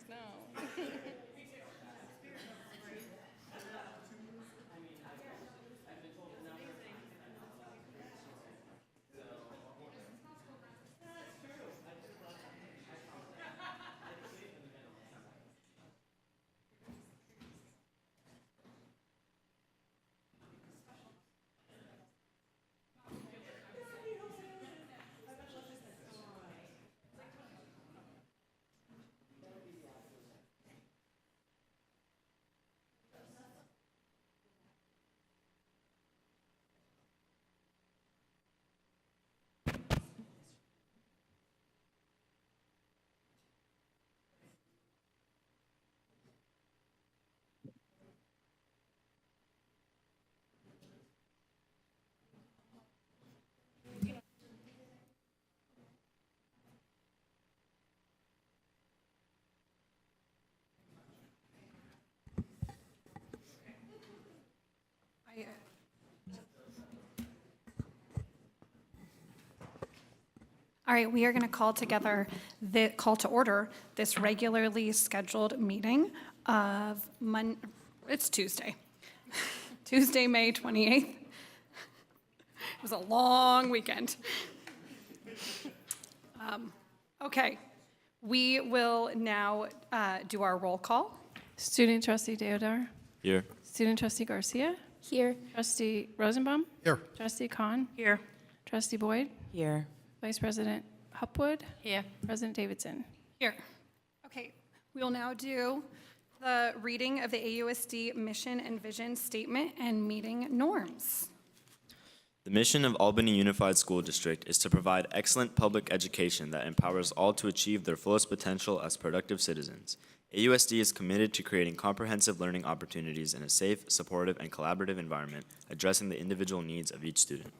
No. All right, we are going to call to order this regularly scheduled meeting of it's Tuesday, Tuesday, May 28th. It was a long weekend. Okay, we will now do our roll call. Student Trustee Deodar. Here. Student Trustee Garcia. Here. Trustee Rosenbaum. Here. Trustee Kahn. Here. Trustee Boyd. Here. Vice President Hupwood. Here. President Davidson. Here. Okay, we will now do the reading of the AUSD mission and vision statement and meeting norms. The mission of Albany Unified School District is to provide excellent public education that empowers all to achieve their fullest potential as productive citizens. AUSD is committed to creating comprehensive learning opportunities in a safe, supportive, and collaborative environment, addressing the individual needs of each student.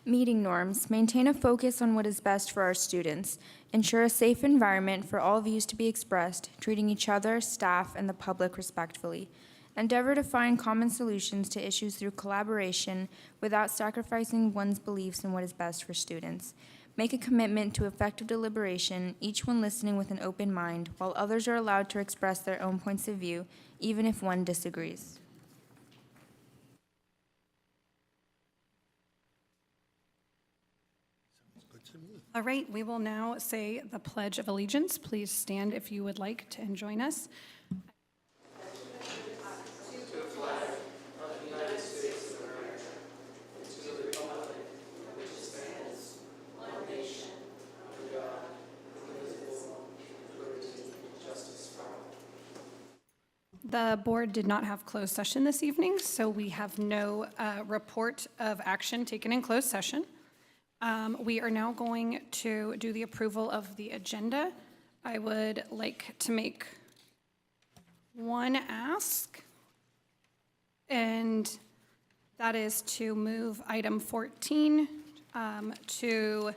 Meeting norms. Maintain a focus on what is best for our students. Ensure a safe environment for all views to be expressed, treating each other, staff, and the public respectfully. Endeavor to find common solutions to issues through collaboration without sacrificing one's beliefs in what is best for students. Make a commitment to effective deliberation, each one listening with an open mind, while others are allowed to express their own points of view, even if one disagrees. All right, we will now say the Pledge of Allegiance. Please stand if you would like to join us. The board did not have closed session this evening, so we have no report of action taken in closed session. We are now going to do the approval of the agenda. I would like to make one ask, and that is to move item 14 to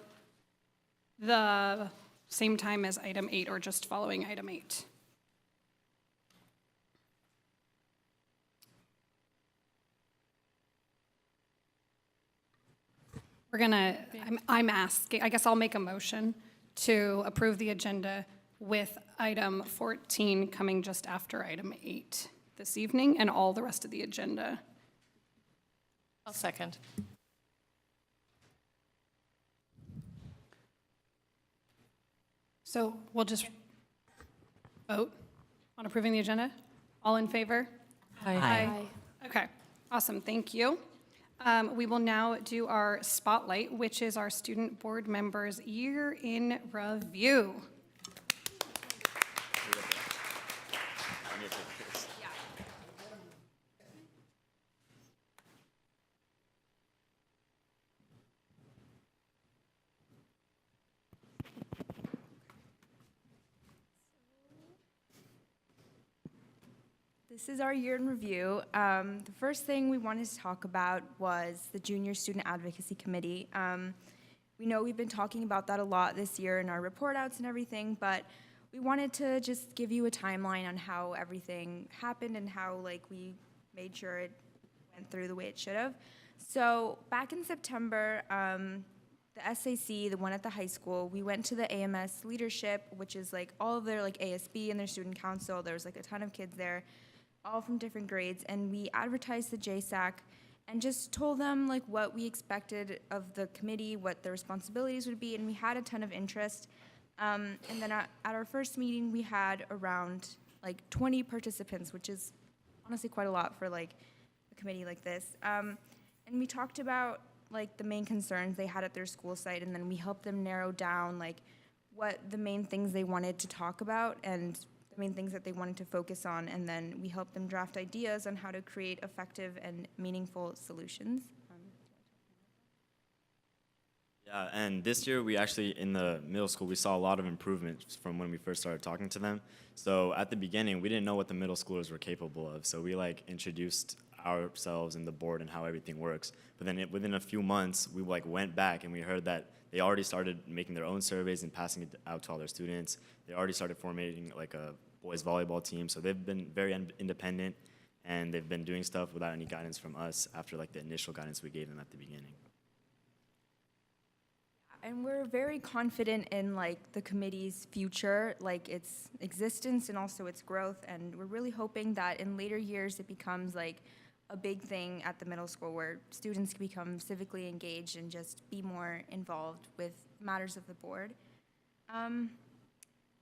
the same time as item 8, or just following item 8. I'm asking, I guess I'll make a motion to approve the agenda with item 14 coming just after item 8 this evening and all the rest of the agenda. I'll second. So we'll just vote on approving the agenda? All in favor? Aye. Okay, awesome, thank you. We will now do our spotlight, which is our student board members' year in review. This is our year in review. The first thing we wanted to talk about was the Junior Student Advocacy Committee. We know we've been talking about that a lot this year in our report outs and everything, but we wanted to just give you a timeline on how everything happened and how we made sure it went through the way it should have. So back in September, the SAC, the one at the high school. We went to the AMS leadership, which is like all of their like ASB and their student council. There was like a ton of kids there, all from different grades, and we advertised the JSAC and just told them like what we expected of the committee, what the responsibilities would be, and we had a ton of interest. And then at our first meeting, we had around like 20 participants, which is honestly quite a lot for like a committee like this. And we talked about like the main concerns they had at their school site, and then we helped them narrow down like what the main things they wanted to talk about and the main things that they wanted to focus on, and then we helped them draft ideas on how to create effective and meaningful solutions. Yeah, and this year we actually, in the middle school, we saw a lot of improvements from when we first started talking to them. So at the beginning, we didn't know what the middle schoolers were capable of. So we like introduced ourselves and the board and how everything works. But then within a few months, we like went back and we heard that they already started making their own surveys and passing it out to all their students. They already started forming like a boys volleyball team. So they've been very independent, and they've been doing stuff without any guidance from us after like the initial guidance we gave them at the beginning. And we're very confident in like the committee's future, like its existence and also its growth. And we're really hoping that in later years it becomes like a big thing at the middle school where students can become civically engaged and just be more involved with matters of the board. And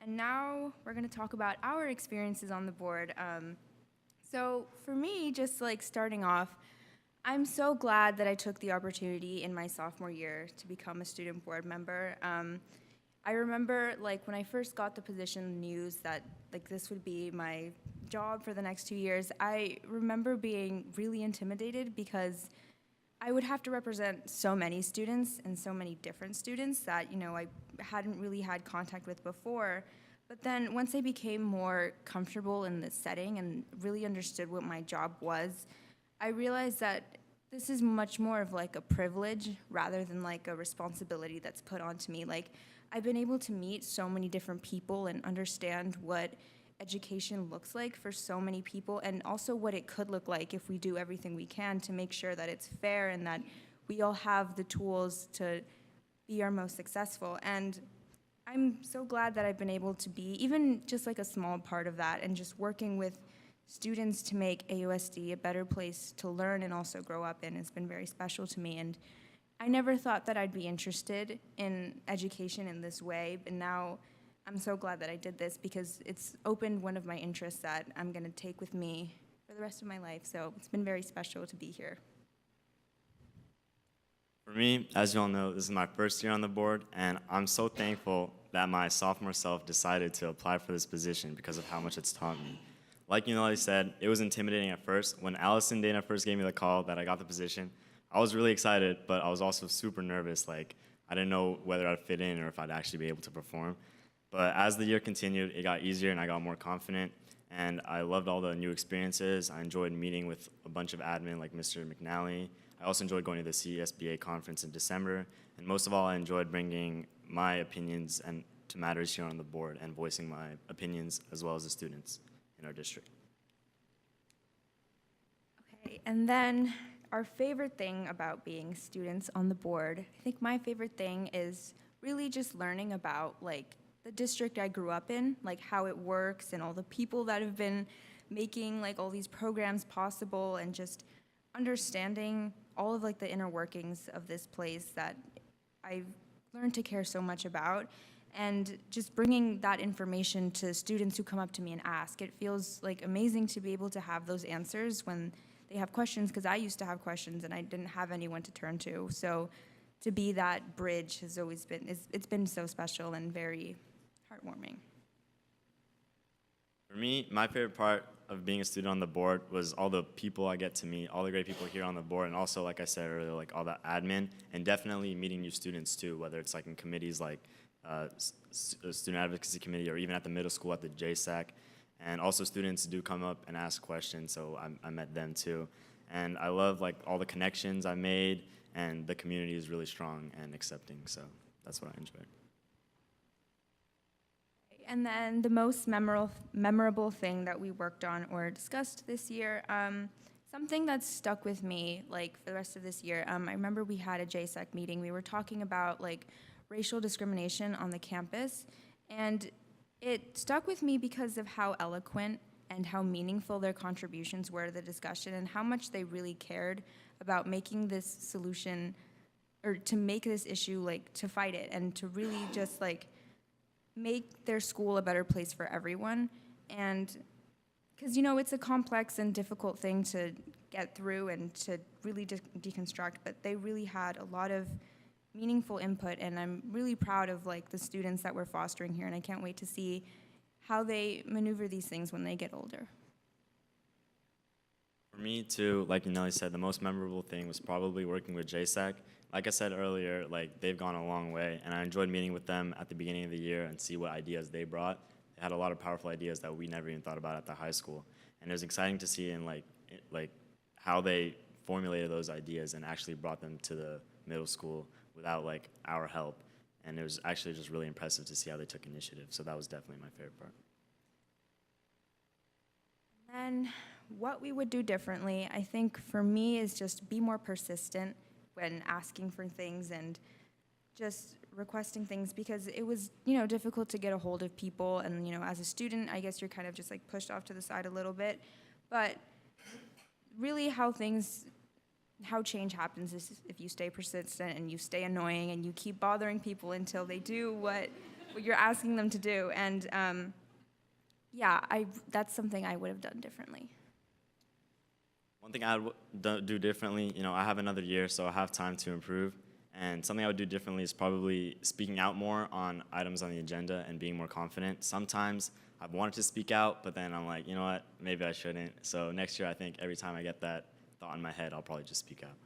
now we're going to talk about our experiences on the board. So for me, just like starting off, I'm so glad that I took the opportunity in my sophomore year to become a student board member. I remember like when I first got the position news that like this would be my job for the next 2 years, I remember being really intimidated because I would have to represent so many students and so many different students that, you know, I hadn't really had contact with before. But then once I became more comfortable in the setting and really understood what my job was, I realized that this is much more of like a privilege rather than like a responsibility that's put onto me. Like I've been able to meet so many different people and understand what education looks like for so many people, and also what it could look like if we do everything we can to make sure that it's fair and that we all have the tools to be our most successful. And I'm so glad that I've been able to be even just like a small part of that, and just working with students to make AUSD a better place to learn and also grow up in has been very special to me. And I never thought that I'd be interested in education in this way, but now I'm so glad that I did this because it's opened one of my interests that I'm going to take with me for the rest of my life. So it's been very special to be here. For me, as you all know, this is my first year on the board, and I'm so thankful that my sophomore self decided to apply for this position because of how much it's taught me. Like Unali said, it was intimidating at first. When Allison Dana first gave me the call that I got the position, I was really excited, but I was also super nervous. Like, I didn't know whether I'd fit in or if I'd actually be able to perform. But as the year continued, it got easier and I got more confident, and I loved all the new experiences. I enjoyed meeting with a bunch of admin like Mr. McNally. I also enjoyed going to the CSBA conference in December, and most of all, I enjoyed bringing my opinions and to matters here on the board and voicing my opinions as well as the students in our district. Okay, and then our favorite thing about being students on the board, I think my favorite thing is really just learning about like the district I grew up in, like how it works and all the people that have been making like all these programs possible, and just understanding all of like the inner workings of this place that I've learned to care so much about, and just bringing that information to students who come up to me and ask. It feels like amazing to be able to have those answers when they have questions, because I used to have questions and I didn't have anyone to turn to. So to be that bridge has always been, it's been so special and very heartwarming. For me, my favorite part of being a student on the board was all the people I get to meet, all the great people here on the board, and also, like I said earlier, like all the admin, and definitely meeting new students too, whether it's like in committees like Student Advocacy Committee or even at the middle school at the JSAC. And also students do come up and ask questions, so I met them too. And I love like all the connections I made, and the community is really strong and accepting, so that's what I enjoyed. And then the most memorable thing that we worked on or discussed this year, Something that's stuck with me, like, for the rest of this year, I remember we had a JSEC meeting. We were talking about, like, racial discrimination on the campus, and it stuck with me because of how eloquent and how meaningful their contributions were to the discussion and how much they really cared about making this solution, or to make this issue, like, to fight it and to really just, like, make their school a better place for everyone. And because, you know, it's a complex and difficult thing to get through and to really deconstruct, but they really had a lot of meaningful input, and I'm really proud of, like, the students that we're fostering here, and I can't wait to see how they maneuver these things when they get older. For me, too, like Nelly said, the most memorable thing was probably working with JSAC. Like I said earlier, like, they've gone a long way, and I enjoyed meeting with them at the beginning of the year and see what ideas they brought. They had a lot of powerful ideas that we never even thought about at the high school. And it was exciting to see in like how they formulated those ideas and actually brought them to the middle school without like our help. And it was actually just really impressive to see how they took initiative. So that was definitely my favorite part. And what we would do differently, I think for me, is just be more persistent when asking for things and just requesting things, because it was, you know, difficult to get a hold of people. And, you know, as a student, I guess you're kind of just like pushed off to the side a little bit. But really how change happens is if you stay persistent and you stay annoying and you keep bothering people until they do what you're asking them to do. And yeah, that's something I would have done differently. One thing I would do differently, you know, I have another year, so I have time to improve. And something I would do differently is probably speaking out more on items on the agenda and being more confident. Sometimes I've wanted to speak out, but then I'm like, you know what, maybe I shouldn't. So next year, I think every time I get that thought in my head, I'll probably just speak out.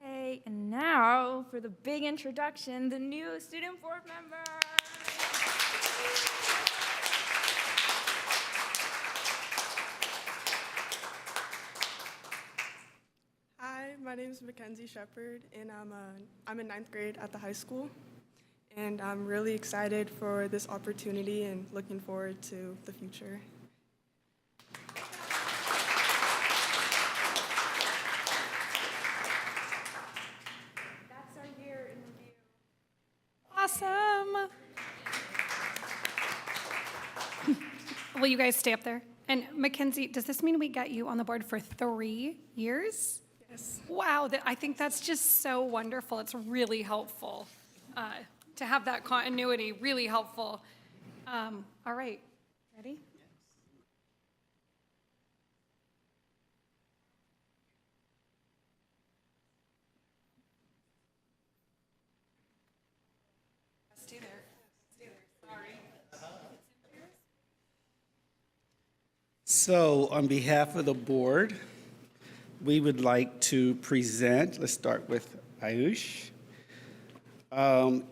Okay, and now for the big introduction, the new student board member. Hi, my name is Mackenzie Shepard, and I'm in 9th grade at the high school. And I'm really excited for this opportunity and looking forward to the future. That's our year in review. Awesome. Will you guys stay up there? And Mackenzie, does this mean we got you on the board for 3 years? Yes. Wow, I think that's just so wonderful. It's really helpful to have that continuity, really helpful. All right, ready? Stay there. Stay there. Sorry. So, on behalf of the board, we would like to present, let's start with Ayush.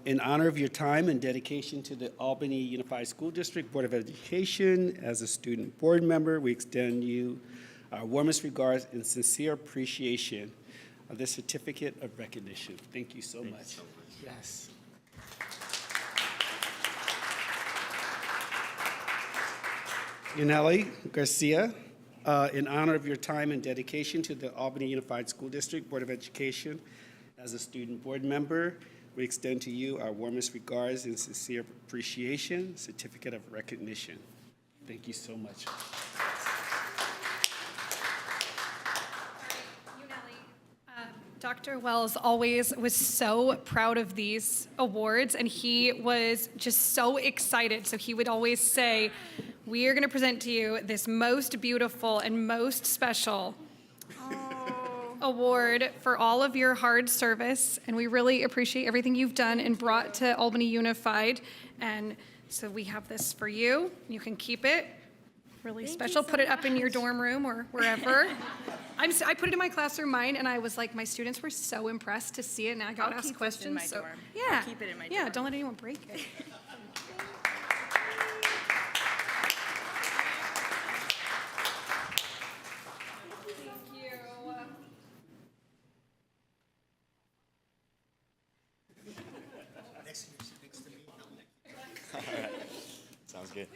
In honor of your time and dedication to the Albany Unified School District Board of Education, as a student board member, we extend you our warmest regards and sincere appreciation of this certificate of recognition. Thank you so much. Yes. Yaneli Garcia, in honor of your time and dedication to the Albany Unified School District Board of Education, as a student board member, we extend to you our warmest regards and sincere appreciation, certificate of recognition. Thank you so much. Dr. Wells always was so proud of these awards, and he was just so excited. So he would always say, we are going to present to you this most beautiful and most special award for all of your hard service, and we really appreciate everything you've done and brought to Albany Unified. And so we have this for you. You can keep it. Really special. Put it up in your dorm room or wherever. I put it in my classroom, mine, and I was like, my students were so impressed to see it, and I got asked questions. In my so, dorm. yeah, I'll keep it in my yeah. dorm. Don't let anyone break it. Sounds good.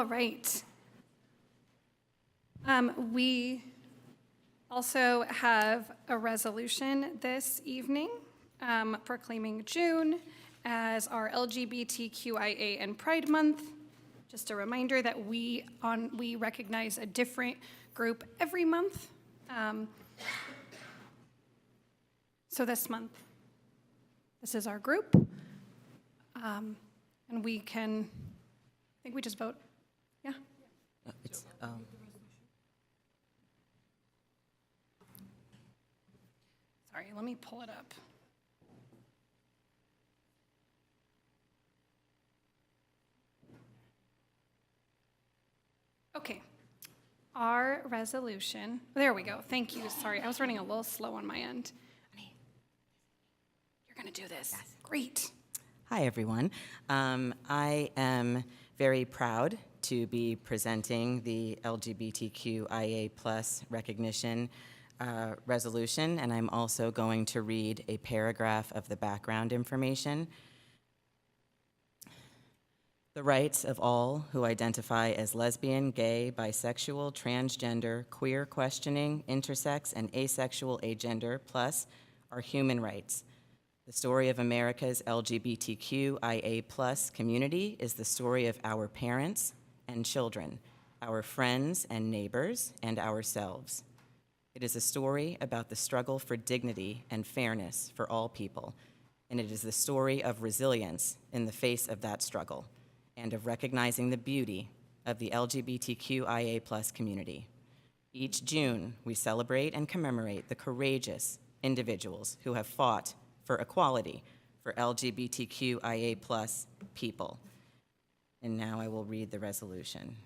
All right. We also have a resolution this evening proclaiming June as our LGBTQIA and Pride Month. Just a reminder that we recognize a different group every month. So this month, this is our group. And we can, I think we just vote. Yeah? It's, Sorry, let me pull it up. Okay. Our resolution, there we go. Thank you. Sorry, I was running a little slow on my end. Honey, you're going to do this. Yes. Great. Hi, everyone. I am very proud to be presenting the LGBTQIA+ recognition resolution, and I'm also going to read a paragraph of the background information. The rights of all who identify as lesbian, gay, bisexual, transgender, queer, questioning, intersex, and asexual agender plus are human rights. The story of America's LGBTQIA+ community is the story of our parents and children, our friends and neighbors, and ourselves. It is a story about the struggle for dignity and fairness for all people, and it is the story of resilience in the face of that struggle, and of recognizing the beauty of the LGBTQIA+ community. Each June, we celebrate and commemorate the courageous individuals who have fought for equality for LGBTQIA+ people. And now I will read the resolution.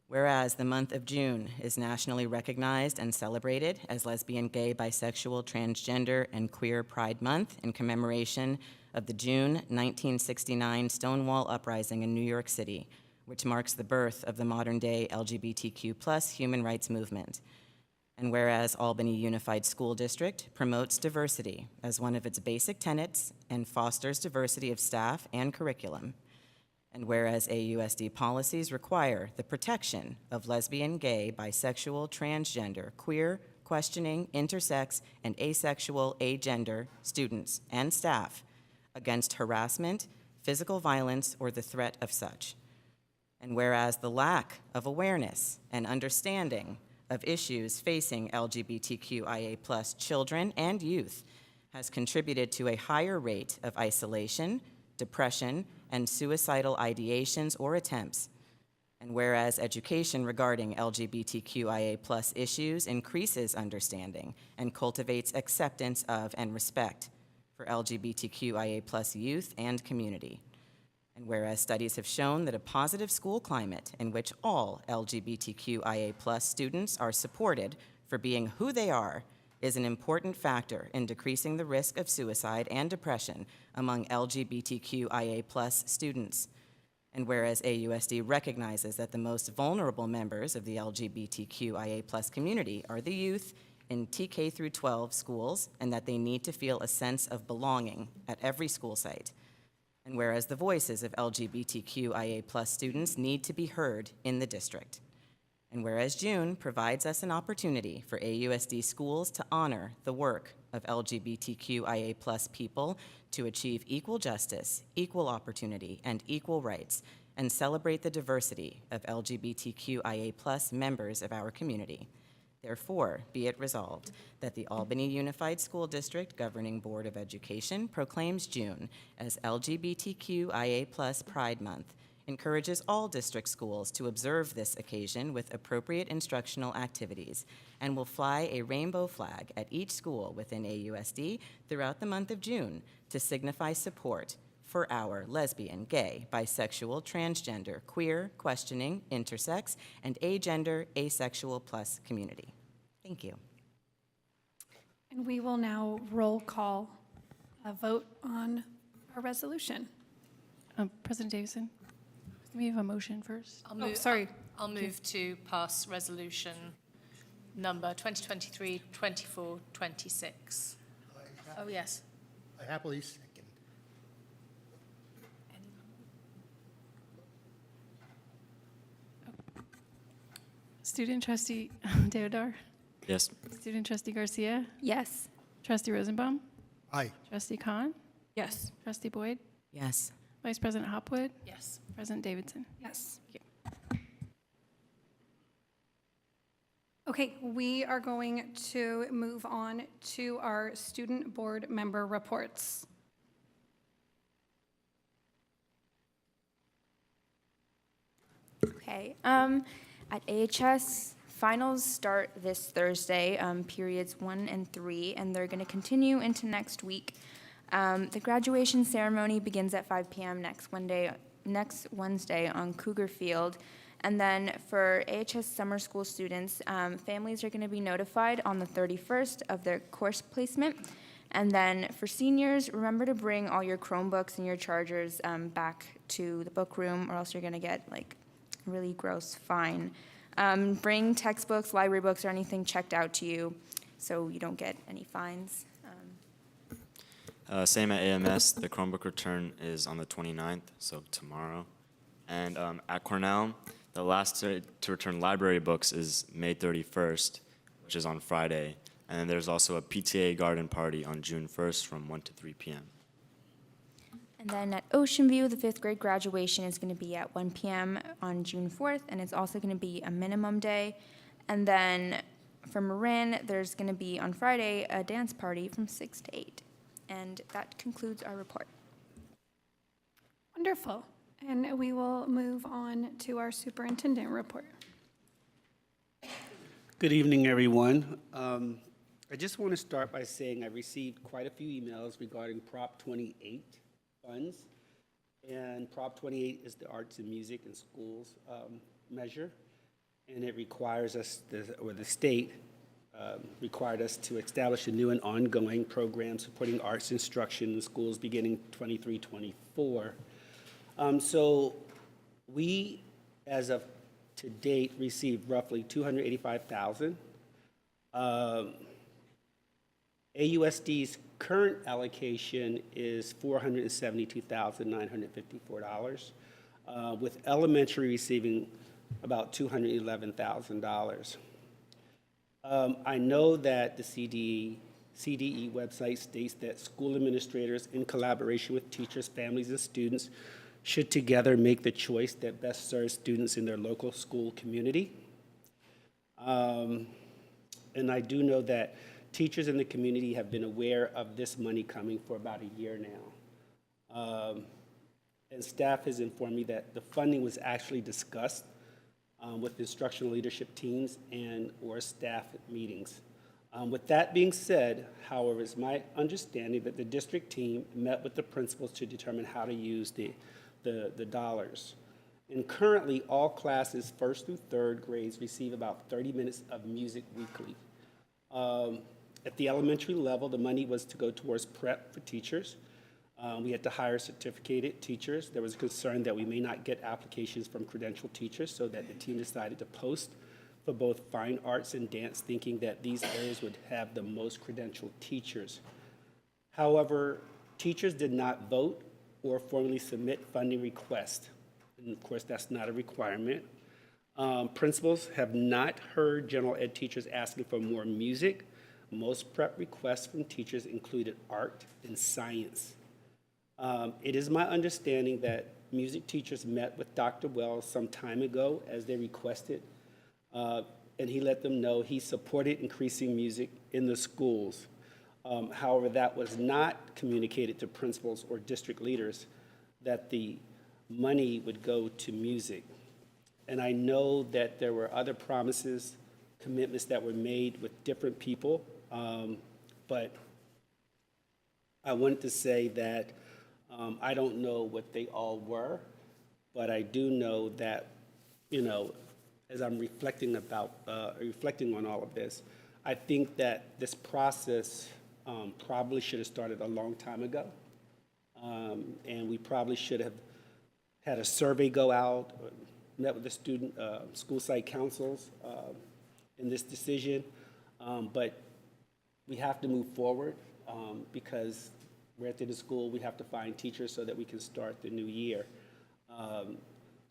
Whereas the month of June is nationally recognized and celebrated as Lesbian, Gay, Bisexual, Transgender, and Queer Pride Month in commemoration of the June 1969 Stonewall Uprising in New York City, which marks the birth of the modern-day LGBTQ+ human rights movement. And whereas Albany Unified School District promotes diversity as one of its basic tenets and fosters diversity of staff and curriculum. And whereas AUSD policies require the protection of lesbian, gay, bisexual, transgender, queer, questioning, intersex, and asexual agender students and staff against harassment, physical violence, or the threat of such. And whereas the lack of awareness and understanding of issues facing LGBTQIA+ children and youth has contributed to a higher rate of isolation, depression, and suicidal ideations or attempts. And whereas education regarding LGBTQIA+ issues increases understanding and cultivates acceptance of and respect for LGBTQIA+ youth and community. And whereas studies have shown that a positive school climate in which all LGBTQIA+ students are supported for being who they are is an important factor in decreasing the risk of suicide and depression among LGBTQIA+ students. And whereas AUSD recognizes that the most vulnerable members of the LGBTQIA+ community are the youth in TK through 12 schools, and that they need to feel a sense of belonging at every school site. And whereas the voices of LGBTQIA+ students need to be heard in the district. And whereas June provides us an opportunity for AUSD schools to honor the work of LGBTQIA+ people to achieve equal justice, equal opportunity, and equal rights, and celebrate the diversity of LGBTQIA+ members of our community. Therefore, be it resolved that the Albany Unified School District Governing Board of Education proclaims June as LGBTQIA+ Pride Month, encourages all district schools to observe this occasion with appropriate instructional activities, and will fly a rainbow flag at each school within AUSD throughout the month of June to signify support for our lesbian, gay, bisexual, transgender, queer, questioning, intersex, and agender, asexual plus community. Thank you. And we will now roll call a vote on our resolution. President Davidson, can we have a motion first? Sorry. I'll move to pass resolution number 2023-24-26. Oh, yes. I happily second. Student trustee Deodar, Yes. student trustee Garcia, Yes. trustee Rosenbaum, Aye. trustee Khan, Yes. trustee Boyd, Yes. vice president Hopwood, Yes. president Davidson. Yes. Okay, we are going to move on to our student board member reports. Okay. At AHS, finals start this Thursday, periods 1 and 3, and they're going to continue into next week. The graduation ceremony begins at 5 p.m. next Wednesday on Cougar Field. And then for AHS summer school students, families are going to be notified on the 31st of their course placement. And then for seniors, remember to bring all your Chromebooks and your chargers back to the book room, or else you're going to get like a really gross fine. Bring textbooks, library books, or anything checked out to you so you don't get any fines. Same at AMS. The Chromebook return is on the 29th, so tomorrow. And at Cornell, the last to return library books is May 31st, which is on Friday. And then there's also a PTA garden party on June 1st from 1 to 3 p.m. And then at Ocean View, the 5th grade graduation is going to be at 1 p.m. on June 4th, and it's also going to be a minimum day. And then for Marin, there's going to be on Friday a dance party from 6 to 8. And that concludes our report. Wonderful. And we will move on to our superintendent report. Good evening, everyone. I just want to start by saying I received quite a few emails regarding Prop 28 funds. And Prop 28 is the Arts and Music in Schools measure. And it requires us, the state required us to establish a new and ongoing program supporting arts instruction in schools beginning 23-24. So we, as of to date, received roughly $285,000. AUSD's current allocation is $472,954, with elementary receiving about $211,000. I know that the CDE website states that school administrators, in collaboration with teachers, families, and students, should together make the choice that best serves students in their local school community. And I do know that teachers in the community have been aware of this money coming for about a year now. And staff has informed me that the funding was actually discussed with instructional leadership teams and or staff meetings. With that being said, however, it's my understanding that the district team met with the principals to determine how to use the dollars. And currently, all classes, 1st through 3rd grades, receive about 30 minutes of music weekly. At the elementary level, the money was to go towards prep for teachers. We had to hire certificated teachers. There was a concern that we may not get applications from credentialed teachers, so that the team decided to post for both fine arts and dance, thinking that these areas would have the most credentialed teachers. However, teachers did not vote or formally submit funding requests. And of course, that's not a requirement. Principals have not heard general ed teachers asking for more music. Most prep requests from teachers included art and science. It is my understanding that music teachers met with Dr. Wells some time ago as they requested, and he let them know he supported increasing music in the schools. However, that was not communicated to principals or district leaders that the money would go to music. And I know that there were other promises, commitments that were made with different people, but I wanted to say that I don't know what they all were, but I do know that, you know, as I'm reflecting on all of this, I think that this process probably should have started a long time ago. And we probably should have had a survey go out, or met with the student, school site councils in this decision. But we have to move forward because we're at the end of school. We have to find teachers so that we can start the new year.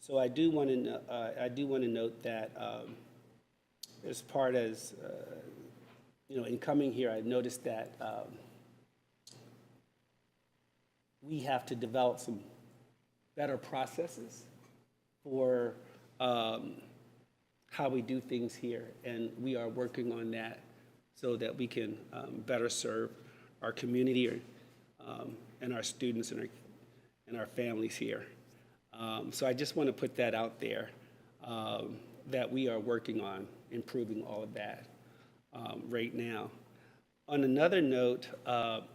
So I do want to note that as part as, in coming here, I noticed that we have to develop some better processes for how we do things here, and we are working on that so that we can better serve our community and our students and our families here. So I just want to put that out there, that we are working on improving all of that right now. On another note,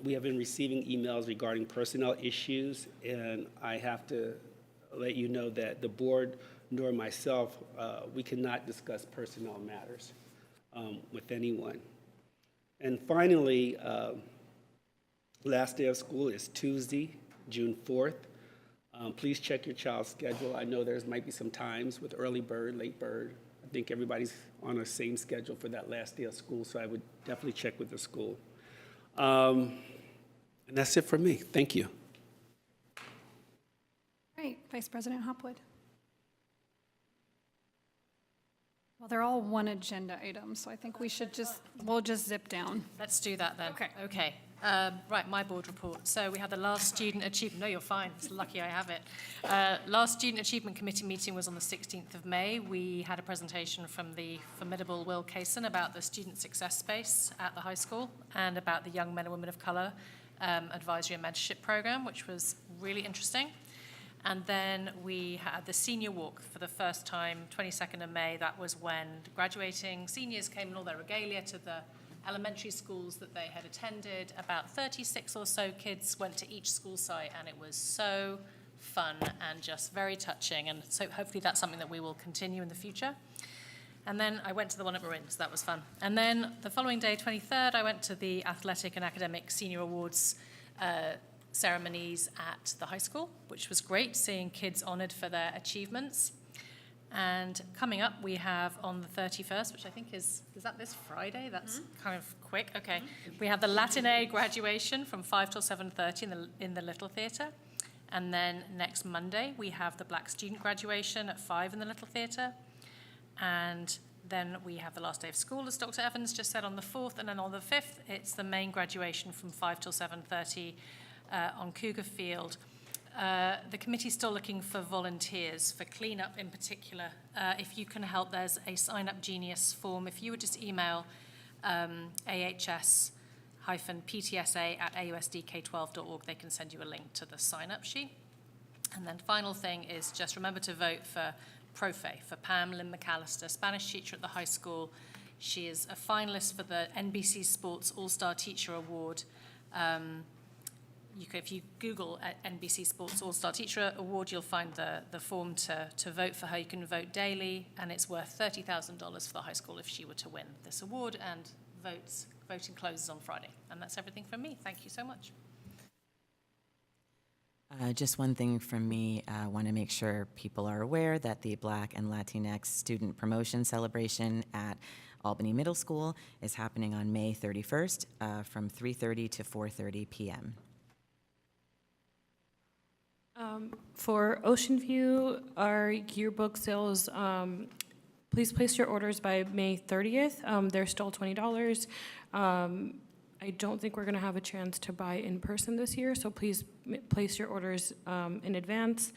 we have been receiving emails regarding personnel issues, and I have to let you know that the board nor myself, we cannot discuss personnel matters with anyone. And finally, last day of school is Tuesday, June 4th. Please check your child's schedule. I know might be some times with early bird, late bird. I think everybody's on the same schedule for that last day of school, so I would definitely check with the school. And that's it for me. Thank you. All right, Vice President Hopwood. Well, they're all one agenda item, so I think we'll just zip down. Let's do that then. Okay. Okay. Right, my board report. So we had the last student achievement. No, you're fine. It's lucky I have it. Last student achievement committee meeting was on the 16th of May. We had a presentation from the formidable Will Kaysen about the student success space at the high school and about the young men and women of color advisory and mentorship program, which was really interesting. And then we had the senior walk for the first time, 22nd of May. That was when the graduating seniors came in all their regalia to the elementary schools that they had attended. About 36 or so kids went to each school site, and it was so fun and just very touching. And so hopefully that's something that we will continue in the future. And then I went to the one at Marin, so that was fun. And then the following day, 23rd, I went to the athletic and academic senior awards ceremonies at the high school, which was great, seeing kids honored for their achievements. And coming up, we have on the 31st, which I think is that this Friday? That's kind of quick. Okay. We have the Latin A graduation from 5 till 7:30 in the Little Theatre. And then next Monday, we have the Black student graduation at 5 in the Little Theatre. And then we have the last day of school, as Dr. Evans just said, on the 4th. And then on the 5th, it's the main graduation from 5 till 7:30 on Cougar Field. The committee's still looking for volunteers for cleanup in particular. If you can help, there's a Sign Up Genius form. If you would just email ahs-ptsa@ausdk12.org, they can send you a link to the sign-up sheet. And then final thing is just remember to vote for Profe, for Pam Lynn McAllister, Spanish teacher at the high school. She is a finalist for the NBC Sports All-Star Teacher Award. If you Google NBC Sports All-Star Teacher Award, you'll find the form to vote for her. You can vote daily, and it's worth $30,000 for the high school if she were to win this award, and voting closes on Friday. And that's everything from me. Thank you so much. Just one thing from me. I want to make sure people are aware that the Black and Latinx Student Promotion Celebration at Albany Middle School is happening on May 31st from 3:30 to 4:30 p.m. For Ocean View, our yearbook sales, please place your orders by May 30th. They're still $20. I don't think we're going to have a chance to buy in person this year, so please place your orders in advance.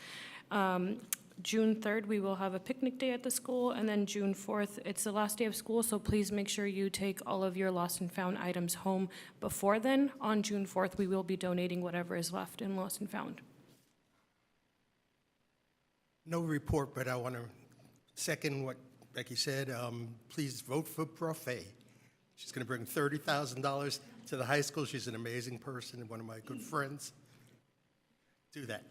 June 3rd, we will have a picnic day at the school, and then June 4th, it's the last day of school, so please make sure you take all of your lost and found items home before then. On June 4th, we will be donating whatever is left in lost and found. No report, but I want to second what Becky said. Please vote for Profe. She's going to bring $30,000 to the high school. She's an amazing person and one of my good friends. Do that.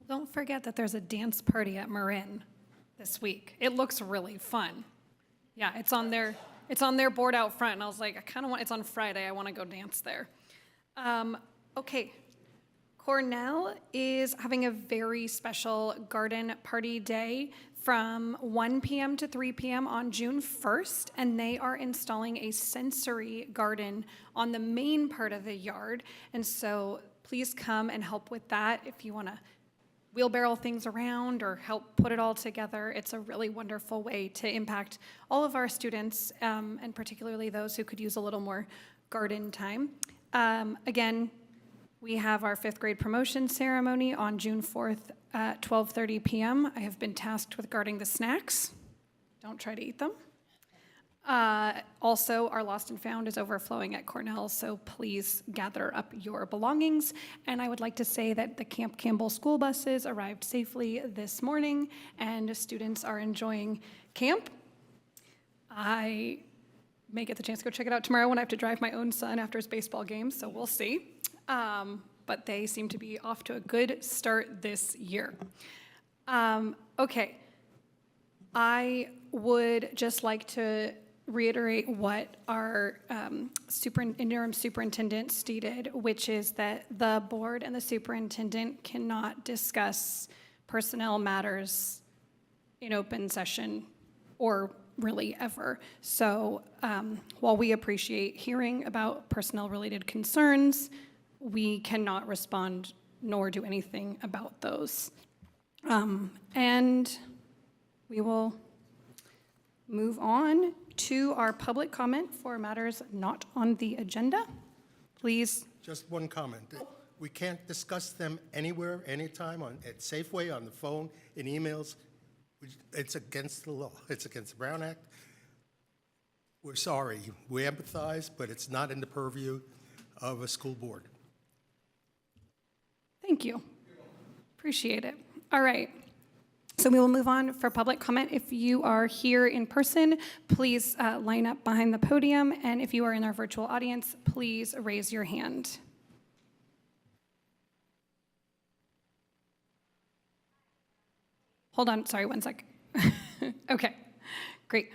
Don't forget that there's a dance party at Marin this week. It looks really fun. Yeah, it's on their board out front, and I was like, it's on Friday. I want to go dance there. Okay. Cornell is having a very special garden party day from 1 p.m. to 3 p.m. on June 1st, and they are installing a sensory garden on the main part of the yard. And so please come and help with that if you want to wheelbarrow things around or help put it all together. It's a really wonderful way to impact all of our students, and particularly those who could use a little more garden time. Again, we have our 5th grade promotion ceremony on June 4th at 12:30 p.m. I have been tasked with guarding the snacks. Don't try to eat them. Also, our Lost and Found is overflowing at Cornell, so please gather up your belongings. And I would like to say that the Camp Campbell school buses arrived safely this morning, and students are enjoying camp. I may get the chance to go check it out tomorrow when I have to drive my own son after his baseball game, so we'll see. But they seem to be off to a good start this year. Okay. I would just like to reiterate what our interim superintendent stated, which is that the board and the superintendent cannot discuss personnel matters in open session or really ever. So while we appreciate hearing about personnel-related concerns, we cannot respond nor do anything about those. And we will move on to our public comment for matters not on the agenda. Please. Just one comment. We can't discuss them anywhere, anytime, at Safeway, on the phone, in emails. It's against the law. It's against the Brown Act. We're sorry. We empathize, but it's not in the purview of a school board. Thank you. Appreciate it. All right. So we will move on for public comment. If you are here in person, please line up behind the podium. And if you are in our virtual audience, please raise your hand. Hold on. Sorry, one sec. Okay, great.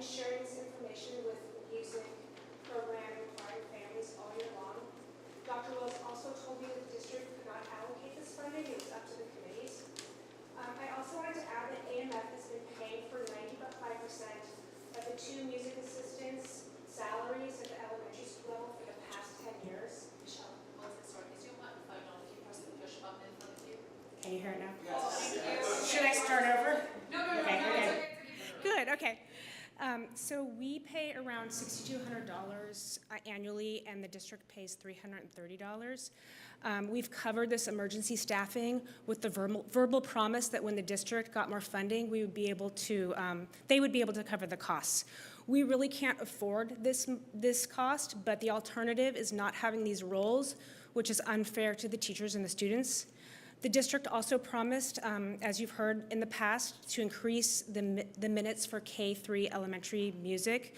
Sharing this information with music program requiring families all year long. Dr. Wells also told me that the district could not allocate this funding. It was up to the committees. I also wanted to add that AMF has been paying for 95% of the 2 music assistants' salaries at the elementary school level for the past 10 years. Michelle, one second, sorry. Is your microphone on if you press the push button in front of you? Can you hear it now? Yes. Should I start over? No. Okay, It's okay. Good, okay. So we pay around $6,200 annually, and the district pays $330. We've covered this emergency staffing with the verbal promise that when the district got more funding, we would be able to, they would be able to cover the costs. We really can't afford this cost, but the alternative is not having these roles, which is unfair to the teachers and the students. The district also promised, as you've heard in the past, to increase the minutes for K-3 elementary music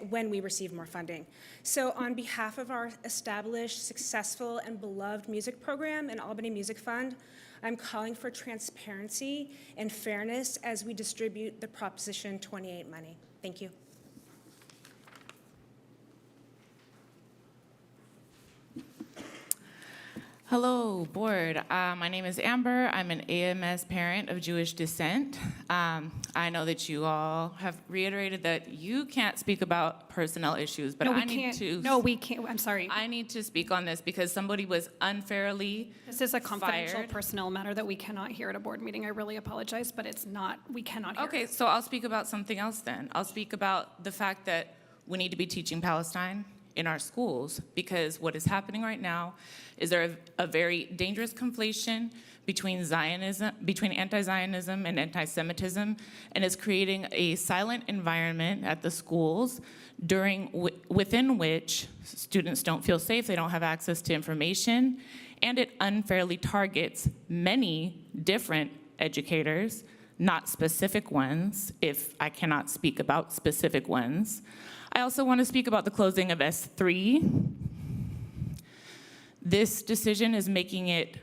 when we receive more funding. So on behalf of our established, successful, and beloved music program and Albany Music Fund, I'm calling for transparency and fairness as we distribute the Proposition 28 money. Thank you. Hello, board. My name is Amber. I'm an AMS parent of Jewish descent. I know that you all have reiterated that you can't speak about personnel issues, but I need to. No, we can't. I'm sorry. I need to speak on this because somebody was unfairly This is a confidential fired. personnel matter that we cannot hear at a board meeting. I really apologize, but it's not, we cannot hear Okay, it. so I'll speak about something else then. I'll speak about the fact that we need to be teaching Palestine in our schools, because what is happening right now is there a very dangerous conflation between Zionism, between anti-Zionism and anti-Semitism, and is creating a silent environment at the schools within which students don't feel safe, they don't have access to information, and it unfairly targets many different educators, not specific ones, if I cannot speak about specific ones. I also want to speak about the closing of S3. This decision is making it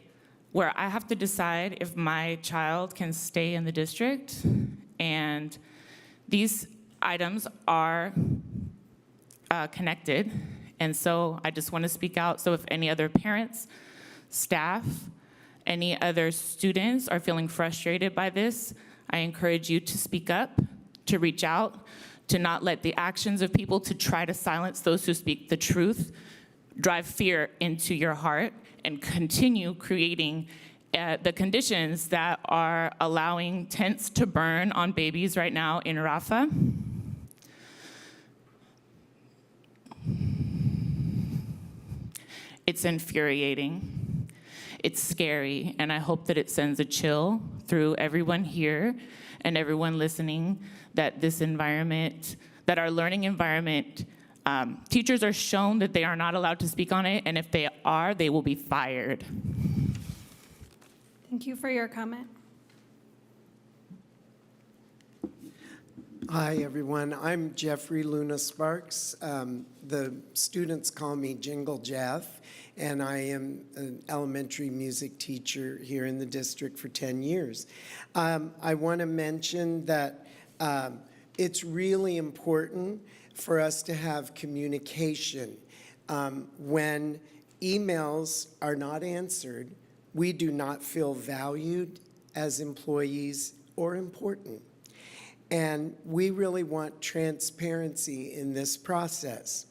where I have to decide if my child can stay in the district, and These items are connected, and so I just want to speak out. So if any other parents, staff, any other students are feeling frustrated by this, I encourage you to speak up, to reach out, to not let the actions of people to try to silence those who speak the truth drive fear into your heart, and continue creating the conditions that are allowing tents to burn on babies right now in Rafah. It's infuriating. It's scary, and I hope that it sends a chill through everyone here and everyone listening that this environment, that our learning environment, teachers are shown that they are not allowed to speak on it, and if they are, they will be fired. Thank you for your comment. Hi, everyone. I'm Jeffrey Luna Sparks. The students call me Jingle Jeff, and I am an elementary music teacher here in the district for 10 years. I want to mention that it's really important for us to have communication. When emails are not answered, we do not feel valued as employees or important. And we really want transparency in this process.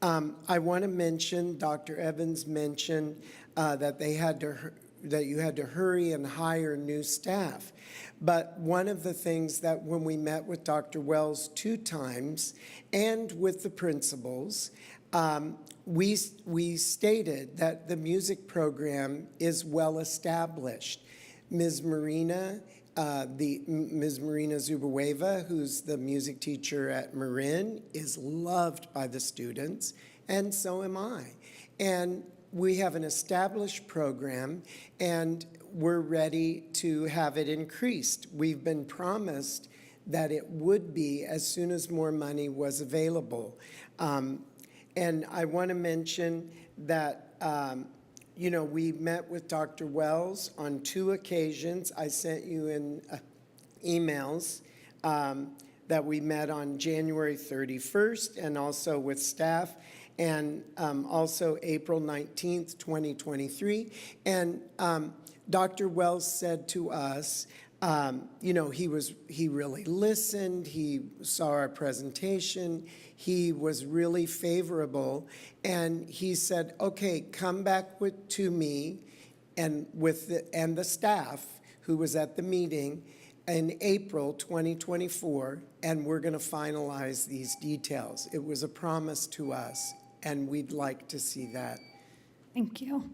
I want to mention, Dr. Evans mentioned that you had to hurry and hire new staff. But one of the things that when we met with Dr. Wells 2 times and with the principals, we stated that the music program is well established. Ms. Marina Zuboeva, who's the music teacher at Marin, is loved by the students, and so am I. And we have an established program, and we're ready to have it increased. We've been promised that it would be as soon as more money was available. And I want to mention that we met with Dr. Wells on 2 occasions. I sent you in emails that we met on January 31st and also with staff, and also April 19th, 2023. And Dr. Wells said to us, he really listened, he saw our presentation, he was really favorable, and he said, okay, come back to me and the staff who was at the meeting in April 2024, and we're going to finalize these details. It was a promise to us, and we'd like to see that. Thank you.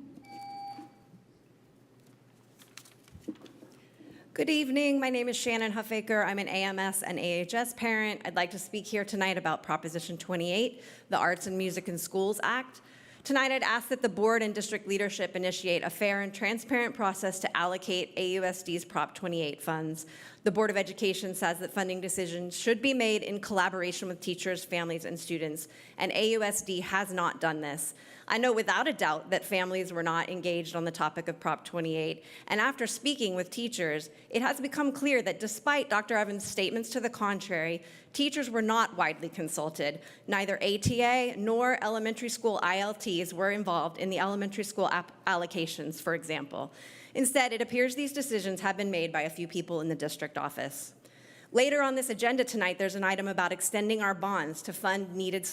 Good evening. My name is Shannon Huffaker. I'm an AMS and AHS parent. I'd like to speak here tonight about Proposition 28, the Arts and Music in Schools Act. Tonight, I'd ask that the board and district leadership initiate a fair and transparent process to allocate AUSD's Prop 28 funds. The Board of Education says that funding decisions should be made in collaboration with teachers, families, and students, and AUSD has not done this. I know without a doubt that families were not engaged on the topic of Prop 28, and after speaking with teachers, it has become clear that despite Dr. Evans' statements to the contrary, teachers were not widely consulted. Neither ATA nor elementary school ILTs were involved in the elementary school allocations, for example. Instead, it appears these decisions have been made by a few people in the district office. Later on this agenda tonight, there's an item about extending our bonds to fund needed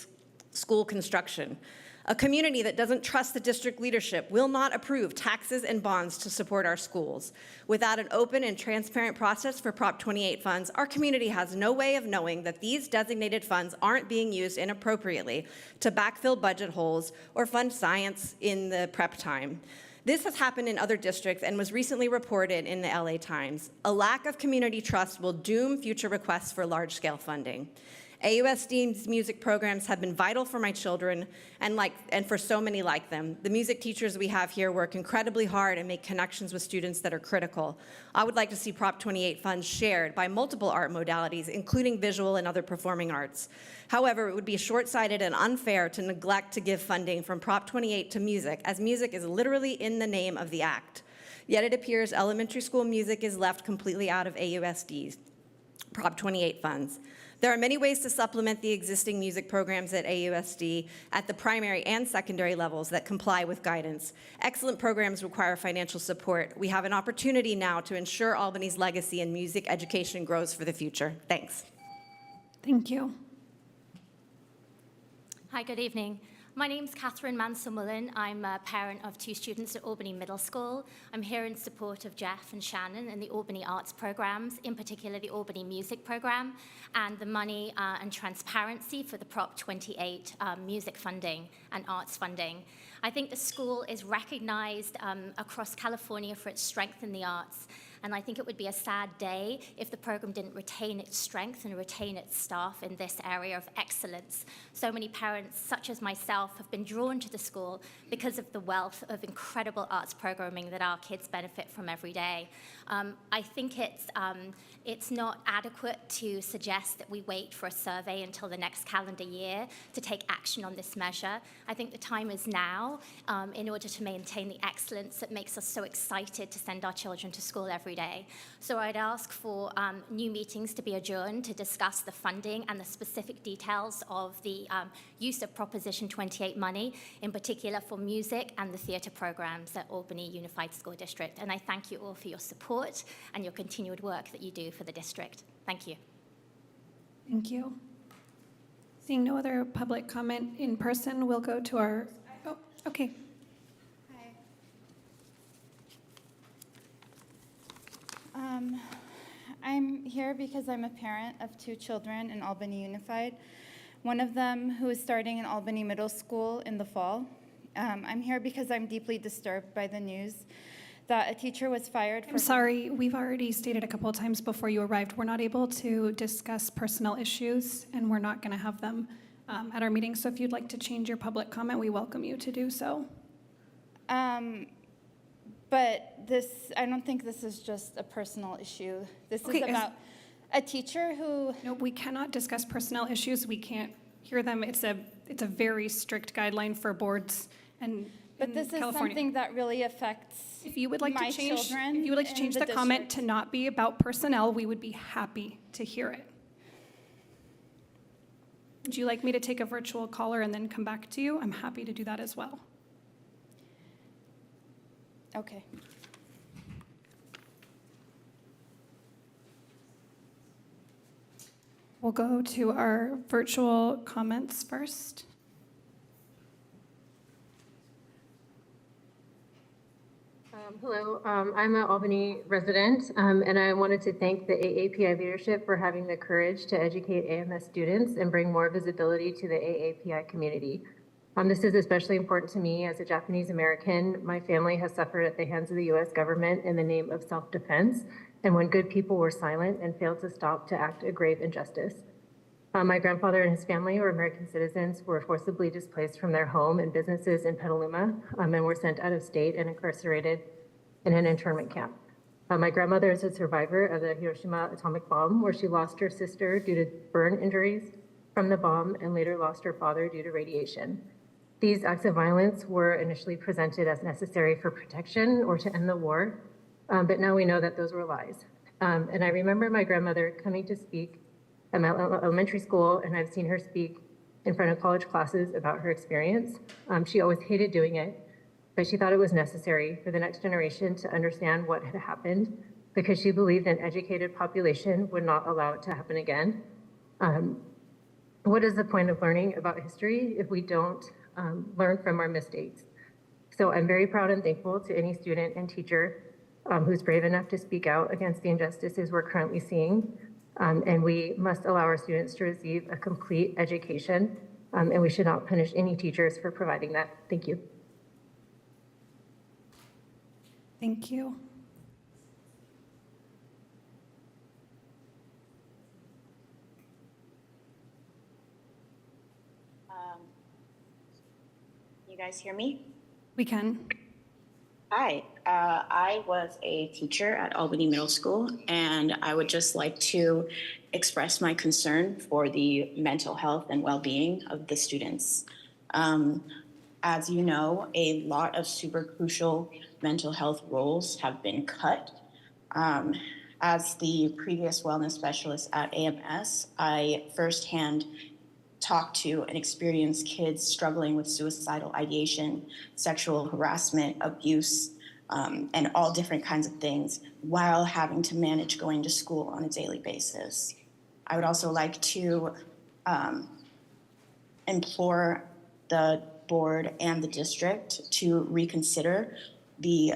school construction. A community that doesn't trust the district leadership will not approve taxes and bonds to support our schools. Without an open and transparent process for Prop 28 funds, our community has no way of knowing that these designated funds aren't being used inappropriately to backfill budget holes or fund science in the prep time. This has happened in other districts and was recently reported in the LA Times. A lack of community trust will doom future requests for large-scale funding. AUSD's music programs have been vital for my children and for so many like them. The music teachers we have here work incredibly hard and make connections with students that are critical. I would like to see Prop 28 funds shared by multiple art modalities, including visual and other performing arts. However, it would be short-sighted and unfair to neglect to give funding from Prop 28 to music, as music is literally in the name of the act. Yet it appears elementary school music is left completely out of AUSD's Prop 28 funds. There are many ways to supplement the existing music programs at AUSD at the primary and secondary levels that comply with guidance. Excellent programs require financial support. We have an opportunity now to ensure Albany's legacy in music education grows for the future. Thanks. Thank you. Hi, good evening. My name's Catherine Manson-Mullen. I'm a parent of 2 students at Albany Middle School. I'm here in support of Jeff and Shannon and the Albany Arts programs, in particular the Albany Music Program, and the money and transparency for the Prop 28 music funding and arts funding. I think the school is recognized across California for its strength in the arts. And I think it would be a sad day if the program didn't retain its strength and retain its staff in this area of excellence. So many parents, such as myself, have been drawn to the school because of the wealth of incredible arts programming that our kids benefit from every day. I think it's not adequate to suggest that we wait for a survey until the next calendar year to take action on this measure. I think the time is now in order to maintain the excellence that makes us so excited to send our children to school every day. So I'd ask for new meetings to be adjourned to discuss the funding and the specific details of the use of Proposition 28 money, in particular for music and the theatre programs at Albany Unified School District. And I thank you all for your support and your continued work that you do for the district. Thank you. Thank you. Seeing no other public comment in person, we'll go to our, oh, okay. I'm here because I'm a parent of 2 children in Albany Unified, one of them who is starting in Albany Middle School in the fall. I'm here because I'm deeply disturbed by the news that a teacher was fired for— I'm sorry, we've already stated a couple of times before you arrived, we're not able to discuss personnel issues, and we're not going to have them at our meeting. So if you'd like to change your public comment, we welcome you to do so. But I don't think this is just a personal issue. This is about a teacher who— No, we cannot discuss personnel issues. We can't hear them. It's a very strict guideline for boards and But this is something that really affects if you would like my to change, children. if you would like to change the comment to not be about personnel, we would be happy to hear it. Would you like me to take a virtual caller and then come back to you? I'm happy to do that as well. Okay. We'll go to our virtual comments first. Hello, I'm an Albany resident, and I wanted to thank the AAPI leadership for having the courage to educate AMS students and bring more visibility to the AAPI community. This is especially important to me as a Japanese American. My family has suffered at the hands of the US government in the name of self-defense, and when good people were silent and failed to stop to act a grave injustice. My grandfather and his family, who are American citizens, were forcibly displaced from their home and businesses in Petaluma and were sent out of state and incarcerated in an internment camp. My grandmother is a survivor of the Hiroshima atomic bomb, where she lost her sister due to burn injuries from the bomb and later lost her father due to radiation. These acts of violence were initially presented as necessary for protection or to end the war, but now we know that those were lies. And I remember my grandmother coming to speak at my elementary school, and I've seen her speak in front of college classes about her experience. She always hated doing it, but she thought it was necessary for the next generation to understand what had happened because she believed an educated population would not allow it to happen again. What is the point of learning about history if we don't learn from our mistakes? So I'm very proud and thankful to any student and teacher who's brave enough to speak out against the injustices we're currently seeing. And we must allow our students to receive a complete education, and we should not punish any teachers for providing that. Thank you. Thank you. You guys hear me? We can. Hi, I was a teacher at Albany Middle School, and I would just like to express my concern for the mental health and well-being of the students. As you know, a lot of super crucial mental health roles have been cut. As the previous wellness specialist at AMS, I firsthand talked to and experienced kids struggling with suicidal ideation, sexual harassment, abuse, and all different kinds of things while having to manage going to school on a daily basis. I would also like to implore the board and the district to reconsider the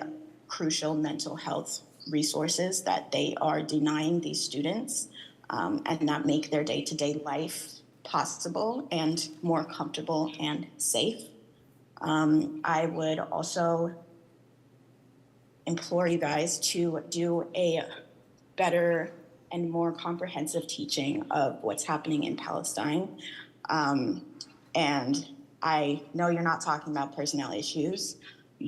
crucial mental health resources that they are denying these students, and not make their day-to-day life possible and more comfortable and safe. I would also implore you guys to do a better and more comprehensive teaching of what's happening in Palestine. And I know you're not talking about personnel issues,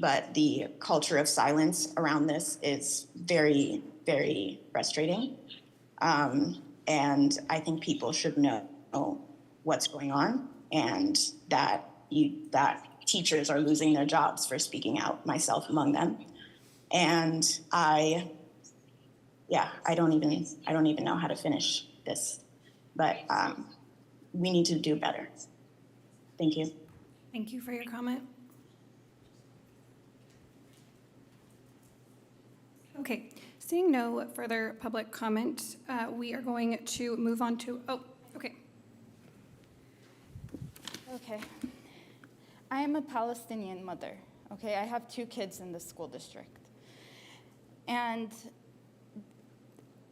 but the culture of silence around this is very, very frustrating. And I think people should know what's going on, and that teachers are losing their jobs for speaking out, myself among them. And I don't even know how to finish this, but we need to do better. Thank you. Thank you for your comment. Okay, seeing no further public comment, we are going to move on to, okay. Okay. I am a Palestinian mother, okay? I have 2 kids in the school district. And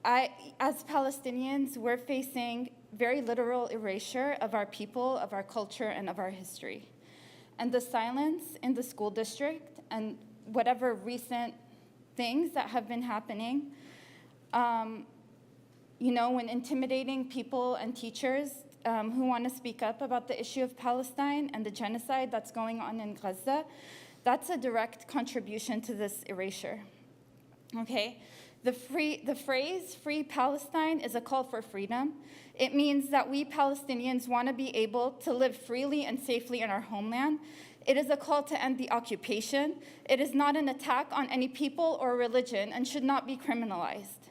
as Palestinians, we're facing very literal erasure of our people, of our culture, and of our history. And the silence in the school district and whatever recent things that have been happening, when intimidating people and teachers who want to speak up about the issue of Palestine and the genocide that's going on in Gaza, that's a direct contribution to this erasure. Okay? The phrase "Free Palestine" is a call for freedom. It means that we Palestinians want to be able to live freely and safely in our homeland. It is a call to end the occupation. It is not an attack on any people or religion and should not be criminalized.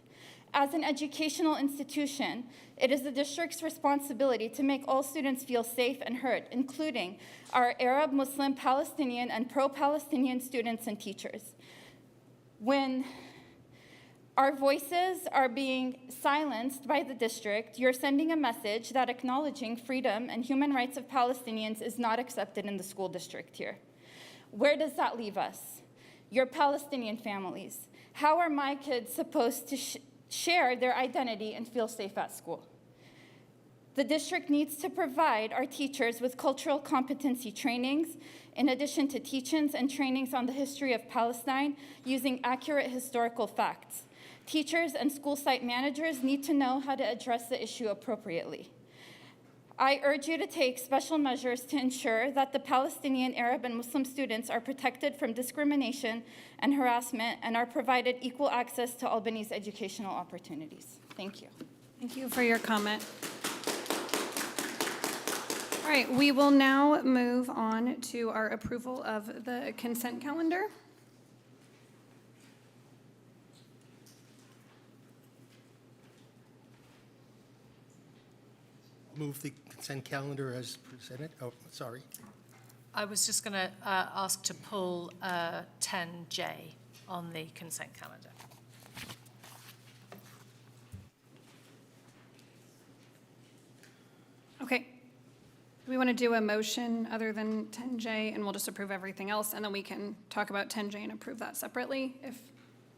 As an educational institution, it is the district's responsibility to make all students feel safe and heard, including our Arab, Muslim, Palestinian, and pro-Palestinian students and teachers. When our voices are being silenced by the district, you're sending a message that acknowledging freedom and human rights of Palestinians is not accepted in the school district here. Where does that leave us? Your Palestinian families. How are my kids supposed to share their identity and feel safe at school? The district needs to provide our teachers with cultural competency trainings, in addition to teach-ins and trainings on the history of Palestine using accurate historical facts. Teachers and school site managers need to know how to address the issue appropriately. I urge you to take special measures to ensure that the Palestinian, Arab, and Muslim students are protected from discrimination and harassment and are provided equal access to Albany's educational opportunities. Thank you. Thank you for your comment. All right, we will now move on to our approval of the consent calendar. Move the consent calendar as presented. Oh, sorry. I was just going to ask to pull 10J on the consent calendar. Okay. Do we want to do a motion other than 10J, and we'll just approve everything else, and then we can talk about 10J and approve that separately?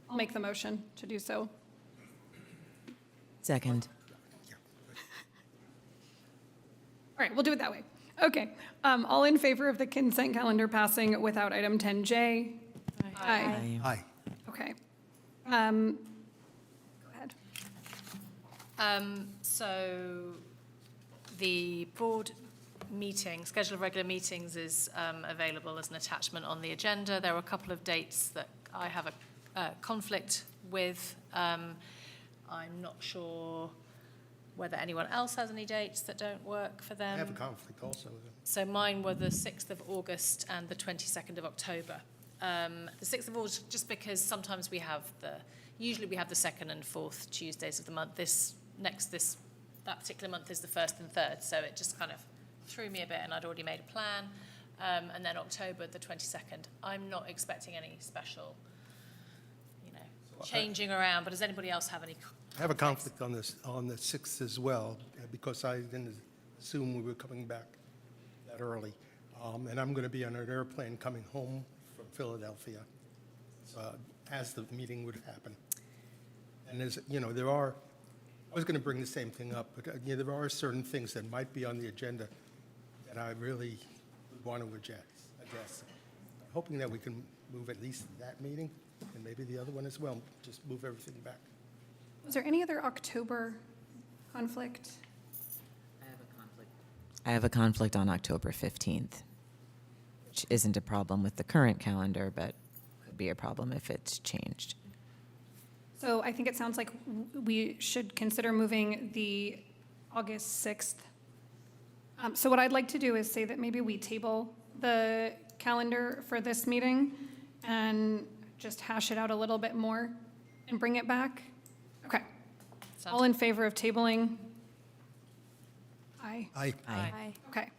I'll make the motion to do so. Second. All right, we'll do it that way. Okay. All in favor of the consent calendar passing without item 10J? Aye. Aye. Okay. Go ahead. So the board meeting, schedule of regular meetings is available as an attachment on the agenda. There are a couple of dates that I have a conflict with. I'm not sure whether anyone else has any dates that don't work for them. I have a conflict also. So mine were the 6th of August and the 22nd of October. The 6th of August, just because sometimes we have the Usually we have the second and fourth Tuesdays of the month. That particular month is the first and third, so it just kind of threw me a bit, and I'd already made a plan. And then October the 22nd. I'm not expecting any special, changing around, but does anybody else have any? I have a conflict on this, on the 6th as well, because I didn't assume we were coming back that early. And I'm going to be on an airplane coming home from Philadelphia, as the meeting would happen. And as, I was going to bring the same thing up, but there are certain things that might be on the agenda that I really would want to address. I'm hoping that we can move at least that meeting, and maybe the other one as well, just move everything back. Was there any other October conflict? I have a conflict on October 15th, which isn't a problem with the current calendar, but could be a problem if it's changed. So I think it sounds like we should consider moving the August 6th. So what I'd like to do is say that maybe we table the calendar for this meeting and just hash it out a little bit more and bring it back. Okay. All in favor of tabling? Aye. Aye. Aye. Okay.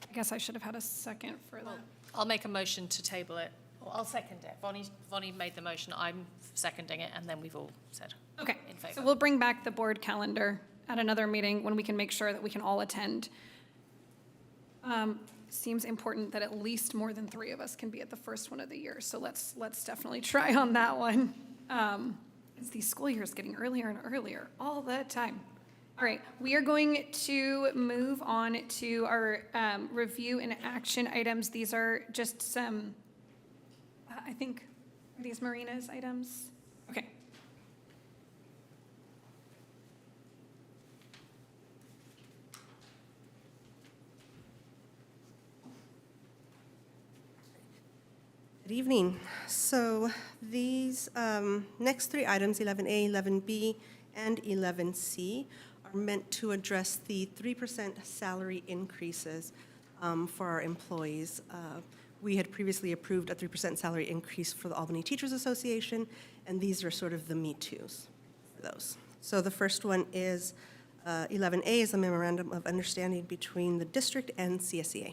I guess I should have had a second for that. I'll make a motion to table it. Well, I'll second it. Vonnie made the motion. I'm seconding it, and then we've all said Okay. in favor. So we'll bring back the board calendar at another meeting when we can make sure that we can all attend. Seems important that at least more than 3 of us can be at the first one of the year. So let's definitely try on that one. As these school years getting earlier and earlier all the time. All right, we are going to move on to our review and action items. These are just some, I think, are these Marina's items? Okay. Good evening. So these next 3 items, 11A, 11B, and 11C, are meant to address the 3% salary increases for our employees. We had previously approved a 3% salary increase for the Albany Teachers Association, and these are sort of the Me Too's for those. So the first one is 11A is a memorandum of understanding between the district and CSEA.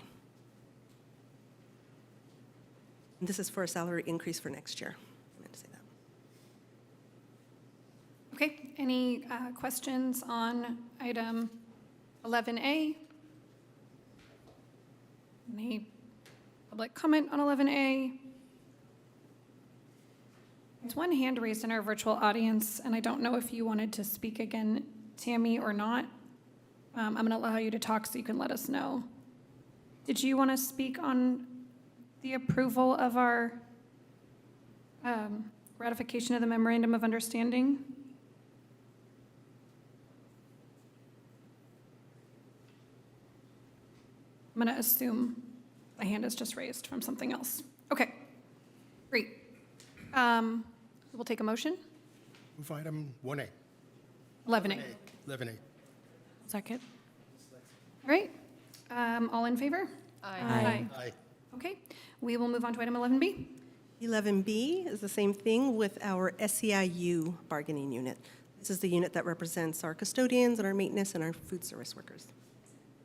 And this is for a salary increase for next year. I meant to say that. Okay, any questions on item 11A? Any public comment on 11A? There's one hand raised in our virtual audience, and I don't know if you wanted to speak again, Tammy, or not. I'm going to allow you to talk so you can let us know. Did you want to speak on the approval of our ratification of the memorandum of understanding? I'm going to assume the hand is just raised from something else. Okay, great. We'll take a motion. Move item 1A. 11A. 11A. Second. All right. All in favor? Aye. Aye. Okay, we will move on to item 11B. 11B is the same thing with our SEIU bargaining unit. This is the unit that represents our custodians and our maintenance and our food service workers.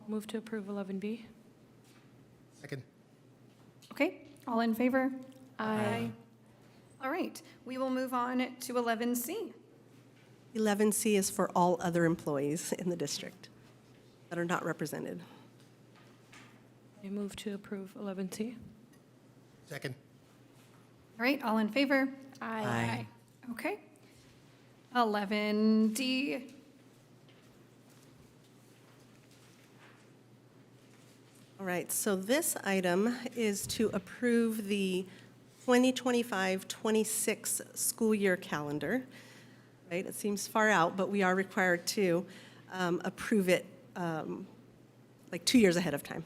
Move to approve 11B. Second. Okay, all in favor? Aye. All right, we will move on to 11C. 11C is for all other employees in the district that are not represented. I move to approve 11C. Second. All right, all in favor? Aye. Okay. 11D. All right, so this item is to approve the 2025-26 school year calendar. Right, it seems far out, but we are required to approve it like 2 years ahead of time.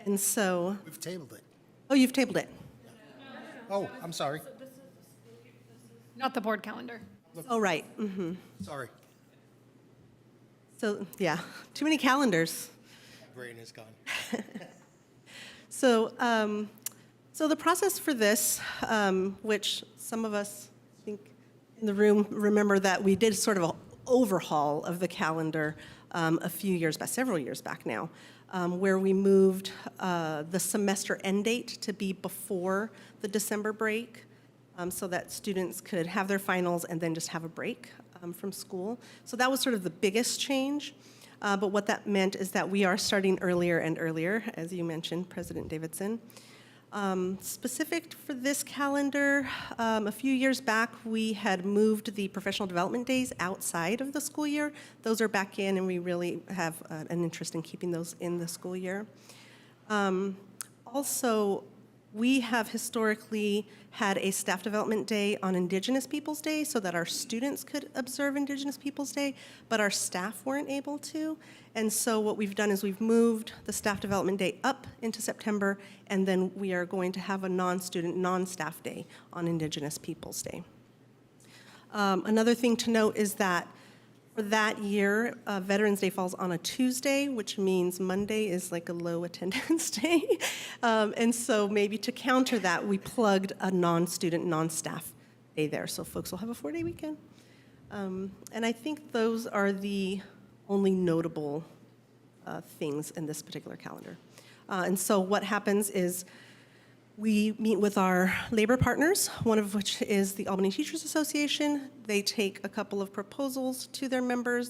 And so, We've tabled it. oh, you've tabled it. Oh, I'm sorry. Not the board calendar. Oh, right. Mm-hmm. Sorry. So, yeah, too many calendars. My brain is gone. So, so the process for this, which some of us, I think, in the room remember that we did sort of an overhaul of the calendar a few years back, several years back now, where we moved the semester end date to be before the December break, so that students could have their finals and then just have a break from school. So that was sort of the biggest change. But what that meant is that we are starting earlier and earlier, as you mentioned, President Davidson. Specific for this calendar, a few years back, we had moved the professional development days outside of the school year. Those are back in, and we really have an interest in keeping those in the school year. Also, we have historically had a staff development day on Indigenous Peoples Day so that our students could observe Indigenous Peoples Day, but our staff weren't able to. And so what we've done is we've moved the staff development day up into September, and then we are going to have a non-student, non-staff day on Indigenous Peoples Day. Another thing to note is that for that year, Veterans Day falls on a Tuesday, which means Monday is like a low attendance day. And so maybe to counter that, we plugged a non-student, non-staff day there. So folks will have a 4-day weekend. And I think those are the only notable things in this particular calendar. And so what happens is we meet with our labor partners, one of which is the Albany Teachers Association. They take a couple of proposals to their members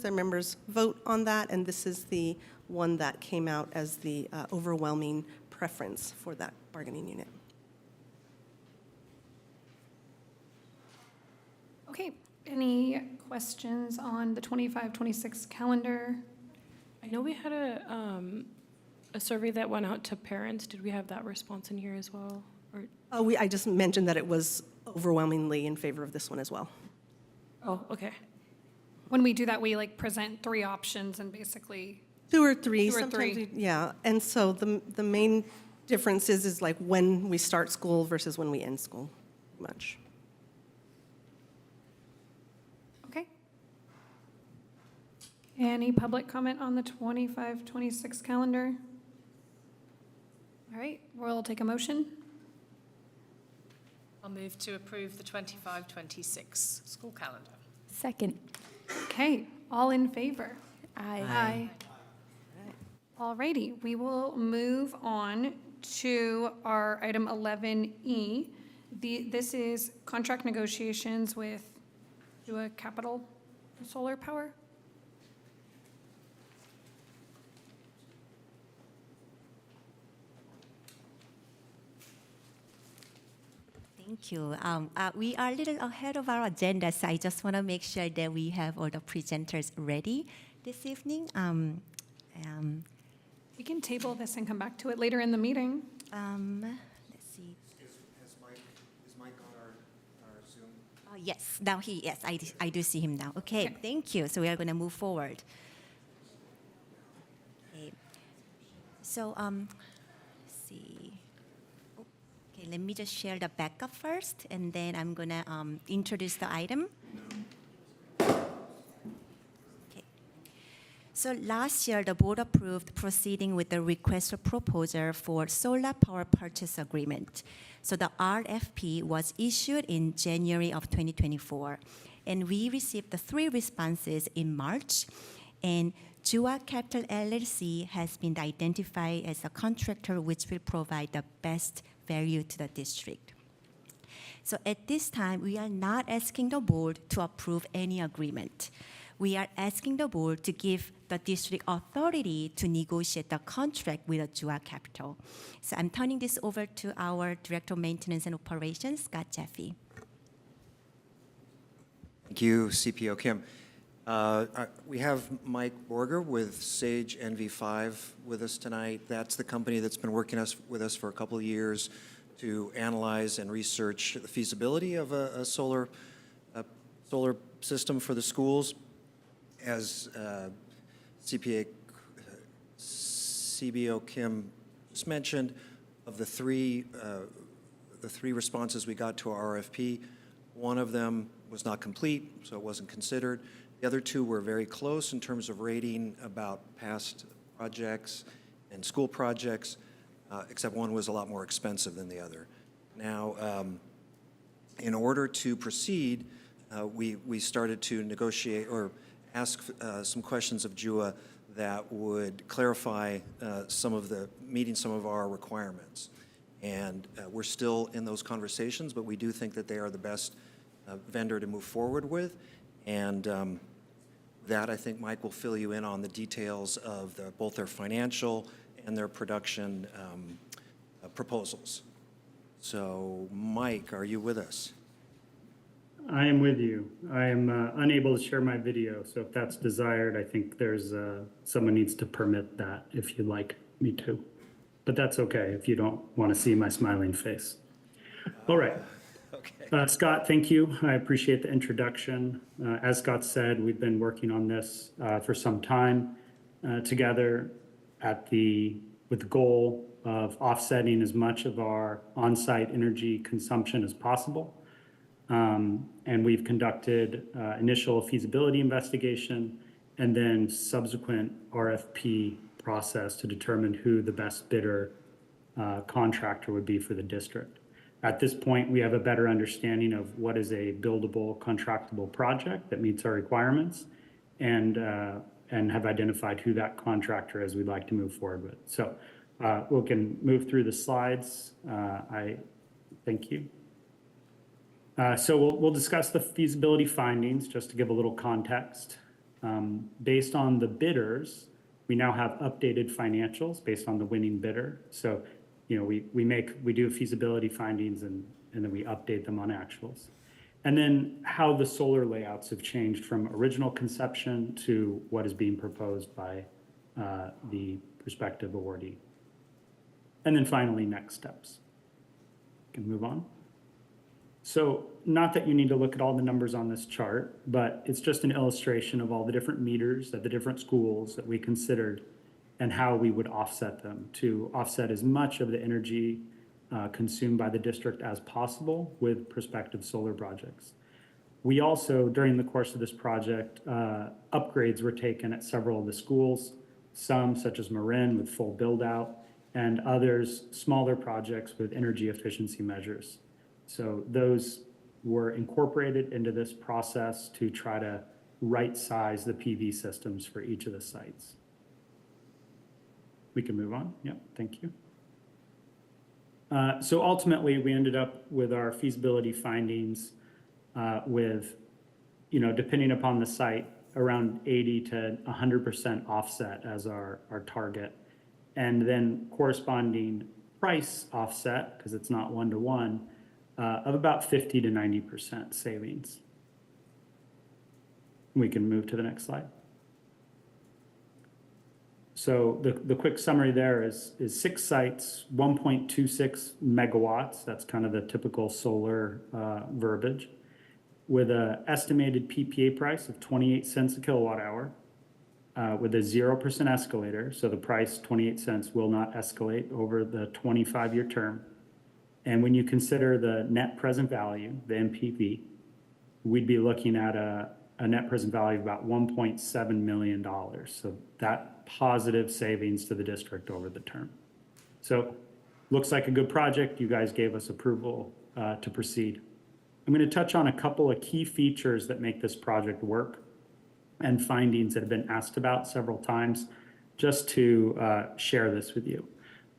vote on that, and this is the one that came out as the overwhelming preference for that bargaining unit. Okay, any questions on the 25-26 calendar? I know we had a survey that went out to parents. Did we have that response in here as well? Or? Oh, I just mentioned that it was overwhelmingly in favor of this one as well. Oh, okay. When we do that, we like present 3 options and basically. Two or three. Sometimes yeah, and so the main difference is like when we start school versus when we end school, much. Okay. Any public comment on the 25-26 calendar? All right, we'll take a motion. I'll move to approve the 25-26 school calendar. Second. Okay, all in favor? Aye. Aye. All righty, we will move on to our item 11E. This is contract negotiations with Jua Capital Solar Power. Thank you. We are a little ahead of our agenda, so I just want to make sure that we have all the presenters ready this evening. We can table this and come back to it later in the meeting. Let's see. Is Mike on our Zoom? Yes, now I do see him now. Okay, thank you. So we are going to move forward. Okay. So, let's see. Okay, let me just share the backup first, and then I'm going to introduce the item. So last year, the board approved proceeding with the request for proposal for solar power purchase agreement. So the RFP was issued in January of 2024, and we received the 3 responses in March. And Jua Capital LLC has been identified as a contractor which will provide the best value to the district. So at this time, we are not asking the board to approve any agreement. We are asking the board to give the district authority to negotiate the contract with Jua Capital. So I'm turning this over to our Director of Maintenance and Operations, Scott Jeffy. Thank you, CPO Kim. We have Mike Borger with Sage NV5 with us tonight. That's the company that's been working with us for a couple of years to analyze and research the feasibility of a solar system for the schools. As CBO Kim just mentioned, of the three responses we got to our RFP, one of them was not complete, so it wasn't considered. The other 2 were very close in terms of rating about past projects and school projects, except one was a lot more expensive than the other. Now, in order to proceed, we started to negotiate or ask some questions of JUA that would clarify meeting some of our requirements. And we're still in those conversations, but we do think that they are the best vendor to move forward with. And that, I think, Mike will fill you in on the details of both their financial and their production proposals. So, Mike, are you with us? I am with you. I am unable to share my video, so if that's desired, I think there's someone needs to permit that if you'd like me to. But that's okay if you don't want to see my smiling face. All right. Okay. Scott, thank you. I appreciate the introduction. As Scott said, we've been working on this for some time together with the goal of offsetting as much of our on-site energy consumption as possible. And we've conducted initial feasibility investigation and then subsequent RFP process to determine who the best bidder contractor would be for the district. At this point, we have a better understanding of what is a buildable, contractable project that meets our requirements and have identified who that contractor is we'd like to move forward with. So we can move through the slides. Thank you. So we'll discuss the feasibility findings just to give a little context. Based on the bidders, we now have updated financials based on the winning bidder. So, we do feasibility findings and then we update them on actuals. And then how the solar layouts have changed from original conception to what is being proposed by the prospective awardee. And then finally, next steps. We can move on. So not that you need to look at all the numbers on this chart, but it's just an illustration of all the different meters at the different schools that we considered and how we would offset them to offset as much of the energy consumed by the district as possible with prospective solar projects. We also, during the course of this project, upgrades were taken at several of the schools, some such as Marin with full build out, and others smaller projects with energy efficiency measures. So those were incorporated into this process to try to right size the PV systems for each of the sites. We can move on. Yep, thank you. So ultimately, we ended up with our feasibility findings with, depending upon the site, around 80 to 100% offset as our target. And then corresponding price offset, because it's not one-to-one, of about 50 to 90% savings. We can move to the next slide. So the quick summary there is 6 sites, 1.26 megawatts. That's kind of the typical solar verbiage, with an estimated PPA price of 28 cents a kilowatt hour, with a 0% escalator. So the price, 28 cents, will not escalate over the 25-year term. And when you consider the net present value, the NPV, we'd be looking at a net present value of about $1.7 million. So that positive savings to the district over the term. So looks like a good project. You guys gave us approval to proceed. I'm going to touch on a couple of key features that make this project work and findings that have been asked about several times, just to share this with you.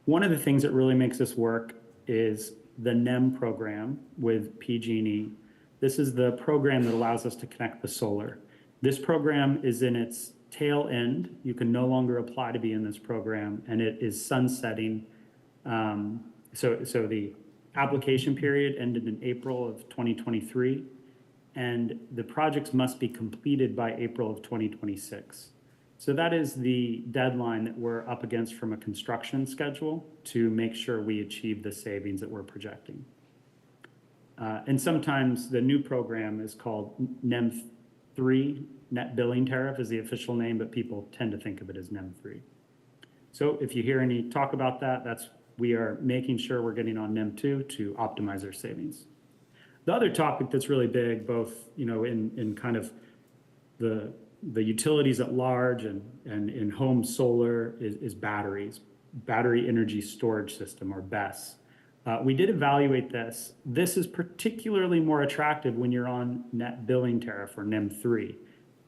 One of the things that really makes this work is the NEM program with PG&E. This is the program that allows us to connect the solar. This program is in its tail end. You can no longer apply to be in this program, and it is sunsetting. So the application period ended in April of 2023, and the projects must be completed by April of 2026. So that is the deadline that we're up against from a construction schedule to make sure we achieve the savings that we're projecting. And sometimes the new program is called NEM 3, Net Billing Tariff is the official name, but people tend to think of it as NEM 3. So if you hear any talk about that, we are making sure we're getting on NEM 2 to optimize our savings. The other topic that's really big, both in kind of the utilities at large and in home solar is batteries, battery energy storage system, or BESS. We did evaluate this. This is particularly more attractive when you're on net billing tariff or NEM 3.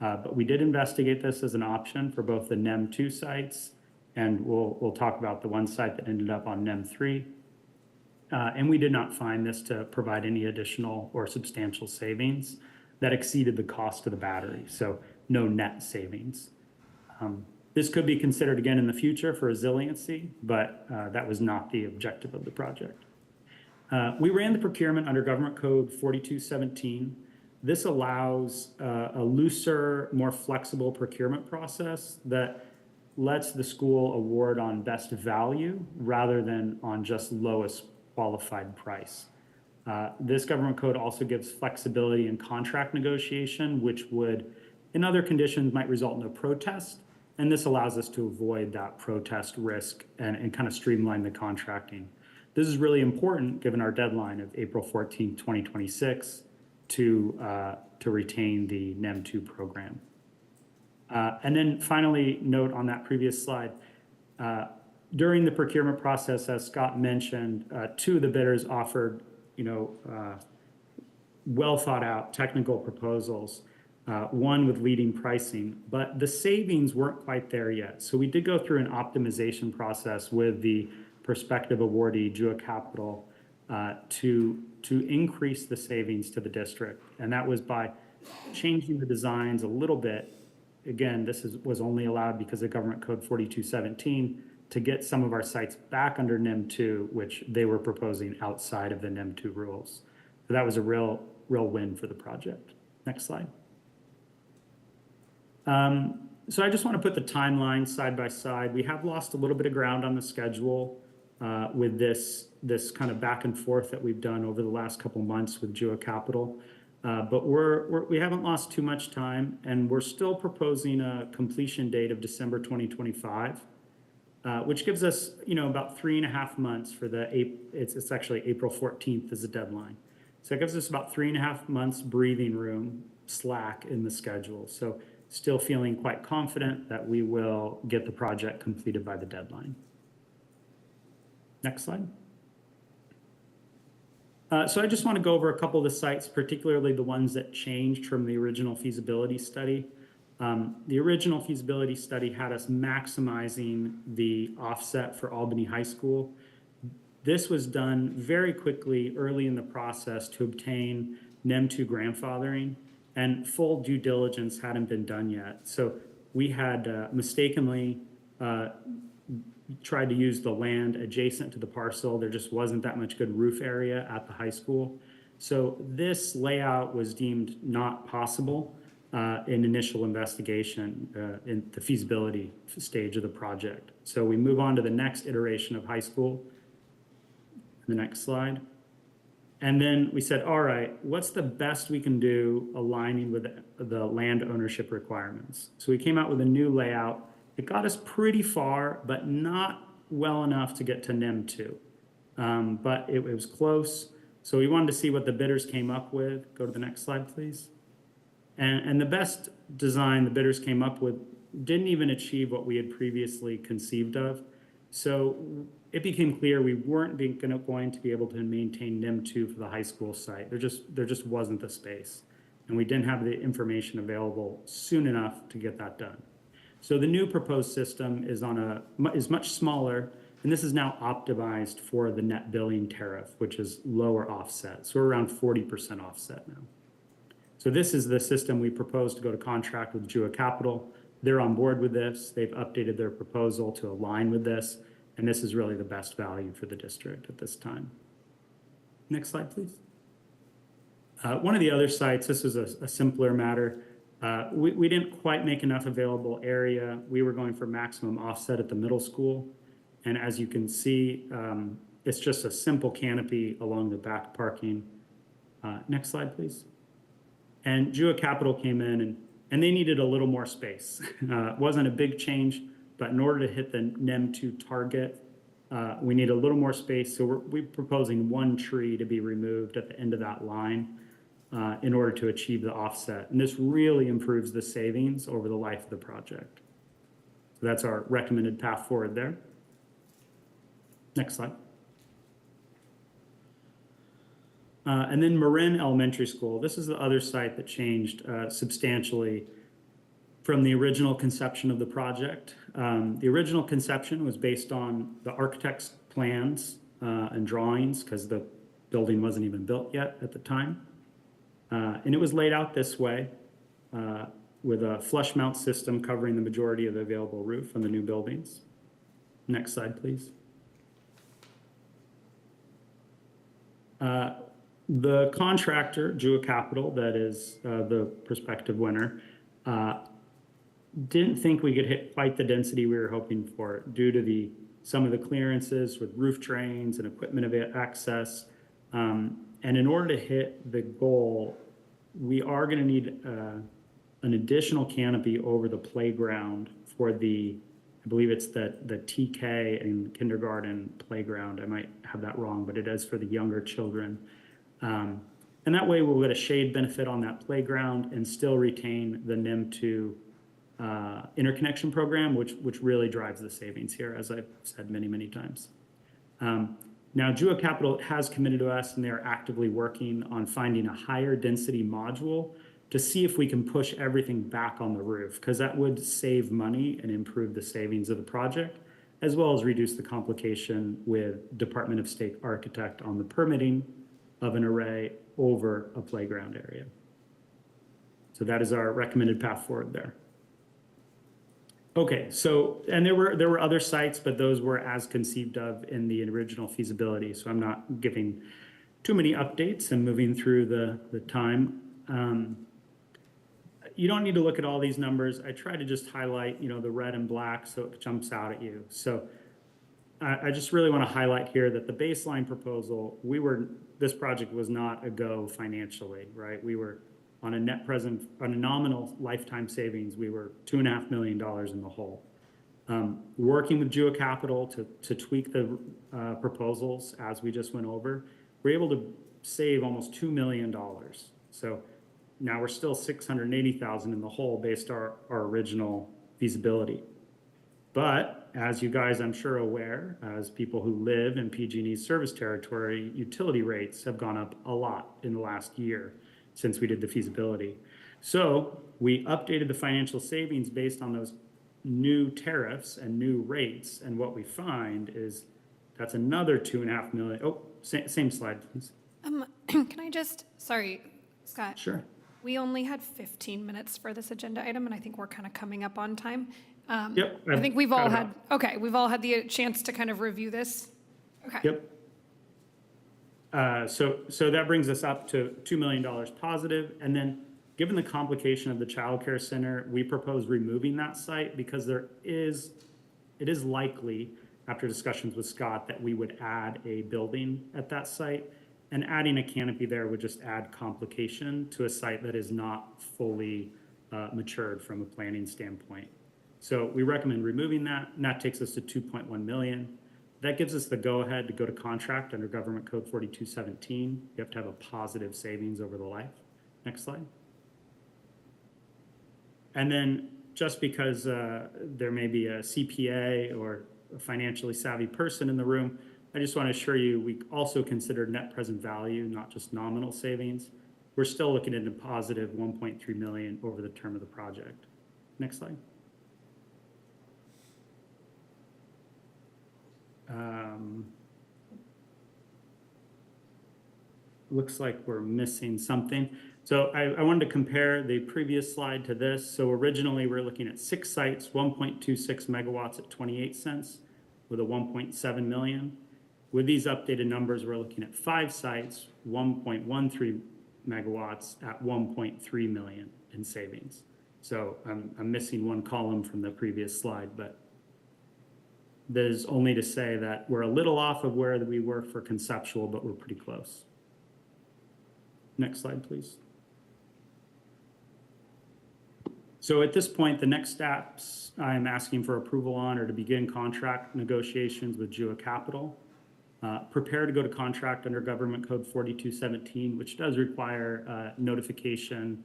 But we did investigate this as an option for both the NEM 2 sites, and we'll talk about the one site that ended up on NEM 3. And we did not find this to provide any additional or substantial savings that exceeded the cost of the battery, so no net savings. This could be considered again in the future for resiliency, but that was not the objective of the project. We ran the procurement under Government Code 4217. This allows a looser, more flexible procurement process that lets the school award on best value rather than on just lowest qualified price. This government code also gives flexibility in contract negotiation, which would, in other conditions, might result in a protest. And this allows us to avoid that protest risk and kind of streamline the contracting. This is really important given our deadline of April 14th, 2026 to retain the NEM 2 program. And then finally, note on that previous slide, during the procurement process, as Scott mentioned, two of the bidders offered, well thought out technical proposals, one with leading pricing, but the savings weren't quite there yet. So we did go through an optimization process with the prospective awardee, Jua Capital, to increase the savings to the district. And that was by changing the designs a little bit. Again, this was only allowed because of Government Code 4217 to get some of our sites back under NEM 2, which they were proposing outside of the NEM 2 rules. So that was a real win for the project. Next slide. So I just want to put the timeline side by side. We have lost a little bit of ground on the schedule with this kind of back and forth that we've done over the last couple months with Jua Capital. But we haven't lost too much time, and we're still proposing a completion date of December 2025, which gives us, about 3.5 months for it's actually April 14th is the deadline. So it gives us about 3.5 months breathing room slack in the schedule. So still feeling quite confident that we will get the project completed by the deadline. Next slide. So I just want to go over a couple of the sites, particularly the ones that changed from the original feasibility study. The original feasibility study had us maximizing the offset for Albany High School. This was done very quickly early in the process to obtain NEM 2 grandfathering, and full due diligence hadn't been done yet. So we had mistakenly tried to use the land adjacent to the parcel. There just wasn't that much good roof area at the high school. So this layout was deemed not possible in initial investigation in the feasibility stage of the project. So we move on to the next iteration of high school. The next slide. And then we said, all right, what's the best we can do aligning with the land ownership requirements? So we came out with a new layout. It got us pretty far, but not well enough to get to NEM 2. But it was close. So we wanted to see what the bidders came up with. Go to the next slide, please. And the best design the bidders came up with didn't even achieve what we had previously conceived of. So it became clear we weren't going to be able to maintain NEM 2 for the high school site. There just wasn't the space. And we didn't have the information available soon enough to get that done. So the new proposed system is much smaller, and this is now optimized for the net billing tariff, which is lower offset. So we're around 40% offset now. So this is the system we propose to go to contract with Jua Capital. They're on board with this. They've updated their proposal to align with this, and this is really the best value for the district at this time. Next slide, please. One of the other sites, this is a simpler matter. We didn't quite make enough available area. We were going for maximum offset at the middle school. And as you can see, it's just a simple canopy along the back parking. Next slide, please. And Jua Capital came in and they needed a little more space. It wasn't a big change, but in order to hit the NEM 2 target, we need a little more space. So we're proposing one tree to be removed at the end of that line in order to achieve the offset. And this really improves the savings over the life of the project. So that's our recommended path forward there. Next slide. And then Marin Elementary School, this is the other site that changed substantially from the original conception of the project. The original conception was based on the architect's plans and drawings, because the building wasn't even built yet at the time. And it was laid out this way, with a flush mount system covering the majority of the available roof on the new buildings. Next slide, please. The contractor, Jua Capital, that is the prospective winner, didn't think we could hit quite the density we were hoping for due to some of the clearances with roof drains and equipment access. And in order to hit the goal, we are going to need an additional canopy over the playground for I believe it's the TK and kindergarten playground. I might have that wrong, but it is for the younger children. And that way we'll get a shade benefit on that playground and still retain the NIM2 interconnection program, which really drives the savings here, as I've said many, many times. Now, Jua Capital has committed to us, and they're actively working on finding a higher density module to see if we can push everything back on the roof, because that would save money and improve the savings of the project, as well as reduce the complication with Department of State architect on the permitting of an array over a playground area. So that is our recommended path forward there. Okay, so, and there were other sites, but those were as conceived of in the original feasibility. So I'm not giving too many updates and moving through the time. You don't need to look at all these numbers. I try to just highlight, the red and black so it jumps out at you. So I just really want to highlight here that the baseline proposal, this project was not a go financially, right? We were on a nominal lifetime savings, we were $2.5 million in the hole. Working with Jua Capital to tweak the proposals as we just went over, we're able to save almost $2 million. So now we're still $680,000 in the hole based on our original feasibility. But as you guys, I'm sure, aware, as people who live in PG&E's service territory, utility rates have gone up a lot in the last year since we did the feasibility. So we updated the financial savings based on those new tariffs and new rates. And what we find is that's another $2.5 million. Oh, same slide, please. Can I just, sorry, Scott. Sure. We only had 15 minutes for this agenda item, and I think we're kind of coming up on time. Yep. I think we've all had the chance to kind of review this. Okay. Yep. So that brings us up to $2 million positive. And then given the complication of the child care center, we propose removing that site because it is likely, after discussions with Scott, that we would add a building at that site. And adding a canopy there would just add complication to a site that is not fully matured from a planning standpoint. So we recommend removing that, and that takes us to $2.1 million. That gives us the go-ahead to go to contract under Government Code 4217. You have to have a positive savings over the life. Next slide. And then just because there may be a CPA or a financially savvy person in the room, I just want to assure you we also consider net present value, not just nominal savings. We're still looking at a positive $1.3 million over the term of the project. Next slide. Looks like we're missing something. So I wanted to compare the previous slide to this. So originally we're looking at 6 sites, 1.26 megawatts at 28 cents with a 1.7 million. With these updated numbers, we're looking at 5 sites, 1.13 megawatts at 1.3 million in savings. So I'm missing one column from the previous slide, but that is only to say that we're a little off of where we were for conceptual, but we're pretty close. Next slide, please. So at this point, the next steps I'm asking for approval on are to begin contract negotiations with Jua Capital. Prepare to go to contract under Government Code 4217, which does require notification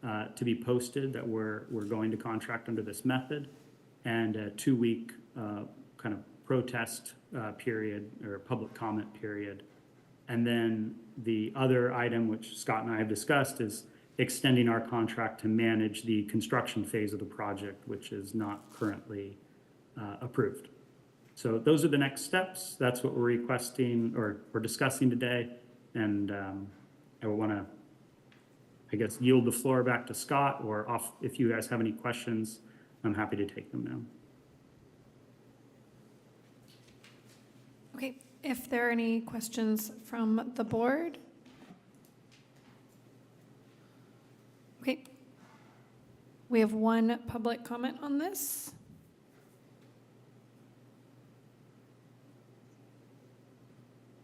to be posted that we're going to contract under this method, and a 2-week kind of protest period or public comment period And then the other item, which Scott and I have discussed, is extending our contract to manage the construction phase of the project, which is not currently approved. So those are the next steps. That's what we're requesting or we're discussing today. And I want to, I guess, yield the floor back to Scott, or if you guys have any questions, I'm happy to take them now. Okay, if there are any questions from the board? Okay. We have one public comment on this.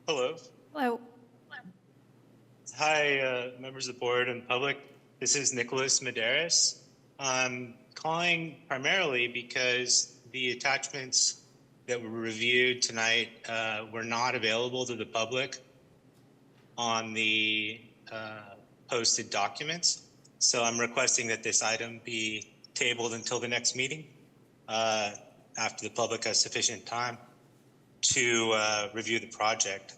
Hello. Hello. Hi, members of the board and public. This is Nicholas Medeiros. I'm calling primarily because the attachments that were reviewed tonight were not available to the public on the posted documents. So I'm requesting that this item be tabled until the next meeting after the public has sufficient time to review the project.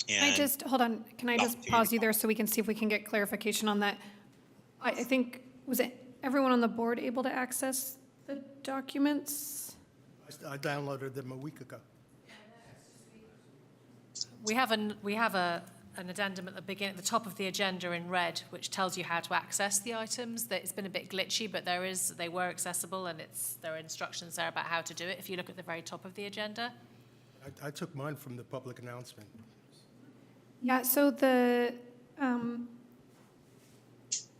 Can I just, hold on, can I just pause you there so we can see if we can get clarification on that? I think, was it everyone on the board able to access the documents? I downloaded them a week ago. We have an addendum at the beginning, at the top of the agenda in red, which tells you how to access the items. That it's been a bit glitchy, but they were accessible, and there are instructions there about how to do it. If you look at the very top of the agenda. I took mine from the public announcement. Yeah, so the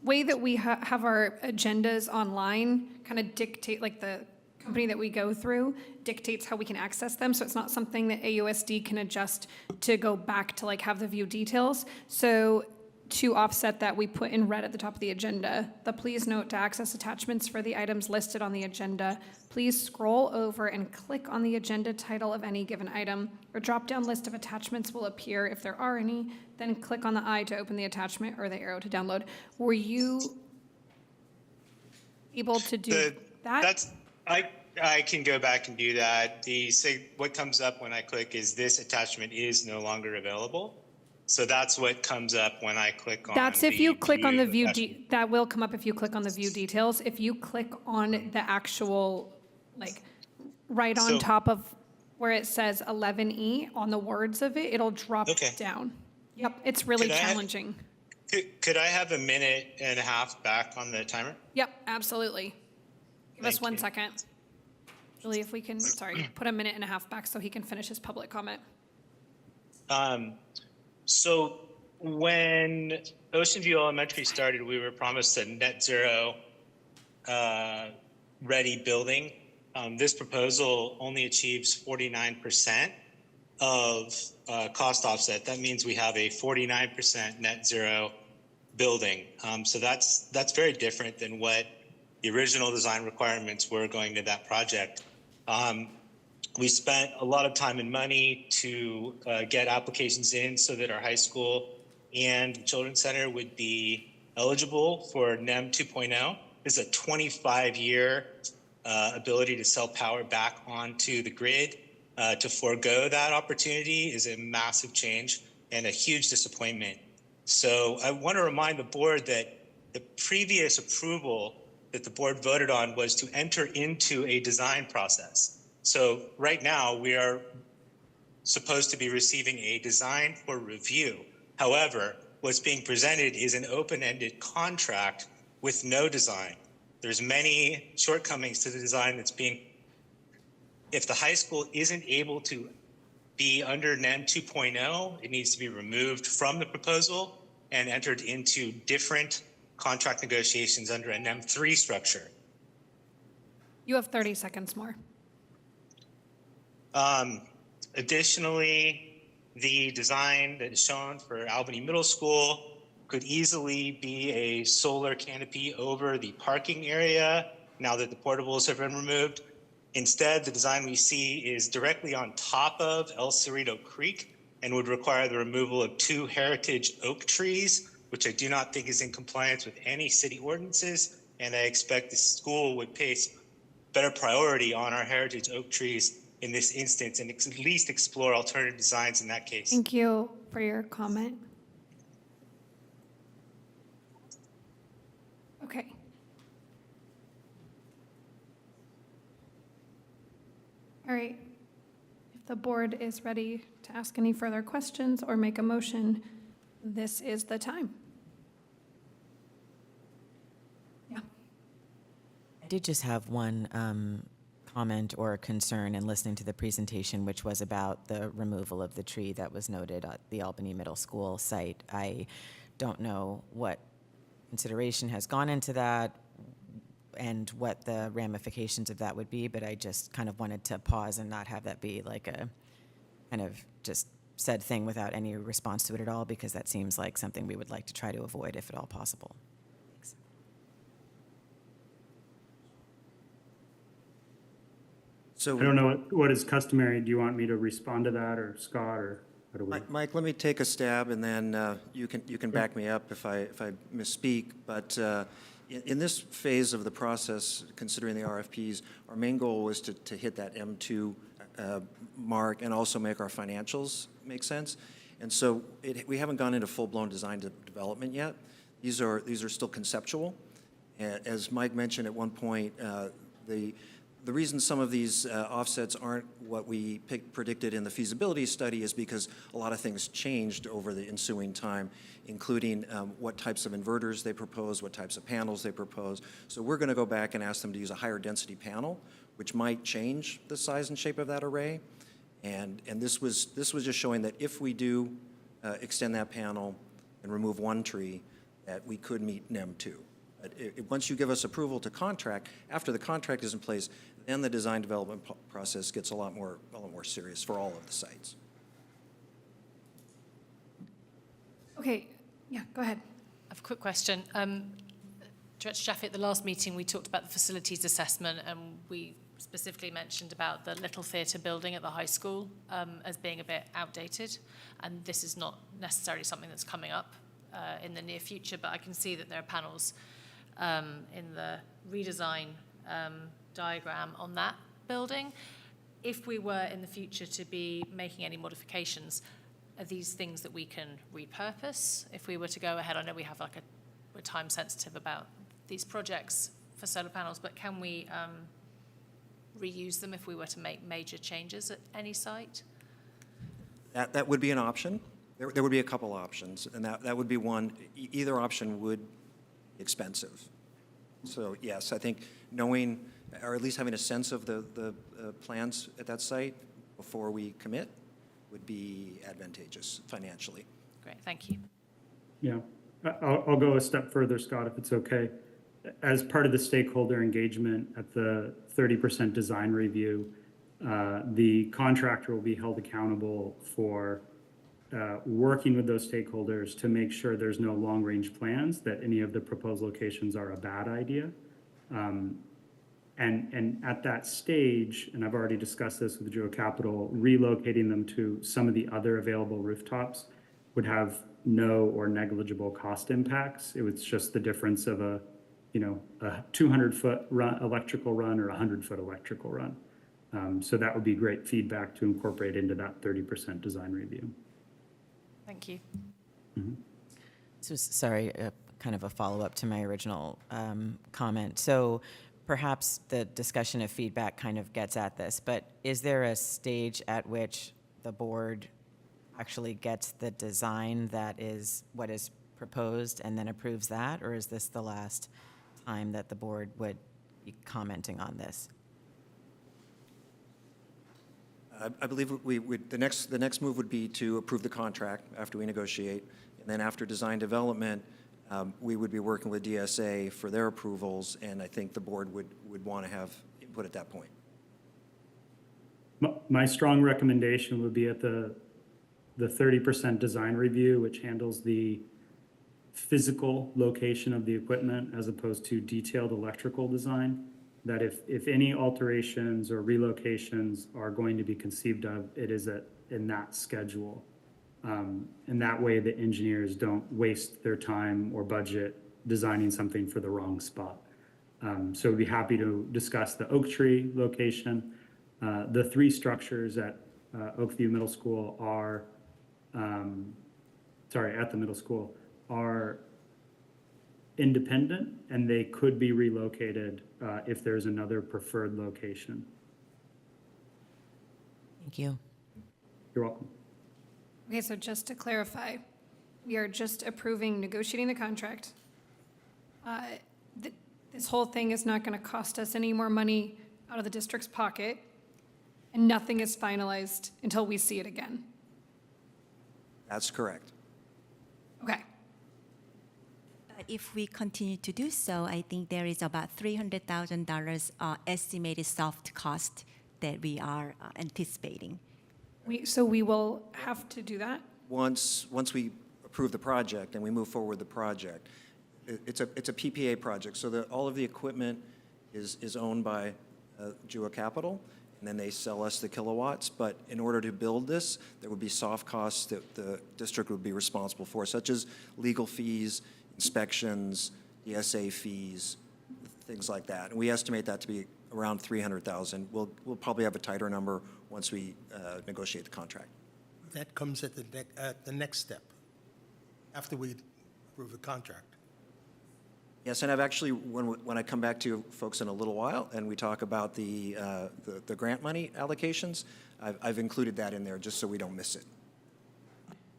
way that we have our agendas online kind of dictate, like the company that we go through dictates how we can access them. So it's not something that AUSD can adjust to go back to like have the view details. So to offset that, we put in red at the top of the agenda, the please note to access attachments for the items listed on the agenda, please scroll over and click on the agenda title of any given item. A drop-down list of attachments will appear if there are any, then click on the I to open the attachment or the arrow to download. Were you able to do that? I can go back and do that. What comes up when I click is this attachment is no longer available. So that's what comes up when I click on. That's if you click on the view, that will come up if you click on the view details. If you click on the actual, like right on top of where it says 11E on the words of it, it'll drop down. Yep, it's really challenging. Could I have a minute and a half back on the timer? Yep, absolutely. Give us 1 second. Julie, if we can, put a minute and a half back so he can finish his public comment. So when Ocean View Elementary started, we were promised a net zero ready building. This proposal only achieves 49% of cost offset. That means we have a 49% net zero building. So that's very different than what the original design requirements were going to that project. We spent a lot of time and money to get applications in so that our high school and Children's Center would be eligible for NEM 2.0. It's a 25-year ability to sell power back onto the grid. To forego that opportunity is a massive change and a huge disappointment. So I want to remind the board that the previous approval that the board voted on was to enter into a design process. So right now we are supposed to be receiving a design for review. However, what's being presented is an open-ended contract with no design. There's many shortcomings to the design that's being, if the high school isn't able to be under NEM 2.0, it needs to be removed from the proposal and entered into different contract negotiations under a NEM 3 structure. You have 30 seconds more. Additionally, the design that is shown for Albany Middle School could easily be a solar canopy over the parking area now that the portables have been removed. Instead, the design we see is directly on top of El Cerrito Creek and would require the removal of 2 heritage oak trees, which I do not think is in compliance with any city ordinances. And I expect the school would place better priority on our heritage oak trees in this instance and at least explore alternative designs in that case. Thank you for your comment. Okay. All right. If the board is ready to ask any further questions or make a motion, this is the time. Yeah. I did just have one comment or concern in listening to the presentation, which was about the removal of the tree that was noted at the Albany Middle School site. I don't know what consideration has gone into that and what the ramifications of that would be, but I just kind of wanted to pause and not have that be like a kind of just said thing without any response to it at all, because that seems like something we would like to try to avoid if at all possible. Thanks. So I don't know what is customary. Do you want me to respond to that, or Scott, or how do we? Mike, let me take a stab, and then you can back me up if I misspeak. But in this phase of the process, considering the RFPs, our main goal was to hit that M2 mark and also make our financials make sense. And so we haven't gone into full-blown design development yet. These are still conceptual. As Mike mentioned at one point, the reason some of these offsets aren't what we predicted in the feasibility study is because a lot of things changed over the ensuing time, including what types of inverters they propose, what types of panels they propose. So we're going to go back and ask them to use a higher density panel, which might change the size and shape of that array. And this was just showing that if we do extend that panel and remove one tree, that we could meet NEM 2. Once you give us approval to contract, after the contract is in place, then the design development process gets a lot more serious for all of the sites. Okay, yeah, go ahead. I have a quick question. Director Jaffe, at the last meeting, we talked about the facilities assessment, and we specifically mentioned about the Little Theatre building at the high school as being a bit outdated. And this is not necessarily something that's coming up in the near future, but I can see that there are panels in the redesign diagram on that building. If we were in the future to be making any modifications, are these things that we can repurpose if we were to go ahead? I know we have we're time sensitive about these projects for solar panels, but can we reuse them if we were to make major changes at any site? That would be an option. There would be a couple options, and that would be one. Either option would be expensive. So yes, I think knowing, or at least having a sense of the plans at that site before we commit would be advantageous financially. Great, thank you. Yeah, I'll go a step further, Scott, if it's okay. As part of the stakeholder engagement at the 30% design review, the contractor will be held accountable for working with those stakeholders to make sure there's no long-range plans, that any of the proposed locations are a bad idea. And at that stage, and I've already discussed this with Geo Capital, relocating them to some of the other available rooftops would have no or negligible cost impacts. It was just the difference of a 200-foot electrical run or a 100-foot electrical run. So that would be great feedback to incorporate into that 30% design review. Thank you. Mm-hmm. So sorry, kind of a follow-up to my original comment. So perhaps the discussion of feedback kind of gets at this, but is there a stage at which the board actually gets the design that is what is proposed and then approves that, or is this the last time that the board would be commenting on this? I believe the next move would be to approve the contract after we negotiate, and then after design development, we would be working with DSA for their approvals, and I think the board would want to have input at that point. My strong recommendation would be at the 30% design review, which handles the physical location of the equipment as opposed to detailed electrical design, that if any alterations or relocations are going to be conceived of, it is in that schedule. And that way the engineers don't waste their time or budget designing something for the wrong spot. So we'd be happy to discuss the oak tree location, The three structures at Oakview Middle School are, at the middle school, are independent, and they could be relocated if there's another preferred location. Thank you. You're welcome. Okay, so just to clarify, we are just approving negotiating the contract. This whole thing is not going to cost us any more money out of the district's pocket, and nothing is finalized until we see it again. That's correct. Okay. But if we continue to do so, I think there is about $300,000 estimated soft cost that we are anticipating. So we will have to do that? Once we approve the project and we move forward with the project, it's a PPA project, so that all of the equipment is owned by Jua Capital, and then they sell us the kilowatts. But in order to build this, there would be soft costs that the district would be responsible for, such as legal fees, inspections, ESA fees, things like that. And we estimate that to be around $300,000. We'll probably have a tighter number once we negotiate the contract. That comes at the next step, after we approve the contract. Yes, and I've actually, when I come back to you folks in a little while and we talk about the grant money allocations, I've included that in there just so we don't miss it.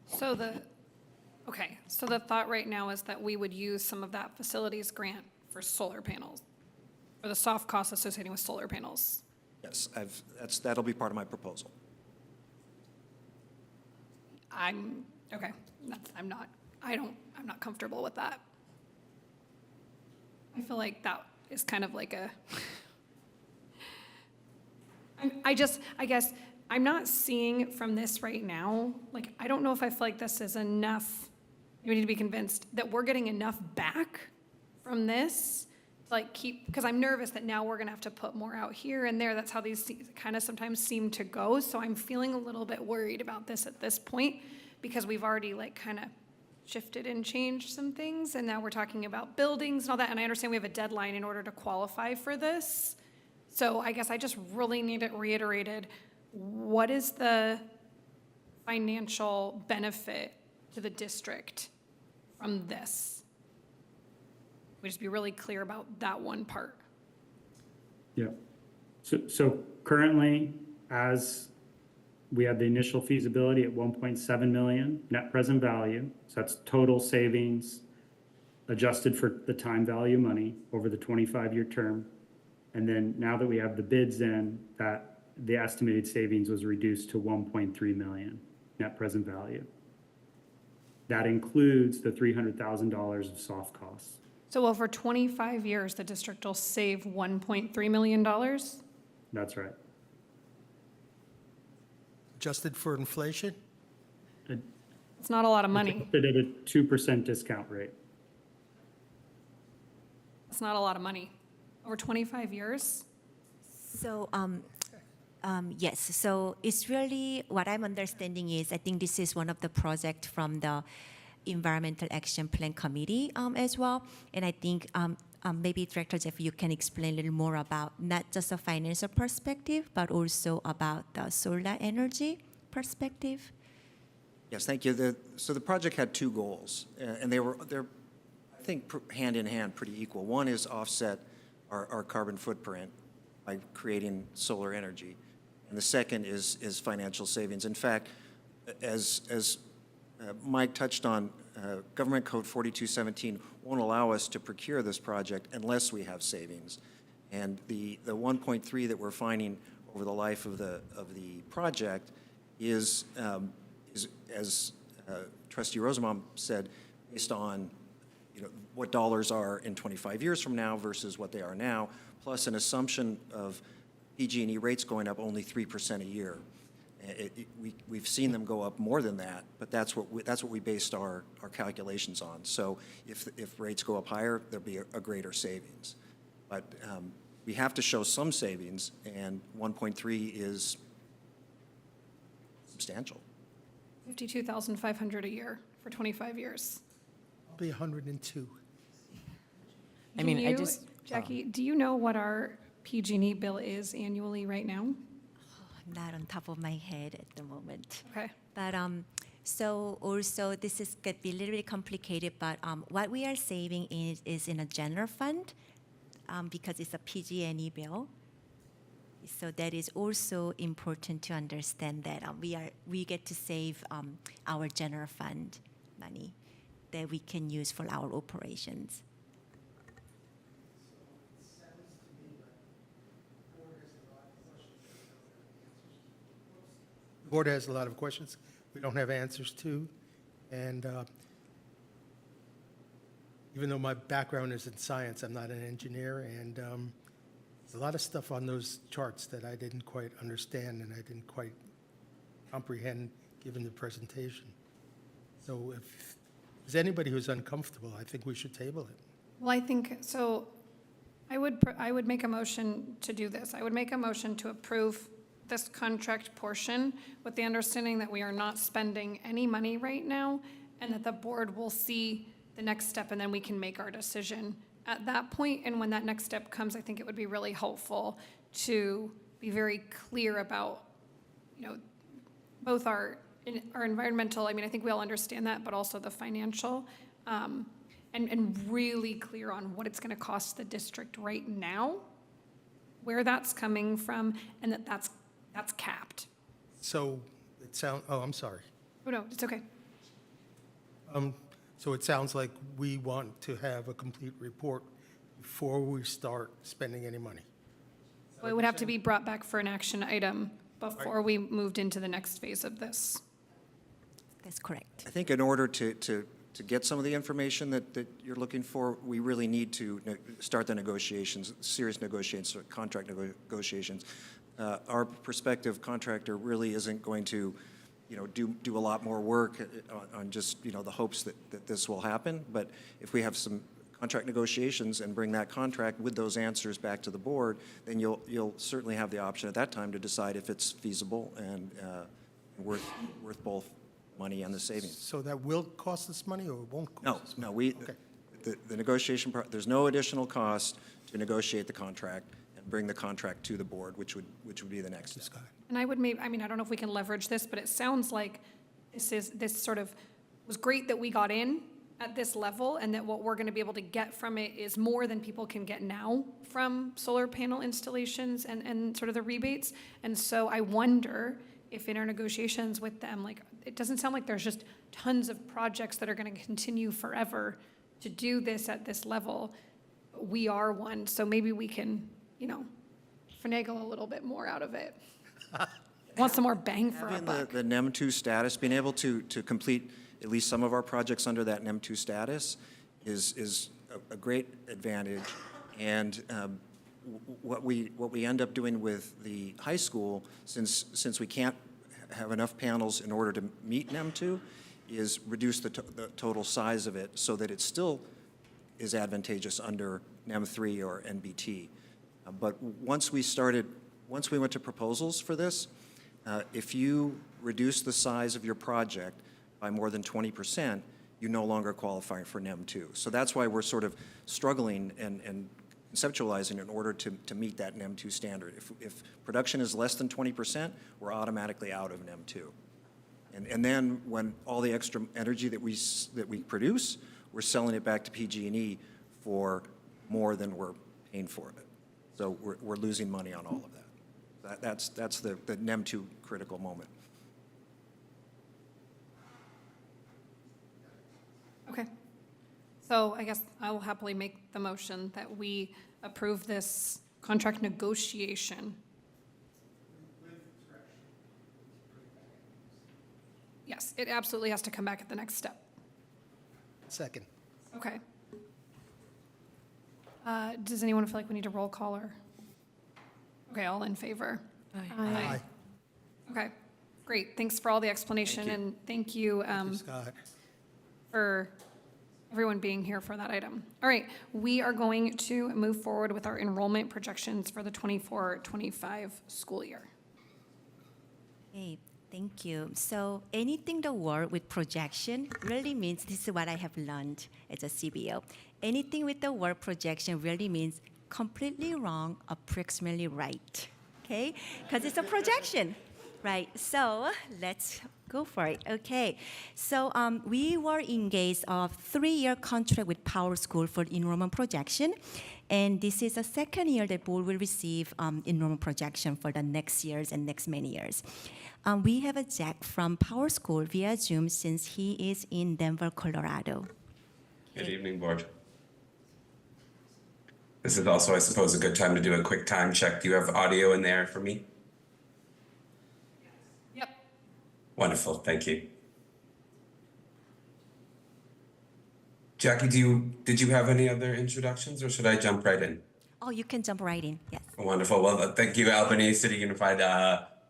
So the thought right now is that we would use some of that facilities grant for solar panels, or the soft costs associated with solar panels. Yes, that'll be part of my proposal. I'm not comfortable with that. I feel like that is kind of like a, I guess, I'm not seeing from this right now, like, I don't know if I feel like this is enough. We need to be convinced that we're getting enough back from this, like because I'm nervous that now we're gonna have to put more out here and there. That's how these kind of sometimes seem to go. So I'm feeling a little bit worried about this at this point, because we've already like kind of shifted and changed some things, and now we're talking about buildings and all that, and I understand we have a deadline in order to qualify for this. So I guess I just really need it reiterated. What is the financial benefit to the district from this? We just be really clear about that one part. Yeah. So currently, as we have the initial feasibility at 1.7 million net present value. So that's total savings adjusted for the time value money over the 25-year term. And then now that we have the bids in, that the estimated savings was reduced to 1.3 million net present value. That includes the $300,000 of soft costs. So over 25 years, the district will save $1.3 million? That's right. Adjusted for inflation? It's not a lot of money. Adjusted at a 2% discount rate. It's not a lot of money. Over 25 years? So, yes, so it's really, what I'm understanding is, I think this is one of the projects from the Environmental Action Plan Committee as well. And I think maybe Director Jeff, you can explain a little more about not just a financial perspective, but also about the solar energy perspective. Yes, thank you. So the project had two goals, and they're I think hand in hand, pretty equal. One is offset our carbon footprint by creating solar energy, and the second is financial savings. In fact, as Mike touched on, Government Code 4217 won't allow us to procure this project unless we have savings. And the 1.3 that we're finding over the life of the project is as Trustee Rosenbaum said, based on what dollars are in 25 years from now versus what they are now, plus an assumption of PG&E rates going up only 3% a year. We've seen them go up more than that, but that's what we based our calculations on. So if rates go up higher, there'll be a greater savings. But we have to show some savings, and 1.3 is substantial. $52,500 a year for 25 years. I'll be 102. Jackie, do you know what our PG&E bill is annually right now? not on top of my head at the moment. Okay. But so also this is going to be a little bit complicated, but what we are saving is in a general fund because it's a PG&E bill. So that is also important to understand that we get to save our general fund money that we can use for our operations. The board has a lot of questions we don't have answers to. And even though my background is in science, I'm not an engineer. And there's a lot of stuff on those charts that I didn't quite understand and I didn't quite comprehend given the presentation. So if there's anybody who's uncomfortable, I think we should table it. Well, I think, so I would make a motion to do this. I would make a motion to approve this contract portion with the understanding that we are not spending any money right now and that the board will see the next step and then we can make our decision at that point. And when that next step comes, I think it would be really helpful to be very clear about, both our environmental, I think we all understand that, but also the financial, and really clear on what it's gonna cost the district right now, where that's coming from, and that's capped. So it sounds, oh, I'm sorry. Oh, no, it's okay. So it sounds like we want to have a complete report before we start spending any money. Well, it would have to be brought back for an action item before we moved into the next phase of this. That's correct. I think in order to get some of the information that you're looking for, we really need to start the negotiations, serious negotiations, contract negotiations. Our prospective contractor really isn't going to, do a lot more work on just, the hopes that this will happen. But if we have some contract negotiations and bring that contract with those answers back to the board, then you'll certainly have the option at that time to decide if it's feasible and worth both money and the savings. So that will cost us money or it won't cost us money? No, the negotiation, there's no additional cost to negotiate the contract and bring the contract to the board, which would be the next step. And I would I don't know if we can leverage this, but it sounds like this sort of was great that we got in at this level and that what we're gonna be able to get from it is more than people can get now from solar panel installations and sort of the rebates. And so I wonder if in our negotiations with them, it doesn't sound like there's just tons of projects that are gonna continue forever to do this at this level. We are one, so maybe we can, finagle a little bit more out of it. Want some more bang for our buck. The NEM 2 status, being able to complete at least some of our projects under that NEM 2 status is a great advantage. And what we end up doing with the high school, since we can't have enough panels in order to meet NEM 2, is reduce the total size of it so that it still is advantageous under NEM 3 or NBT. But once we went to proposals for this, if you reduce the size of your project by more than 20%, you no longer qualify for NEM 2. So that's why we're sort of struggling and conceptualizing in order to meet that NEM 2 standard. If production is less than 20%, we're automatically out of NEM 2. And then when all the extra energy that we produce, we're selling it back to PG&E for more than we're paying for it. So we're losing money on all of that. That's the NEM 2 critical moment. Okay. So I guess I will happily make the motion that we approve this contract negotiation. Yes, it absolutely has to come back at the next step. Second. Okay. Does anyone feel like we need a roll call or? Okay, all in favor? Aye. Okay, great. Thanks for all the explanation. Thank you. And thank you Scott. for everyone being here for that item. All right, we are going to move forward with our enrollment projections for the 24-25 school year. Okay, thank you. So anything that work with projection really means, this is what I have learned as a CBO. Anything with the word projection really means completely wrong, approximately right. okay? Because it's a projection, right? So let's go for it, okay? So we were engaged a 3-year contract with Power School for enrollment projection, and this is the second year that board will receive enrollment projection for the next years and next many years. We have a Jack from Power School via Zoom since he is in Denver, Colorado. Good evening, board. This is also, I suppose, a good time to do a quick time check. Do you have audio in there for me? Yep. Wonderful, thank you. Jackie, did you have any other introductions, or should I jump right in? Oh, you can jump right in, yes. Wonderful. Well, thank you, Albany City Unified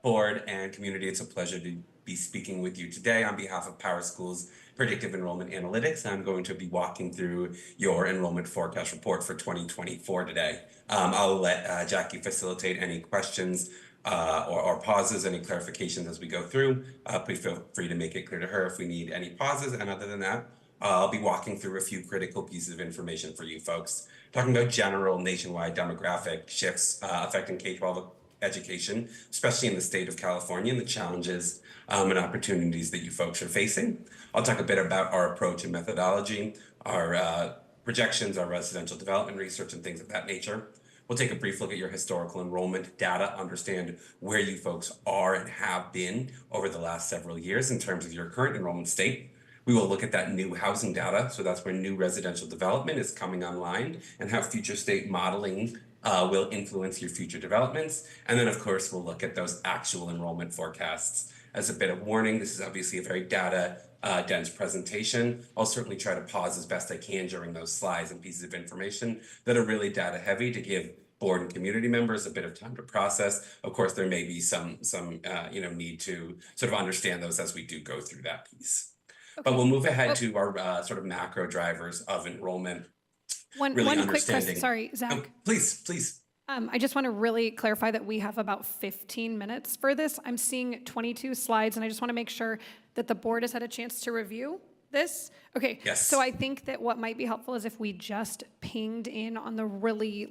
Board and community. It's a pleasure to be speaking with you today on behalf of Power School's Predictive Enrollment Analytics. I'm going to be walking through your enrollment forecast report for 2024 today. I'll let Jackie facilitate any questions or pauses, any clarifications as we go through. Please feel free to make it clear to her if we need any pauses. And other than that, I'll be walking through a few critical pieces of information for you folks, talking about general nationwide demographic shifts affecting K-12 education, especially in the state of California, and the challenges and opportunities that you folks are facing. I'll talk a bit about our approach and methodology, our projections, our residential development research, and things of that nature. We'll take a brief look at your historical enrollment data, understand where you folks are and have been over the last several years in terms of your current enrollment state. We will look at that new housing data, so that's where new residential development is coming online, and how future state modeling will influence your future developments. And then, of course, we'll look at those actual enrollment forecasts. As a bit of warning, this is obviously a very data dense presentation. I'll certainly try to pause as best I can during those slides and pieces of information that are really data heavy to give board and community members a bit of time to process. Of course, there may be some need to sort of understand those as we do go through that piece. Okay. But we'll move ahead to our sort of macro drivers of enrollment. One quick question, sorry, Zach. Oh, please. I just want to really clarify that we have about 15 minutes for this. I'm seeing 22 slides, and I just want to make sure that the board has had a chance to review this. Okay. Yes. So I think that what might be helpful is if we just pinged in on the really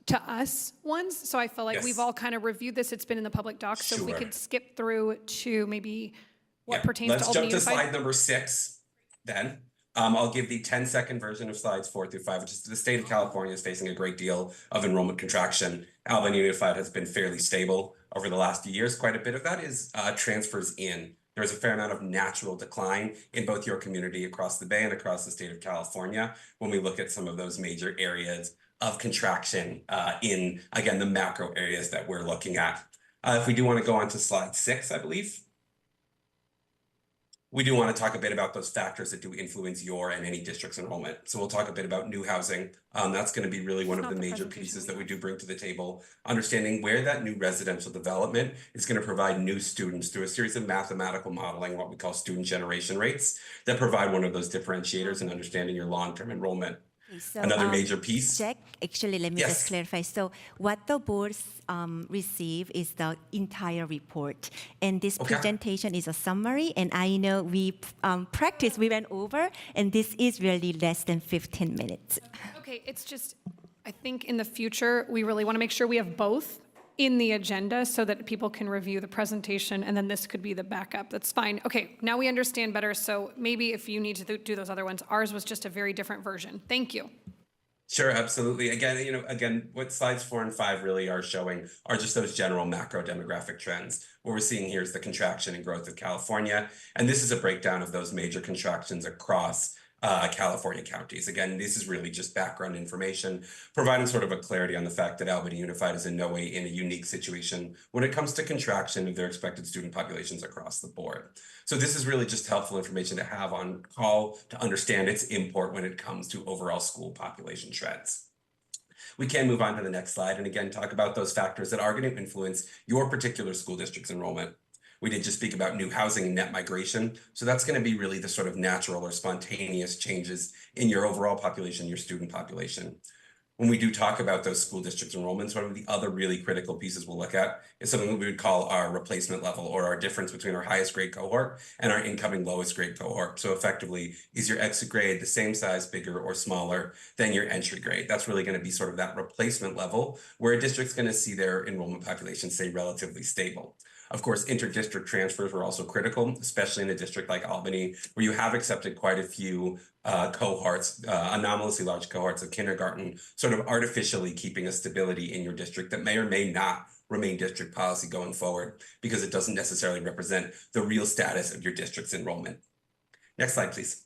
to us ones. So I feel like we've all kind of reviewed this. It's been in the public doc. So if we could skip through to maybe what pertains to Albany Let's jump to Unified. slide number 6 then. I'll give the 10-second version of slides 4 through 5, which is the state of California is facing a great deal of enrollment contraction. Albany Unified has been fairly stable over the last few years. Quite a bit of that is transfers in. There's a fair amount of natural decline in both your community across the Bay and across the state of California when we look at some of those major areas of contraction in, again, the macro areas that we're looking at. If we do want to go on to slide 6, I believe. We do want to talk a bit about those factors that do influence your and any district's enrollment. So we'll talk a bit about new housing. That's going to be really one of the major pieces that we do bring to the table, understanding where that new residential development is going to provide new students through a series of mathematical modeling, what we call student generation rates, that provide one of those differentiators in understanding your long-term enrollment. So, another major piece. Jack, actually, let me just clarify. So what the boards receive is the entire report. And this presentation is a summary. And I know we practiced, we went over, and this is really less than 15 minutes. Okay, it's just, I think in the future, we really want to make sure we have both in the agenda so that people can review the presentation, and then this could be the backup. That's fine. Okay, now we understand better, so maybe if you need to do those other ones, ours was just a very different version. Thank you. Sure, absolutely. Again, what slides 4 and 5 really are showing are just those general macro demographic trends. What we're seeing here is the contraction and growth of California, and this is a breakdown of those major contractions across California counties. Again, this is really just background information, providing sort of a clarity on the fact that Albany Unified is in no way in a unique situation when it comes to contraction of their expected student populations across the board. So this is really just helpful information to have on call to understand its import when it comes to overall school population trends. We can move on to the next slide and again talk about those factors that are going to influence your particular school district's enrollment. We did just speak about new housing and net migration. So that's going to be really the sort of natural or spontaneous changes in your overall population, your student population. When we do talk about those school district enrollments, one of the other really critical pieces we'll look at is something that we would call our replacement level, or our difference between our highest grade cohort and our incoming lowest grade cohort. So effectively, is your exit grade the same size, bigger, or smaller than your entry grade? That's really going to be sort of that replacement level where a district's going to see their enrollment population stay relatively stable. Of course, interdistrict transfers were also critical, especially in a district like Albany, where you have accepted quite a few cohorts, anomalously large cohorts of kindergarten, sort of artificially keeping a stability in your district that may or may not remain district policy going forward, because it doesn't necessarily represent the real status of your district's enrollment. Next slide, please.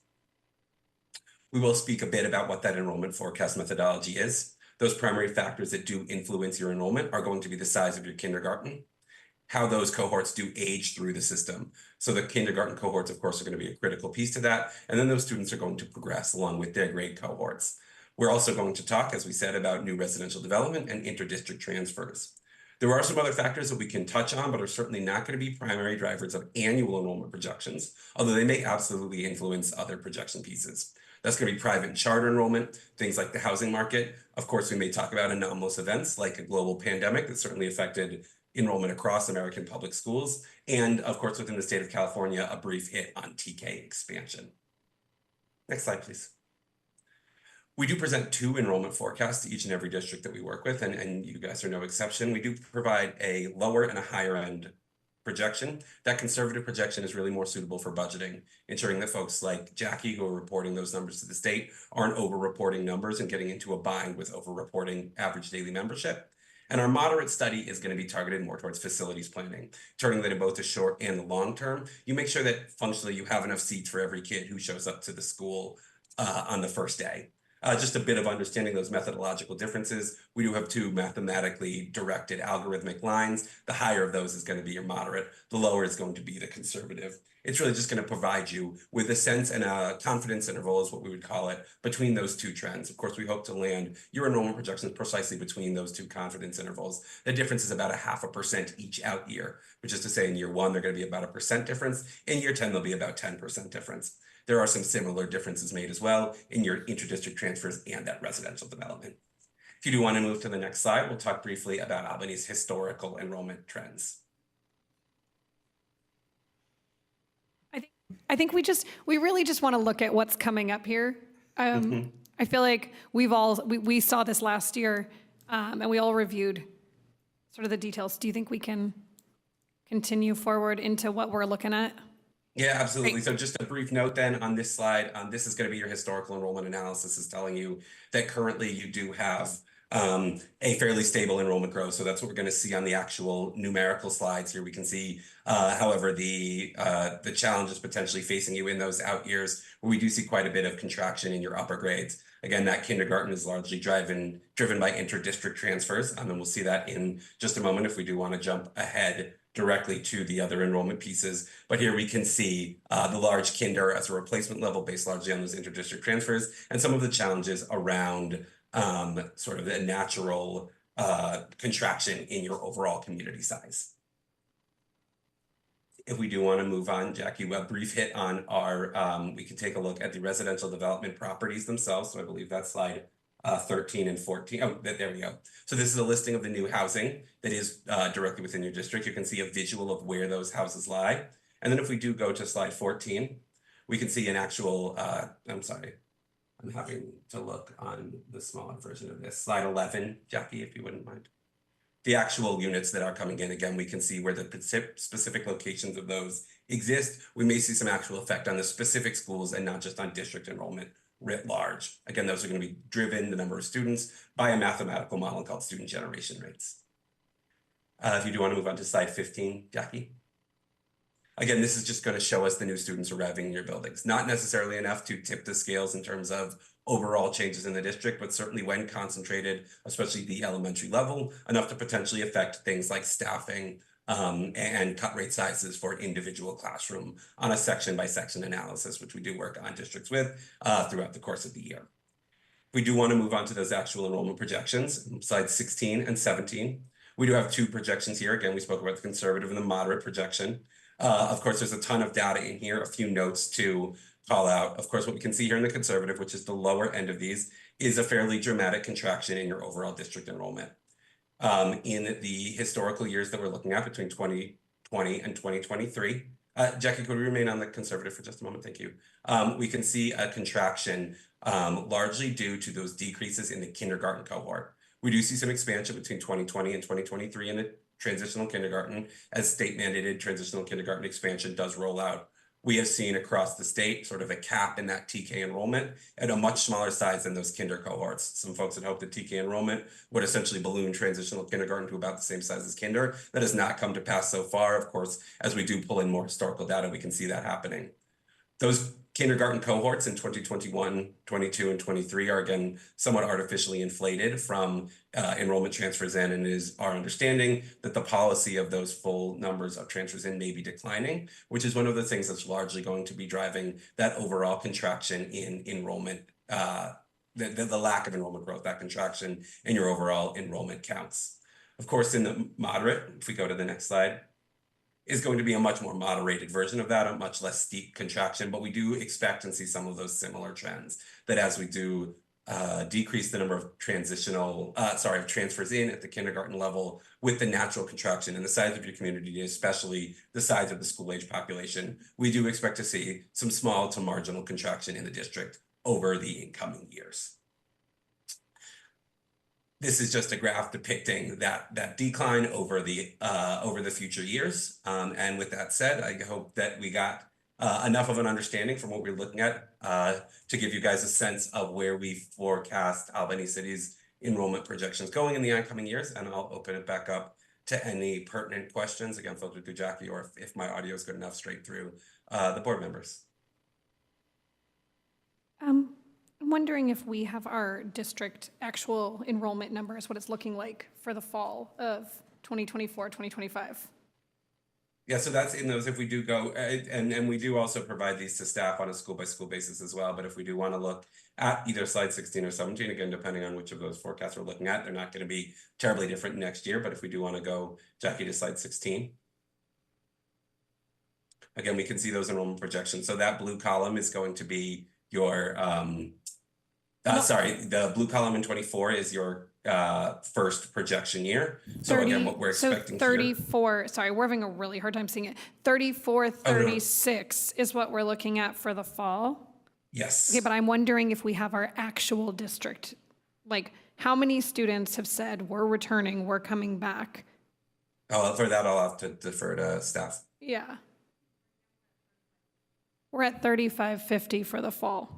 We will speak a bit about what that enrollment forecast methodology is. Those primary factors that do influence your enrollment are going to be the size of your kindergarten, how those cohorts do age through the system. So the kindergarten cohorts, of course, are going to be a critical piece to that. And then those students are going to progress along with their grade cohorts. We're also going to talk, as we said, about new residential development and interdistrict transfers. There are some other factors that we can touch on, but are certainly not going to be primary drivers of annual enrollment projections, although they may absolutely influence other projection pieces. That's going to be private and charter enrollment, things like the housing market. Of course, we may talk about anomalous events like a global pandemic that certainly affected enrollment across American public schools, and of course, within the state of California, a brief hit on TK expansion. Next slide, please. We do present 2 enrollment forecasts to each and every district that we work with, and you guys are no exception. We do provide a lower and a higher end projection. That conservative projection is really more suitable for budgeting, ensuring that folks like Jackie, who are reporting those numbers to the state, aren't over-reporting numbers and getting into a bind with over-reporting average daily membership. And our moderate study is going to be targeted more towards facilities planning, turning that in both the short and the long term. You make sure that functionally you have enough seats for every kid who shows up to the school on the first day. Just a bit of understanding those methodological differences. We do have 2 mathematically directed algorithmic lines. The higher of those is going to be your moderate. The lower is going to be the conservative. It's really just going to provide you with a sense and a confidence interval, is what we would call it, between those 2 trends. Of course, we hope to land your enrollment projections precisely between those 2 confidence intervals. The difference is about 0.5% each out year, which is to say in year 1, they're going to be about 1% difference. In year 10, they'll be about 10% difference. There are some similar differences made as well in your interdistrict transfers and that residential development. If you do want to move to the next slide, we'll talk briefly about Albany's historical enrollment trends. I think we really just want to look at what's coming up here. I feel like we saw this last year, and we all reviewed sort of the details. Do you think we can continue forward into what we're looking at? Yeah, absolutely. So just a brief note then on this slide, this is going to be your historical enrollment analysis, is telling you that currently you do have a fairly stable enrollment growth. So that's what we're going to see on the actual numerical slides here. We can see, however, the challenges potentially facing you in those out years, where we do see quite a bit of contraction in your upper grades. Again, that kindergarten is largely driven by interdistrict transfers, and we'll see that in just a moment if we do want to jump ahead directly to the other enrollment pieces. But here we can see the large kinder as a replacement level based largely on those interdistrict transfers, and some of the challenges around sort of the natural contraction in your overall community size. If we do want to move on, Jackie, a brief hit on our, we can take a look at the residential development properties themselves. So I believe that's slide 13 and 14. Oh, there we go. So this is a listing of the new housing that is directly within your district. You can see a visual of where those houses lie. And then if we do go to slide 14, we can see an actual, I'm sorry, I'm having to look on the smaller version of this. Slide 11, Jackie, if you wouldn't mind. The actual units that are coming in, again, we can see where the specific locations of those exist. We may see some actual effect on the specific schools and not just on district enrollment writ large. Again, those are going to be driven, the number of students, by a mathematical model called student generation rates. If you do want to move on to slide 15, Jackie. Again, this is just going to show us the new students arriving in your buildings. Not necessarily enough to tip the scales in terms of overall changes in the district, but certainly when concentrated, especially the elementary level, enough to potentially affect things like staffing and cut rate sizes for individual classroom on a section by section analysis, which we do work on districts with throughout the course of the year. We do want to move on to those actual enrollment projections, slides 16 and 17. We do have 2 projections here. Again, we spoke about the conservative and the moderate projection. Of course, there's a ton of data in here, a few notes to call out. Of course, what we can see here in the conservative, which is the lower end of these, is a fairly dramatic contraction in your overall district enrollment. In the historical years that we're looking at between 2020 and 2023, Jackie, could we remain on the conservative for just a moment? Thank you. We can see a contraction largely due to those decreases in the kindergarten cohort. We do see some expansion between 2020 and 2023 in the transitional kindergarten as state mandated transitional kindergarten expansion does roll out. We have seen across the state sort of a cap in that TK enrollment at a much smaller size than those kinder cohorts. Some folks had hoped that TK enrollment would essentially balloon transitional kindergarten to about the same size as kinder. That has not come to pass so far. Of course, as we do pull in more historical data, we can see that happening. Those kindergarten cohorts in 2021, 22, and 23 are again somewhat artificially inflated from enrollment transfers in, and it is our understanding that the policy of those full numbers of transfers in may be declining, which is one of the things that's largely going to be driving that overall contraction in enrollment, the lack of enrollment growth, that contraction in your overall enrollment counts. Of course, in the moderate, if we go to the next slide, is going to be a much more moderated version of that, a much less steep contraction, but we do expect and see some of those similar trends, that as we do decrease the number of transfers in at the kindergarten level with the natural contraction in the size of your community, especially the size of the school age population, we do expect to see some small to marginal contraction in the district over the incoming years. This is just a graph depicting that decline over the future years. And with that said, I hope that we got enough of an understanding from what we're looking at to give you guys a sense of where we forecast Albany City's enrollment projections going in the oncoming years. And I'll open it back up to any pertinent questions, again, filtered through Jackie, or if my audio is good enough, straight through the board members. I'm wondering if we have our district actual enrollment numbers, what it's looking like for the fall of 2024, 2025. Yeah, so that's in those, if we do go, and we do also provide these to staff on a school by school basis as well. But if we do want to look at either slide 16 or 17, again, depending on which of those forecasts we're looking at, they're not going to be terribly different next year. But if we do want to go, Jackie, to slide 16. Again, we can see those enrollment projections. So that blue column is going to be your, the blue column in 24 is your first projection year. So again, what we're expecting 34, sorry, we're having a really hard time seeing it. 34, 36 is what we're looking at for the fall. Yes. Okay, but I'm wondering if we have our actual district, like how many students have said we're returning, we're coming back? Oh, for that, I'll have to defer to staff. Yeah. We're at 3550 for the fall.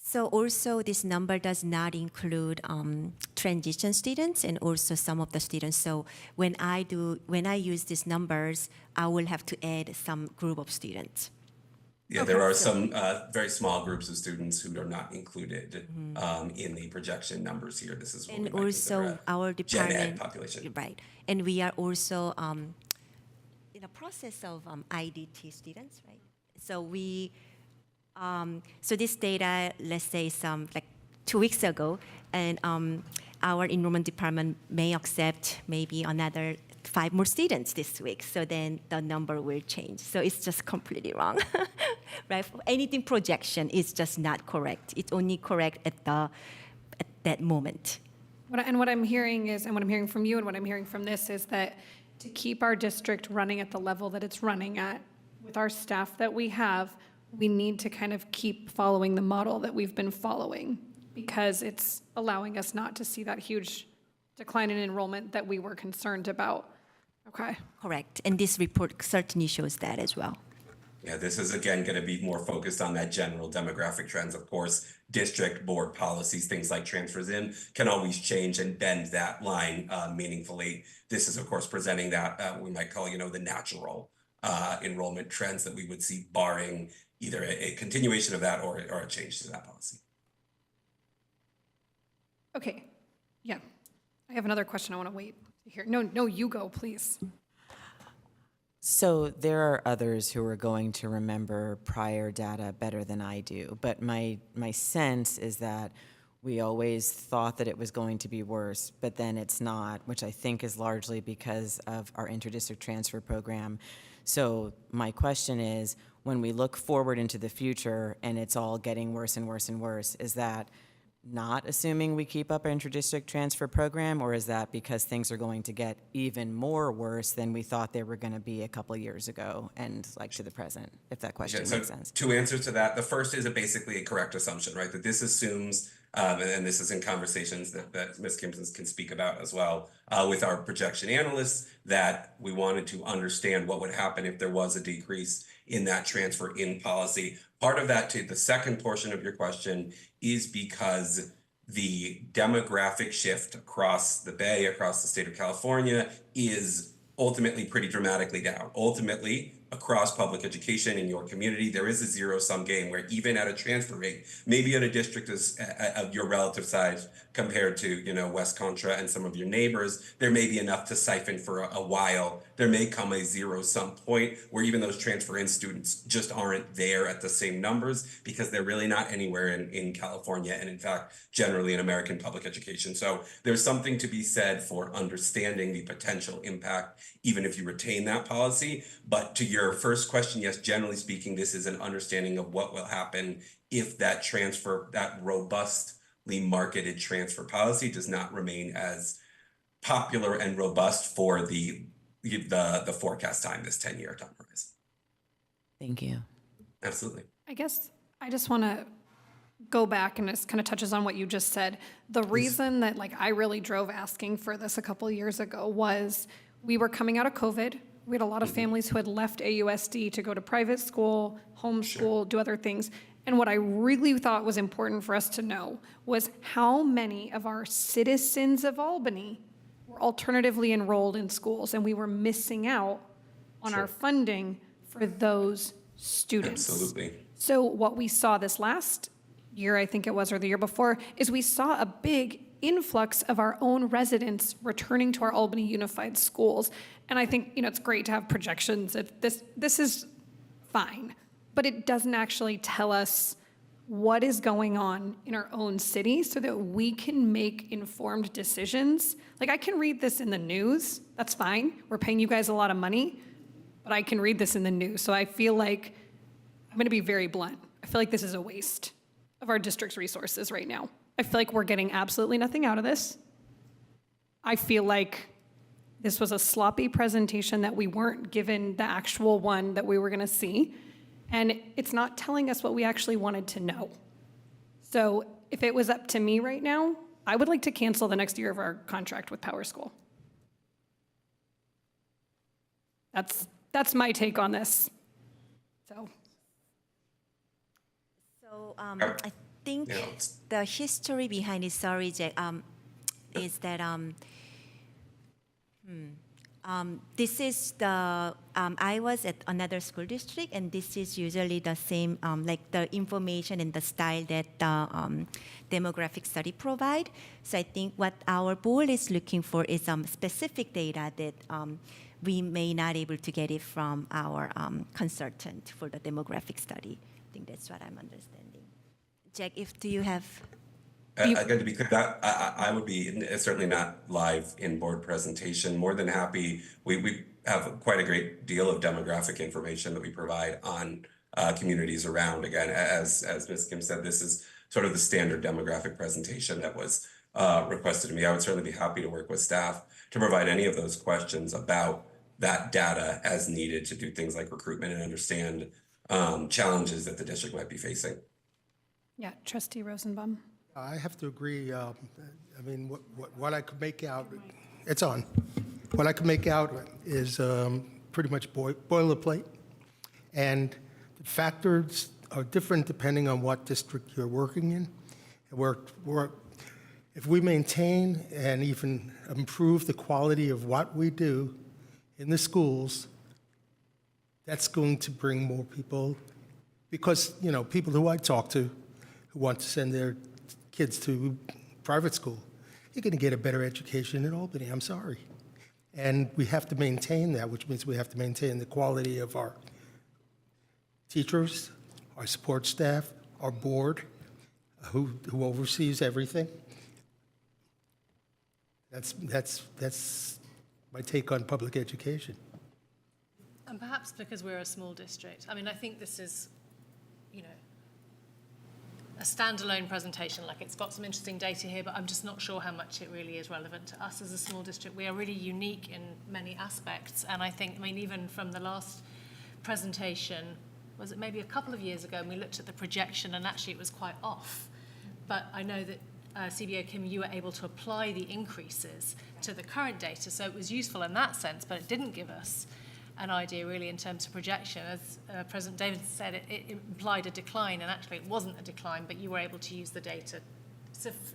So also this number does not include transition students and also some of the students. So when I use these numbers, I will have to add some group of students. Yeah, okay, there are some very small groups of students who are not included in the projection numbers here. This is what and also our department Gen Ed population, right? And we are also in the process of IDT students, right? So we. So this data, let's say like 2 weeks ago, and our enrollment department may accept maybe another 5 more students this week. So then the number will change. So it's just completely wrong, right? Anything projection is just not correct. It's only correct at that moment. What I'm hearing is, and what I'm hearing from you and what I'm hearing from this is that to keep our district running at the level that it's running at with our staff that we have, we need to kind of keep following the model that we've been following because it's allowing us not to see that huge decline in enrollment that we were concerned about. Okay. Correct. And this report certainly shows that as well. Yeah, this is again going to be more focused on that general demographic trends. Of course, district board policies, things like transfers in, can always change and bend that line meaningfully. This is, of course, presenting that we might call, the natural enrollment trends that we would see barring either a continuation of that or a change to that policy. Okay, yeah. I have another question I want to wait to hear. No, you go, please. So there are others who are going to remember prior data better than I do, but my sense is that we always thought that it was going to be worse, but then it's not, which I think is largely because of our interdistrict transfer program. So my question is, when we look forward into the future and it's all getting worse and worse and worse, is that not assuming we keep up our inter-district transfer program, or is that because things are going to get even more worse than we thought they were going to be a couple years ago and like to the present, if that question Yeah, so makes sense? two answers to that. The first is basically a correct assumption, right? That this assumes, and this is in conversations that Ms. Kimpson can speak about as well, with our projection analysts, that we wanted to understand what would happen if there was a decrease in that transfer in policy. Part of that, to the second portion of your question, is because the demographic shift across the Bay, across the state of California, is ultimately pretty dramatically down. Ultimately, across public education in your community, there is a zero-sum game where even at a transfer rate, maybe in a district of your relative size compared to, you know, West Contra and some of your neighbors, there may be enough to siphon for a while. There may come a zero-sum point where even those transfer-in students just aren't there at the same numbers because they're really not anywhere in California and, in fact, generally in American public education. So there's something to be said for understanding the potential impact, even if you retain that policy. But to your first question, yes, generally speaking, this is an understanding of what will happen if that transfer, that robustly marketed transfer policy does not remain as popular and robust for the forecast time, this 10-year time horizon. Thank you. Absolutely. I guess I just want to go back, and this kind of touches on what you just said. The reason that like I really drove asking for this a couple of years ago was we were coming out of COVID. We had a lot of families who had left AUSD to go to private school, homeschool, do other things. And what I really thought was important for us to know was how many of our citizens of Albany were alternatively enrolled in schools, and we were missing out on our funding for those students. Absolutely. So what we saw this last year, I think it was, or the year before, is we saw a big influx of our own residents returning to our Albany Unified Schools. And I think, you know, it's great to have projections. This is fine, but it doesn't actually tell us what is going on in our own city so that we can make informed decisions. Like, I can read this in the news. That's fine. We're paying you guys a lot of money, but I can read this in the news. So I feel like, I'm going to be very blunt, I feel like this is a waste of our district's resources right now. I feel like we're getting absolutely nothing out of this. I feel like this was a sloppy presentation that we weren't given the actual one that we were going to see. And it's not telling us what we actually wanted to know. So if it was up to me right now, I would like to cancel the next year of our contract with Power School. That's my take on this. So I think the history behind it, sorry, Jack, is that this is the, I was at another school district, and this is usually the same, like the information and the style that the demographic study provide. So I think what our board is looking for is specific data that we may not able to get it from our consultant for the demographic study. I think that's what I'm understanding. Jack, do you have? Again, to be clear, that I would be, it's certainly not live in board presentation. More than happy, we have quite a great deal of demographic information that we provide on communities around. Again, as Ms. Kim said, this is sort of the standard demographic presentation that was requested of me. I would certainly be happy to work with staff to provide any of those questions about that data as needed to do things like recruitment and understand challenges that the district might be facing. yeah, Trustee Rosenbaum. I have to agree. I mean, what I could make out, it's on. What I could make out is pretty much boilerplate. And the factors are different depending on what district you're working in. If we maintain and even improve the quality of what we do in the schools, that's going to bring more people. Because, you know, people who I talk to who want to send their kids to private school, you're going to get a better education in Albany, I'm sorry. And we have to maintain that, which means we have to maintain the quality of our teachers, our support staff, our board, who oversees everything. That's my take on public education. And perhaps because we're a small district. I mean, I think this is, you know, a standalone presentation. Like, it's got some interesting data here, but I'm just not sure how much it really is relevant to us as a small district. We are really unique in many aspects. And I think, I mean, even from the last presentation, was it maybe a couple of years ago, and we looked at the projection, and actually it was quite off. But I know that CBO Kim, you were able to apply the increases to the current data, so it was useful in that sense, but it didn't give us an idea really in terms of projection. As President David said, it implied a decline, and actually it wasn't a decline, but you were able to use the data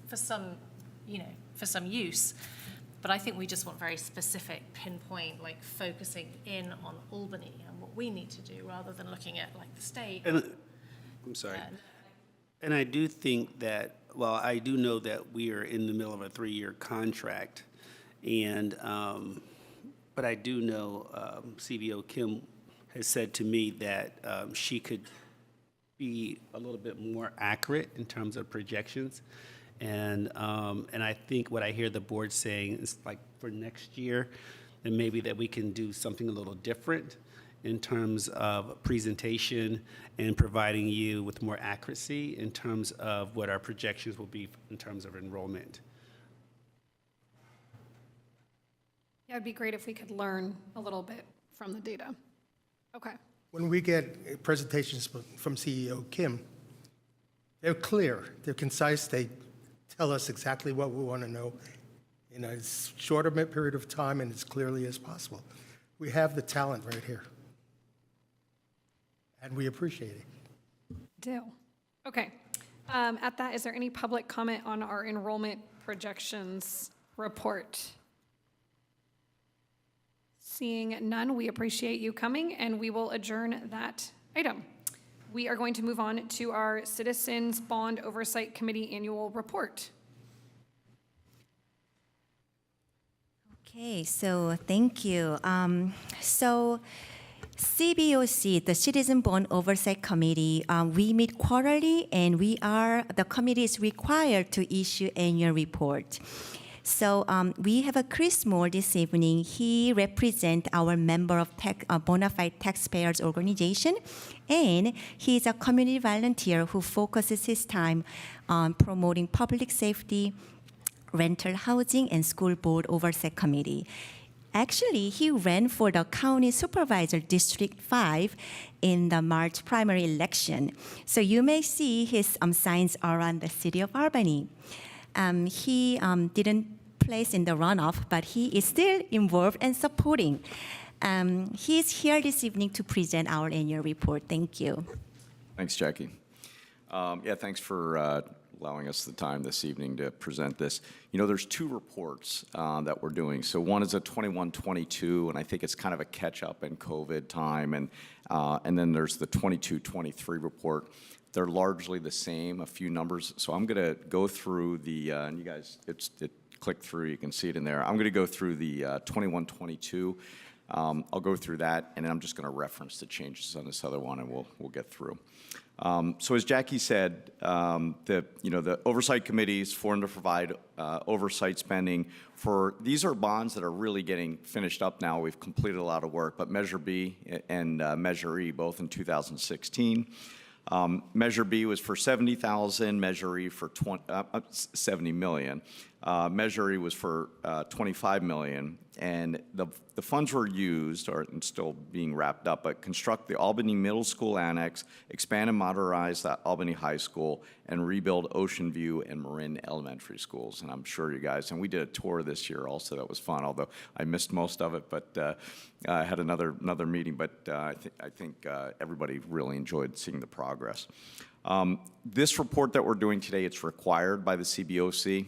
for some, you know, for some use. But I think we just want very specific, pinpoint, like focusing in on Albany and what we need to do rather than looking at like the state. And, I'm sorry. And I do think that, well, I do know that we are in the middle of a 3-year contract, and but I do know CBO Kim has said to me that she could be a little bit more accurate in terms of projections. And I think what I hear the board saying is like for next year, then maybe that we can do something a little different in terms of presentation and providing you with more accuracy in terms of what our projections will be in terms of enrollment. Yeah, it'd be great if we could learn a little bit from the data. Okay. When we get presentations from CEO Kim, they're clear, they're concise, they tell us exactly what we want to know in as short a period of time and as clearly as possible. We have the talent right here, and we appreciate it. Do. Okay. At that, is there any public comment on our enrollment projections report? Seeing none, we appreciate you coming, and we will adjourn that item. We are going to move on to our Citizens Bond Oversight Committee annual report. Okay, so thank you. So CBOC, the Citizen Bond Oversight Committee, we meet quarterly, and the committee is required to issue annual report. So we have a Chris Moore this evening. He represents our member of bona fide taxpayers organization, and he's a community volunteer who focuses his time on promoting public safety, rental housing, and school board oversight committee. Actually, he ran for the county supervisor District 5 in the March primary election. So you may see his signs around the city of Albany. He didn't place in the runoff, but he is still involved and supporting. He's here this evening to present our annual report. Thank you. Thanks, Jackie. Yeah, thanks for allowing us the time this evening to present this. You know, there's 2 reports that we're doing. So one is a 21-22, and I think it's kind of a catch-up in COVID time, and then there's the 22-23 report. They're largely the same, a few numbers. So I'm going to go through the, and you guys, it click through, you can see it in there. I'm going to go through the 21-22. I'll go through that, and then I'm just going to reference the changes on this other one, and we'll get through. So as Jackie said, the oversight committee is formed to provide oversight spending for, these are bonds that are really getting finished up now. We've completed a lot of work, but Measure B and Measure E, both in 2016. Measure B was for $70,000, Measure E for $70 million. Measure E was for $25 million, and the funds were used, or still being wrapped up, but construct the Albany Middle School Annex, expand and modernize the Albany High School, and rebuild Ocean View and Marin Elementary Schools. And I'm sure you guys, and we did a tour this year also, that was fun, although I missed most of it, but I had another meeting, but I think everybody really enjoyed seeing the progress. This report that we're doing today, it's required by the CBOC.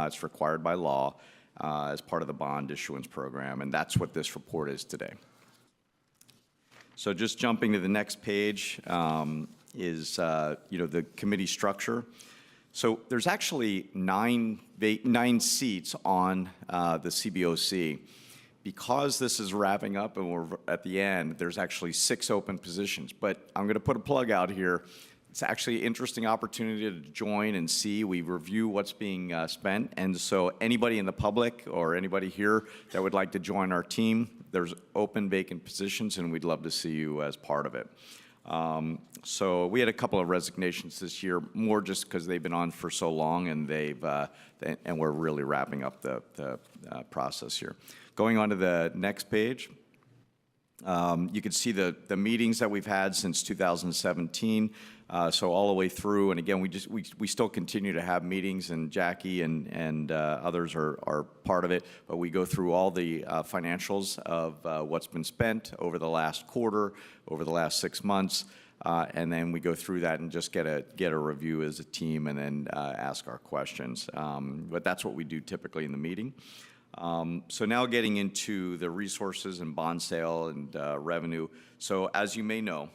It's required by law as part of the bond issuance program, and that's what this report is today. So just jumping to the next page is the committee structure. So there's actually nine seats on the CBOC. Because this is wrapping up and we're at the end, there's actually 6 open positions. But I'm going to put a plug out here. it's actually an interesting opportunity to join and see. We review what's being spent, and so anybody in the public or anybody here that would like to join our team, there's open vacant positions, and we'd love to see you as part of it. So we had a couple of resignations this year, more just because they've been on for so long, and and we're really wrapping up the process here. Going on to the next page, you can see the meetings that we've had since 2017. So all the way through, and again, we still continue to have meetings, and Jackie and others are part of it. But we go through all the financials of what's been spent over the last quarter, over the last 6 months, and then we go through that and just get a review as a team, and then ask our questions. But that's what we do typically in the meeting. So now getting into the resources and bond sale and revenue. So as you may know,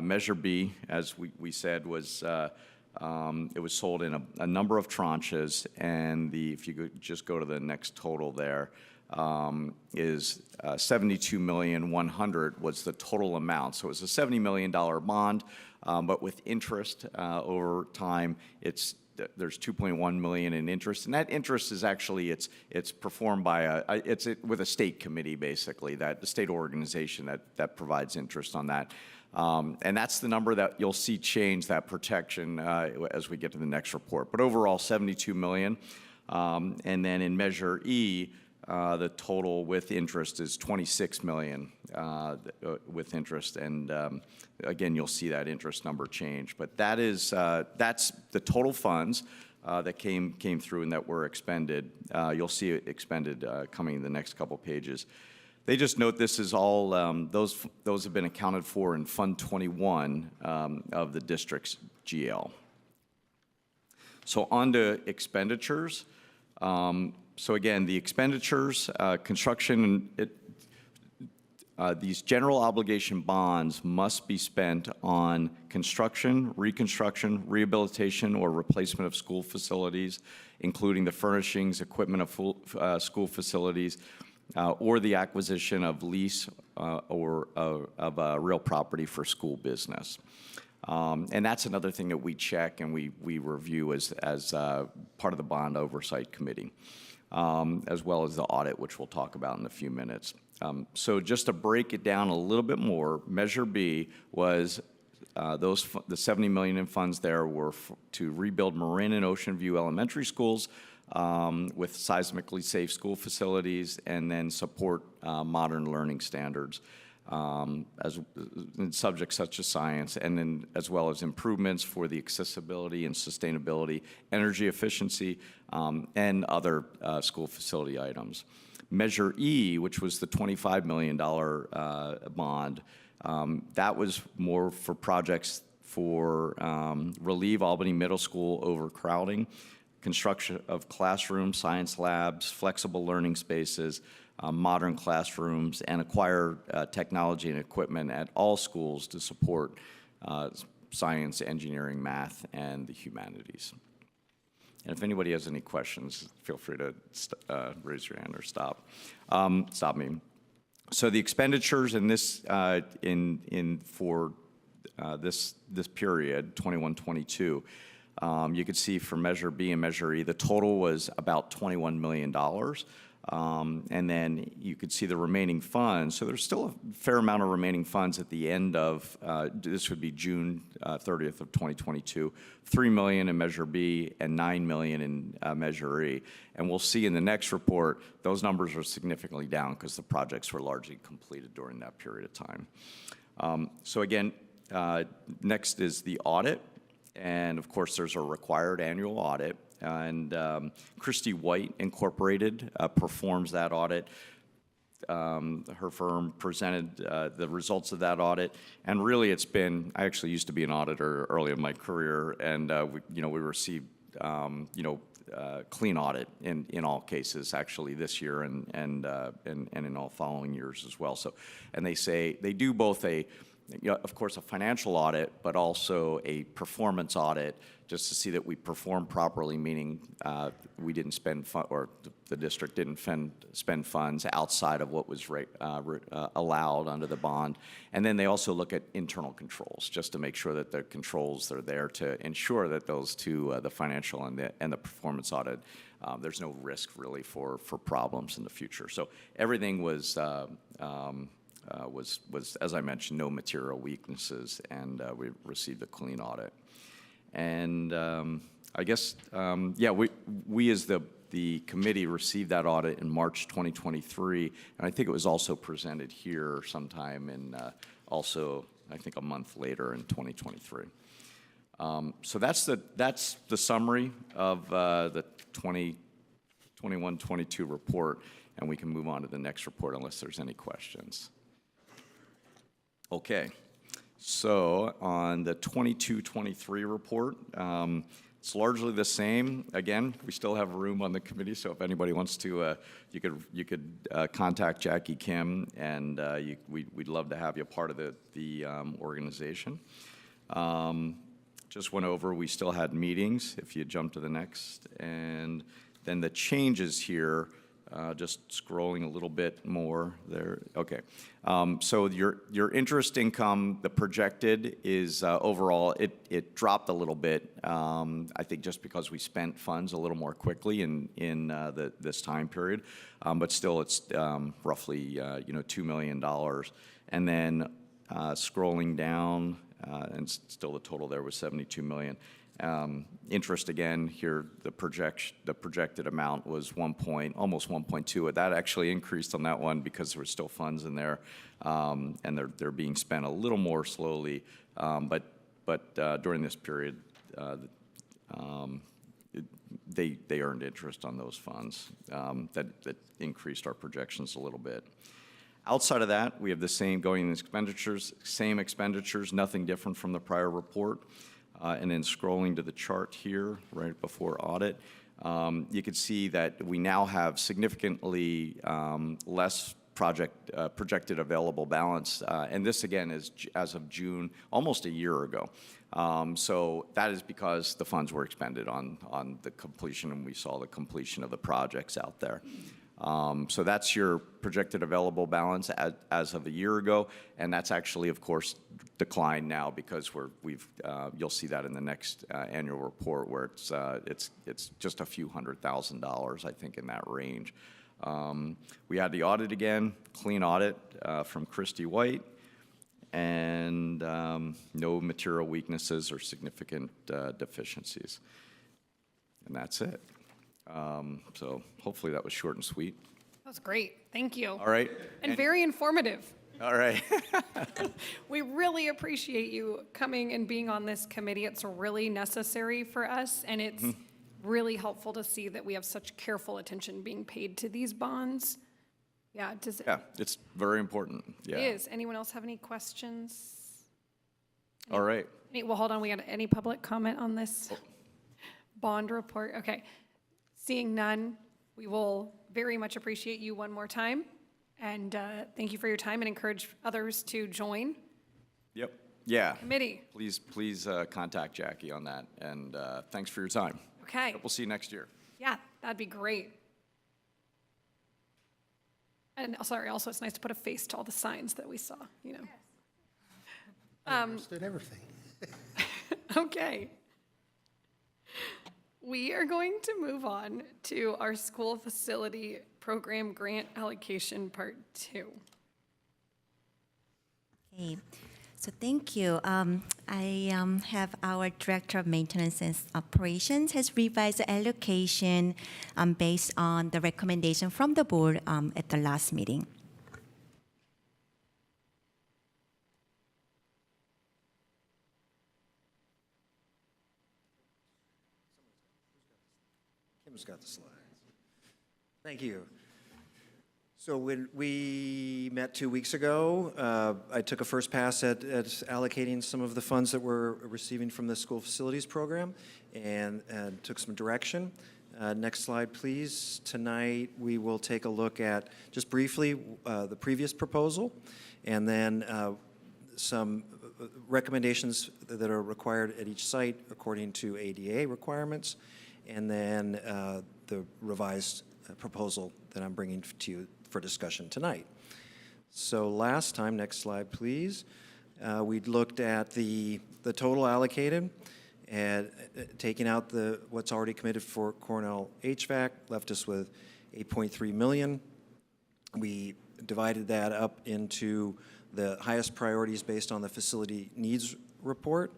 Measure B, as we said, was it was sold in a number of tranches, and if you could just go to the next total there, is $72,100,000 was the total amount. So it was a $70 million bond, but with interest over time, there's $2.1 million in interest, and that interest is actually it's performed by with a state committee, basically, that the state organization that provides interest on that. And that's the number that you'll see change, that protection, as we get to the next report. But overall, $72 million. And then in Measure E, the total with interest is $26 million with interest. And again, you'll see that interest number change. But that's the total funds that came through and that were expended. You'll see it expended coming in the next couple pages. They just note this is all, those have been accounted for in Fund 21 of the district's GL. So on to expenditures. So again, the expenditures, construction, these general obligation bonds must be spent on construction, reconstruction, rehabilitation, or replacement of school facilities, including the furnishings, equipment of school facilities, or the acquisition of lease or of real property for school business. And that's another thing that we check and we review as part of the bond oversight committee, as well as the audit, which we'll talk about in a few minutes. So just to break it down a little bit more, Measure B was the $70 million in funds there were to rebuild Marin and Ocean View elementary schools, with seismically safe school facilities, and then support modern learning standards as in subjects such as science, and then as well as improvements for the accessibility and sustainability, energy efficiency, and other school facility items. Measure E, which was the $25 million bond, that was more for projects for relieve Albany Middle School overcrowding, construction of classrooms, science labs, flexible learning spaces, modern classrooms, and acquire technology and equipment at all schools to support science, engineering, math, and the humanities. And if anybody has any questions, feel free to raise your hand or stop me. So the expenditures in this for this period, 21-22. You can see for Measure B and Measure E, the total was about $21 million. And then you could see the remaining funds. So there's still a fair amount of remaining funds at the end of, this would be June 30th of 2022, $3 million in Measure B and $9 million in Measure E. And we'll see in the next report, those numbers are significantly down because the projects were largely completed during that period of time. So again, next is the audit. And of course, there's a required annual audit. And Christy White Incorporated performs that audit. Her firm presented the results of that audit. And really, it's been, I actually used to be an auditor early in my career, and we received clean audit in all cases, actually this year and in all following years as well. So, and they say they do both a of course, a financial audit, but also a performance audit, just to see that we perform properly, meaning we didn't spend or the district didn't spend funds outside of what was allowed under the bond. And then they also look at internal controls, just to make sure that the controls are there to ensure that those two, the financial and the performance audit, there's no risk really for problems in the future. So everything was, as I mentioned, no material weaknesses, and we received a clean audit. And I guess, yeah, we as the committee received that audit in March 2023, and I think it was also presented here sometime in also, I think, a month later in 2023. So that's the summary of the 2021-22 report, and we can move on to the next report unless there's any questions. Okay, so on the 22-23 report, it's largely the same. Again, we still have room on the committee, so if anybody wants to, you could contact Jackie Kim, and we'd love to have you part of the organization. Just went over, we still had meetings, if you jump to the next, and then the changes here, just scrolling a little bit more there. Okay, so your interest income, the projected is overall, it dropped a little bit. I think just because we spent funds a little more quickly in this time period, but still it's roughly $2 million. And then scrolling down, and still the total there was $72 million. Interest again here, the projected amount was almost 1.2. That actually increased on that one because there were still funds in there, and they're being spent a little more slowly. But during this period, they earned interest on those funds. That increased our projections a little bit. Outside of that, we have the same going expenditures, same expenditures, nothing different from the prior report. And then scrolling to the chart here, right before audit, you can see that we now have significantly less projected available balance. And this, again, is as of June, almost a year ago. So that is because the funds were expended on the completion, and we saw the completion of the projects out there. So that's your projected available balance as of a year ago, and that's actually, of course, declined now because you'll see that in the next annual report where it's just a few $100,000, I think, in that range. We had the audit again, clean audit from Christy White, and no material weaknesses or significant deficiencies. And that's it. So hopefully that was short and sweet. That was great. Thank you. All right. And very informative. All right. We really appreciate you coming and being on this committee. It's really necessary for us, and it's really helpful to see that we have such careful attention being paid to these bonds. Yeah, it's very important. Yeah. It is. Anyone else have any questions? All right. Well, hold on. We got any public comment on this bond report? Okay. Seeing none, we will very much appreciate you one more time. And thank you for your time, and encourage others to join. Yep. Yeah. Committee. Please contact Jackie on that. And thanks for your time. Okay. We'll see you next year. Yeah, that'd be great. And sorry, also it's nice to put a face to all the signs that we saw, you know. I understood everything. Okay. We are going to move on to our school facility program grant allocation part 2. Okay, so thank you. I have our Director of Maintenance and Operations has revised the allocation based on the recommendation from the board at the last meeting. Kim's got the slides. Thank you. So when we met 2 weeks ago, I took a first pass at allocating some of the funds that we're receiving from the school facilities program and took some direction. Next slide, please. Tonight, we will take a look at, just briefly, the previous proposal, and then some recommendations that are required at each site according to ADA requirements, and then the revised proposal that I'm bringing to you for discussion tonight. So last time, next slide, please, we looked at the total allocated, and taking out what's already committed for Cornell HVAC left us with $8.3 million. We divided that up into the highest priorities based on the facility needs report,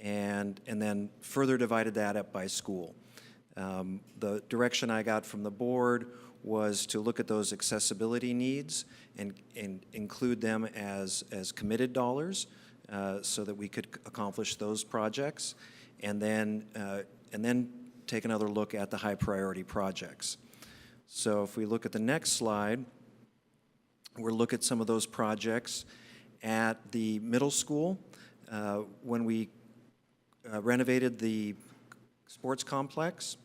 and then further divided that up by school. The direction I got from the board was to look at those accessibility needs and include them as committed dollars so that we could accomplish those projects, and then take another look at the high priority projects. So if we look at the next slide, we'll look at some of those projects at the middle school. When we renovated the sports complex,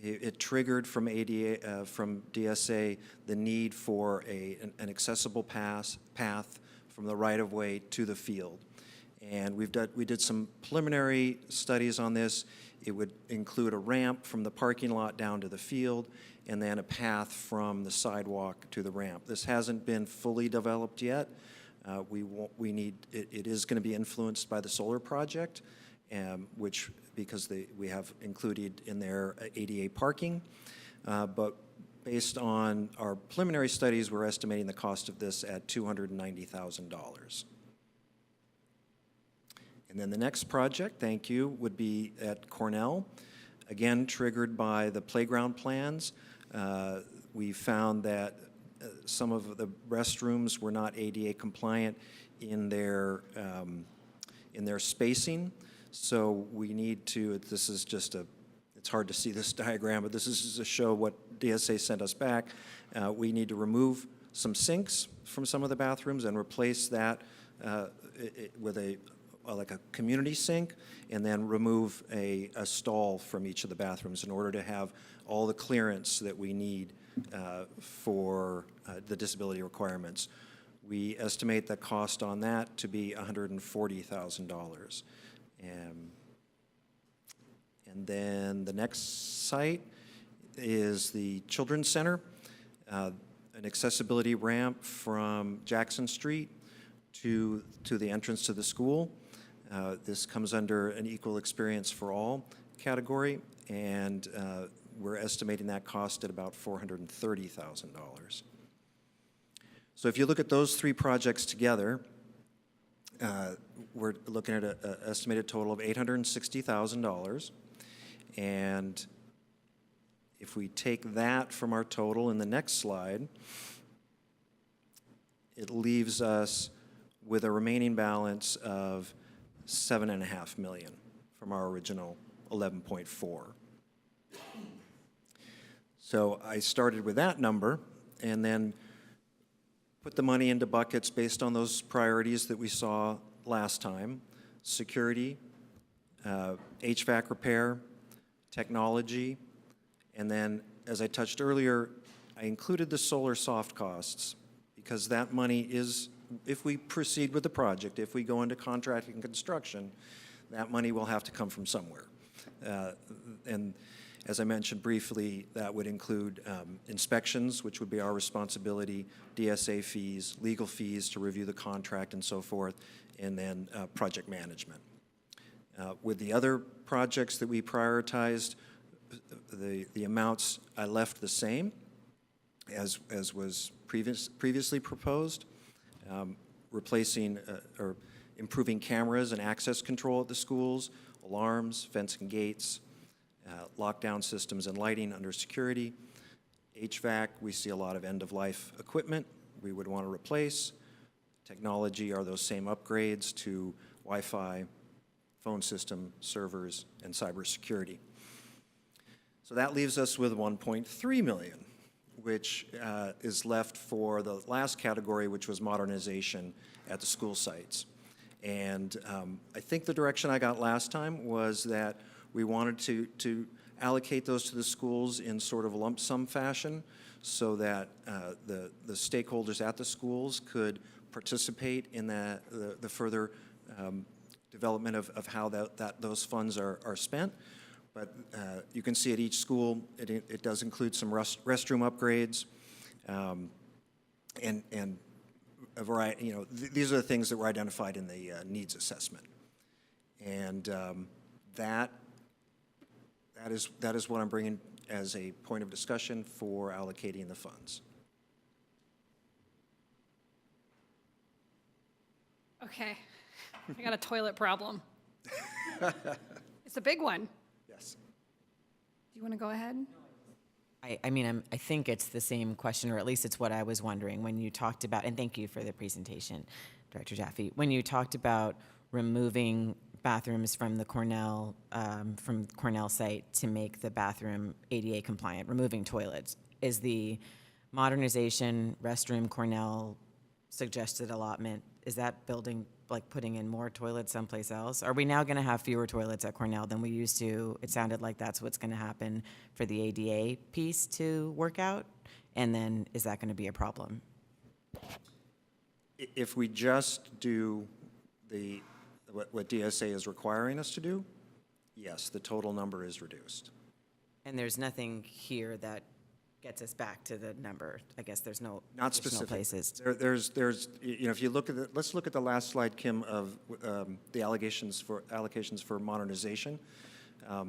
it triggered from ADA, from DSA, the need for an accessible path from the right-of-way to the field. And we did some preliminary studies on this. It would include a ramp from the parking lot down to the field, and then a path from the sidewalk to the ramp. This hasn't been fully developed yet. It is going to be influenced by the solar project, which, because we have included in there ADA parking. But based on our preliminary studies, we're estimating the cost of this at $290,000. And then the next project, thank you, would be at Cornell. Again, triggered by the playground plans. We found that some of the restrooms were not ADA compliant in their spacing. So we need to, this is just it's hard to see this diagram, but this is just to show what DSA sent us back. We need to remove some sinks from some of the bathrooms and replace that with like a community sink, and then remove a stall from each of the bathrooms in order to have all the clearance that we need for the disability requirements. We estimate the cost on that to be $140,000. And then the next site is the Children's Center, an accessibility ramp from Jackson Street to the entrance to the school. This comes under an equal experience for all category, and we're estimating that cost at about $430,000. So if you look at those three projects together, we're looking at an estimated total of $860,000. And if we take that from our total in the next slide, it leaves us with a remaining balance of $7.5 million from our original 11.4. So I started with that number and then put the money into buckets based on those priorities that we saw last time: security, HVAC repair, technology, and then, as I touched earlier, I included the solar soft costs because that money is, if we proceed with the project, if we go into contracting and construction, that money will have to come from somewhere. And as I mentioned briefly, that would include inspections, which would be our responsibility, DSA fees, legal fees to review the contract and so forth, and then project management. With the other projects that we prioritized, the amounts I left the same as was previously proposed, replacing or improving cameras and access control at the schools, alarms, fencing gates, lockdown systems and lighting under security. HVAC, we see a lot of end-of-life equipment we would want to replace. Technology are those same upgrades to Wi-Fi, phone system, servers, and cybersecurity. So that leaves us with $1.3 million, which is left for the last category, which was modernization at the school sites. And I think the direction I got last time was that we wanted to allocate those to the schools in sort of a lump sum fashion so that the stakeholders at the schools could participate in the further development of how those funds are spent. But you can see at each school, it does include some restroom upgrades, and a variety, these are the things that were identified in the needs assessment. And that is what I'm bringing as a point of discussion for allocating the funds. Okay, I got a toilet problem. It's a big one. Yes. Do you want to go ahead? I think it's the same question, or at least it's what I was wondering when you talked about, and thank you for the presentation, Director Jaffe. When you talked about removing bathrooms from the Cornell site to make the bathroom ADA compliant, removing toilets, is the modernization restroom Cornell suggested allotment, is that building, like putting in more toilets someplace else? Are we now going to have fewer toilets at Cornell than we used to? It sounded like that's what's going to happen for the ADA piece to work out. And then is that going to be a problem? If we just do what DSA is requiring us to do, yes, the total number is reduced. And there's nothing here that gets us back to the number. I guess there's no Not additional specific. places. There's, if you look at let's look at the last slide, Kim, of the allocations for modernization. I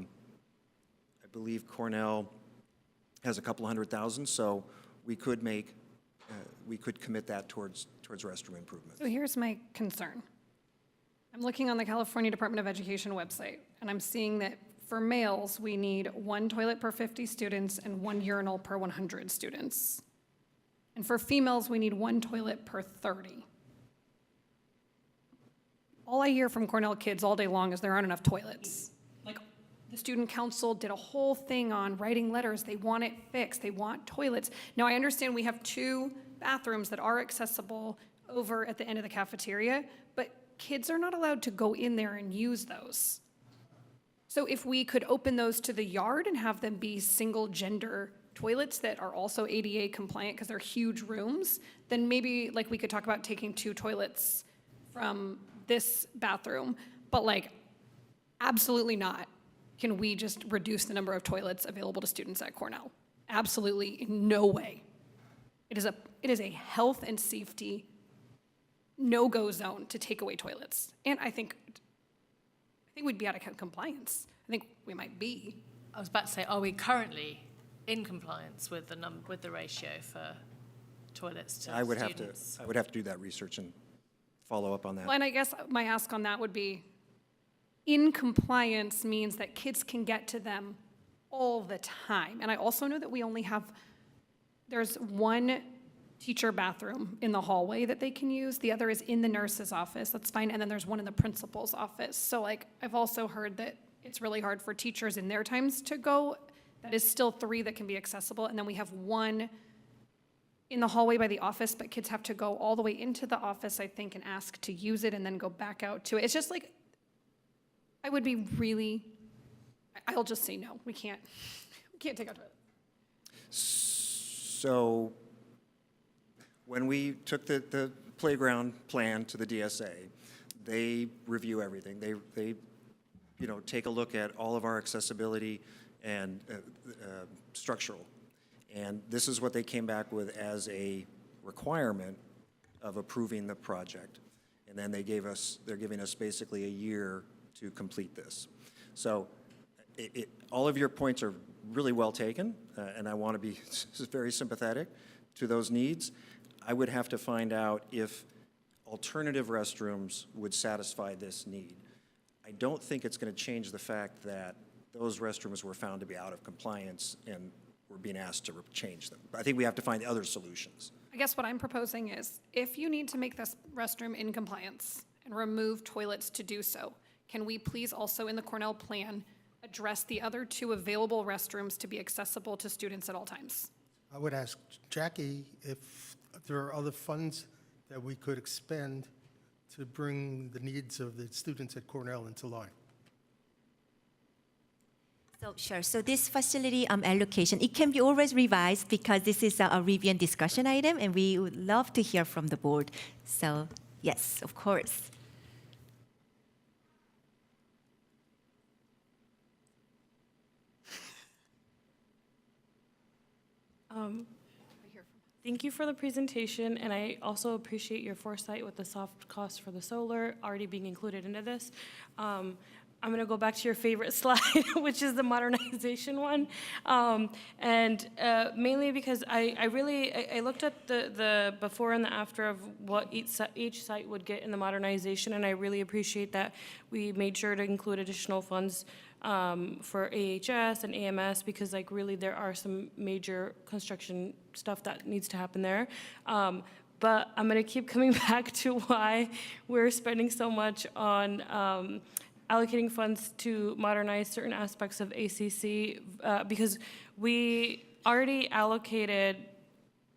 believe Cornell has a couple $100,000, so we could commit that towards restroom improvement. So here's my concern. I'm looking on the California Department of Education website, and I'm seeing that for males, we need 1 toilet per 50 students and 1 urinal per 100 students. And for females, we need 1 toilet per 30. All I hear from Cornell kids all day long is there aren't enough toilets. Like, the student council did a whole thing on writing letters. They want it fixed. They want toilets. Now, I understand we have 2 bathrooms that are accessible over at the end of the cafeteria, but kids are not allowed to go in there and use those. So if we could open those to the yard and have them be single-gender toilets that are also ADA compliant because they're huge rooms, then maybe like we could talk about taking 2 toilets from this bathroom, but like absolutely not can we just reduce the number of toilets available to students at Cornell. Absolutely, in no way. It is a health and safety no-go zone to take away toilets. And I think we'd be out of compliance. I think we might be. I was about to say, are we currently in compliance with the ratio for toilets to students? I would have to do that research and follow up on that. Well, and I guess my ask on that would be, in compliance means that kids can get to them all the time. And I also know that we only have, there's 1 teacher bathroom in the hallway that they can use. The other is in the nurse's office. That's fine. And then there's 1 in the principal's office. So like, I've also heard that it's really hard for teachers in their times to go. That is still 3 that can be accessible. And then we have 1 in the hallway by the office, but kids have to go all the way into the office, I think, and ask to use it and then go back out to it. It's just like, I'll just say no. We can't take our toilet. So when we took the playground plan to the DSA, they review everything. They take a look at all of our accessibility and structural. And this is what they came back with as a requirement of approving the project. And then they're giving us basically a year to complete this. So all of your points are really well taken, and I want to be very sympathetic to those needs. I would have to find out if alternative restrooms would satisfy this need. I don't think it's going to change the fact that those restrooms were found to be out of compliance and we're being asked to change them. I think we have to find other solutions. I guess what I'm proposing is, if you need to make this restroom in compliance and remove toilets to do so, can we please also in the Cornell plan address the other 2 available restrooms to be accessible to students at all times? I would ask Jackie if there are other funds that we could expend to bring the needs of the students at Cornell into line. So sure. So this facility allocation, it can be always revised because this is a review and discussion item, and we would love to hear from the board. So yes, of course. Thank you for the presentation, and I also appreciate your foresight with the soft costs for the solar already being included into this. I'm going to go back to your favorite slide, which is the modernization one, and mainly because I looked at the before and the after of what each site would get in the modernization, and I really appreciate that we made sure to include additional funds for AHS and AMS, because like really there are some major construction stuff that needs to happen there. But I'm going to keep coming back to why we're spending so much on allocating funds to modernize certain aspects of ACC, because we already allocated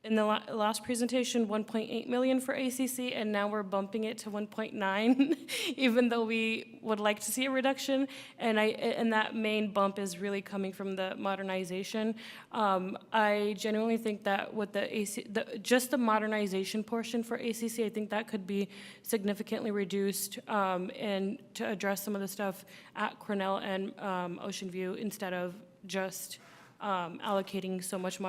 in the last presentation 1.8 million for ACC, and now we're bumping it to 1.9, even though we would like to see a reduction. And that main bump is really coming from the modernization. I genuinely think that with just the modernization portion for ACC, I think that could be significantly reduced, and to address some of the stuff at Cornell and Ocean View, instead of just allocating so much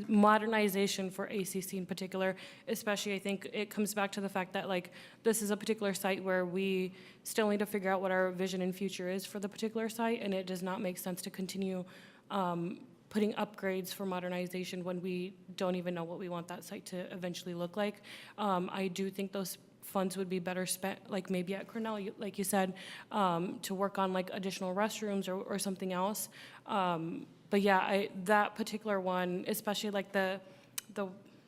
modernization for ACC in particular. Especially, I think it comes back to the fact that like this is a particular site where we still need to figure out what our vision and future is for the particular site, and it does not make sense to continue putting upgrades for modernization when we don't even know what we want that site to eventually look like. I do think those funds would be better spent, like maybe at Cornell, like you said, to work on like additional restrooms or something else. But yeah, that particular one, especially like the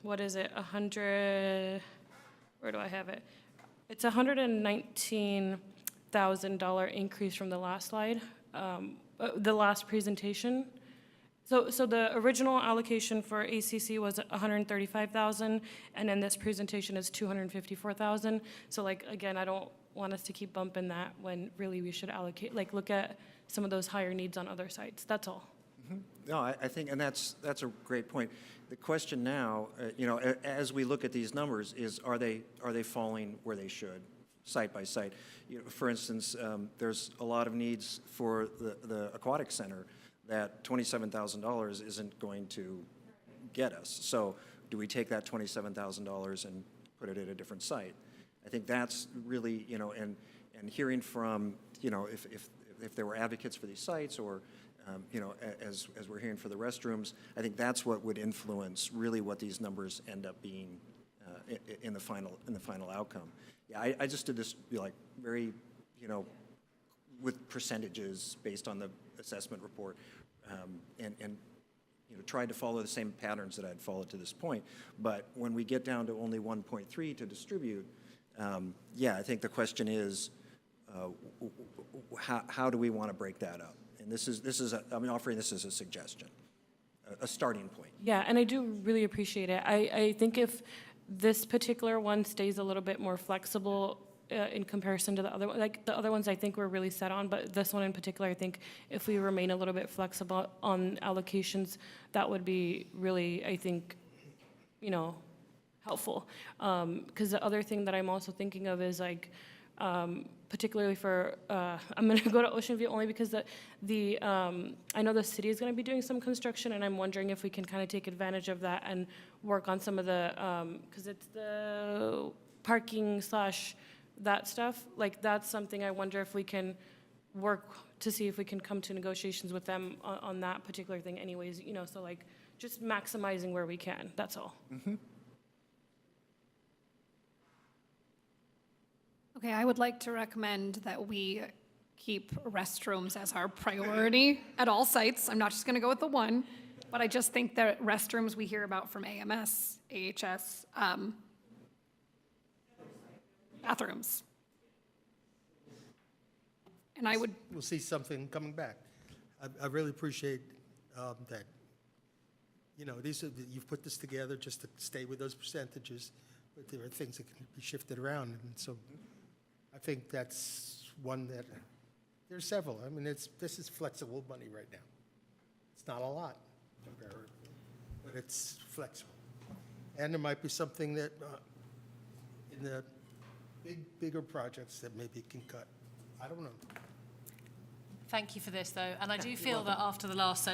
what is it, 100, where do I have it? It's $119,000 increase from the last slide, the last presentation. So the original allocation for ACC was 135,000, and then this presentation is 254,000. So like, again, I don't want us to keep bumping that when really we should allocate, like look at some of those higher needs on other sites, that's all. No, I think, and that's a great point. The question now, as we look at these numbers, is are they falling where they should, site by site? For instance, there's a lot of needs for the aquatic center that $27,000 isn't going to get us. So do we take that $27,000 and put it at a different site? I think that's really, and hearing from, if there were advocates for these sites, or as we're hearing for the restrooms, I think that's what would influence really what these numbers end up being in the final outcome. Yeah, I just did this very, with percentages based on the assessment report, and tried to follow the same patterns that I'd followed to this point. But when we get down to only 1.3 to distribute, I think the question is, how do we want to break that up? And I'm offering this as a suggestion, a starting point. Yeah, and I do really appreciate it. I think if this particular one stays a little bit more flexible in comparison to the other one, like the other ones I think we're really set on, but this one in particular, I think if we remain a little bit flexible on allocations, that would be really, I think, helpful. Because the other thing that I'm also thinking of is like, particularly for, I'm going to go to Ocean View only because I know the city is going to be doing some construction, and I'm wondering if we can kind of take advantage of that and work on some of the, because it's the parking / that stuff. Like that's something I wonder if we can work to see if we can come to negotiations with them on that particular thing anyways, so like just maximizing where we can, that's all. Mm-hmm. Okay, I would like to recommend that we keep restrooms as our priority at all sites. I'm not just going to go with the one, but I just think that restrooms we hear about from AMS, AHS, bathrooms. And We'll see something coming back. I really appreciate that. You've put this together just to stay with those percentages, but there are things that can be shifted around, and so I think that's one that There's several. I mean, this is flexible money right now. It's not a lot, but it's flexible. And there might be something that, in the bigger projects that maybe can cut. I don't know. Thank you for this, though. And I do feel that after the last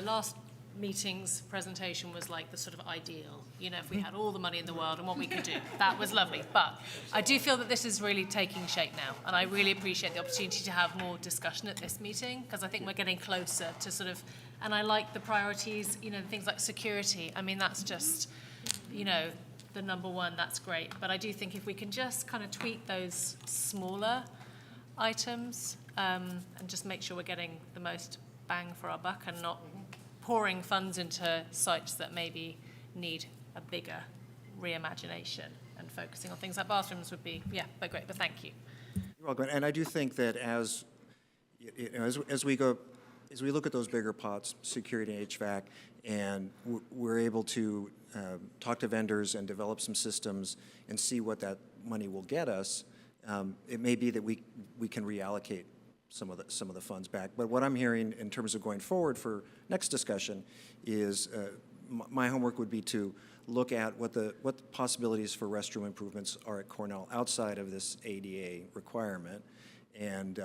meeting's presentation was like the sort of ideal, you know, if we had all the money in the world and what we could do. That was lovely. But I do feel that this is really taking shape now. And I really appreciate the opportunity to have more discussion at this meeting, because I think we're getting closer to sort of, and I like the priorities, you know, things like security. I mean, that's just, you know, the number one, that's great. But I do think if we can just kind of tweak those smaller items and just make sure we're getting the most bang for our buck and not pouring funds into sites that maybe need a bigger reimagination, and focusing on things like bathrooms would be, yeah, but great, but thank you. You're welcome. And I do think that as we look at those bigger pots, security and HVAC, and we're able to talk to vendors and develop some systems and see what that money will get us, it may be that we can reallocate some of the funds back. But what I'm hearing in terms of going forward for next discussion is my homework would be to look at what the possibilities for restroom improvements are at Cornell outside of this ADA requirement, and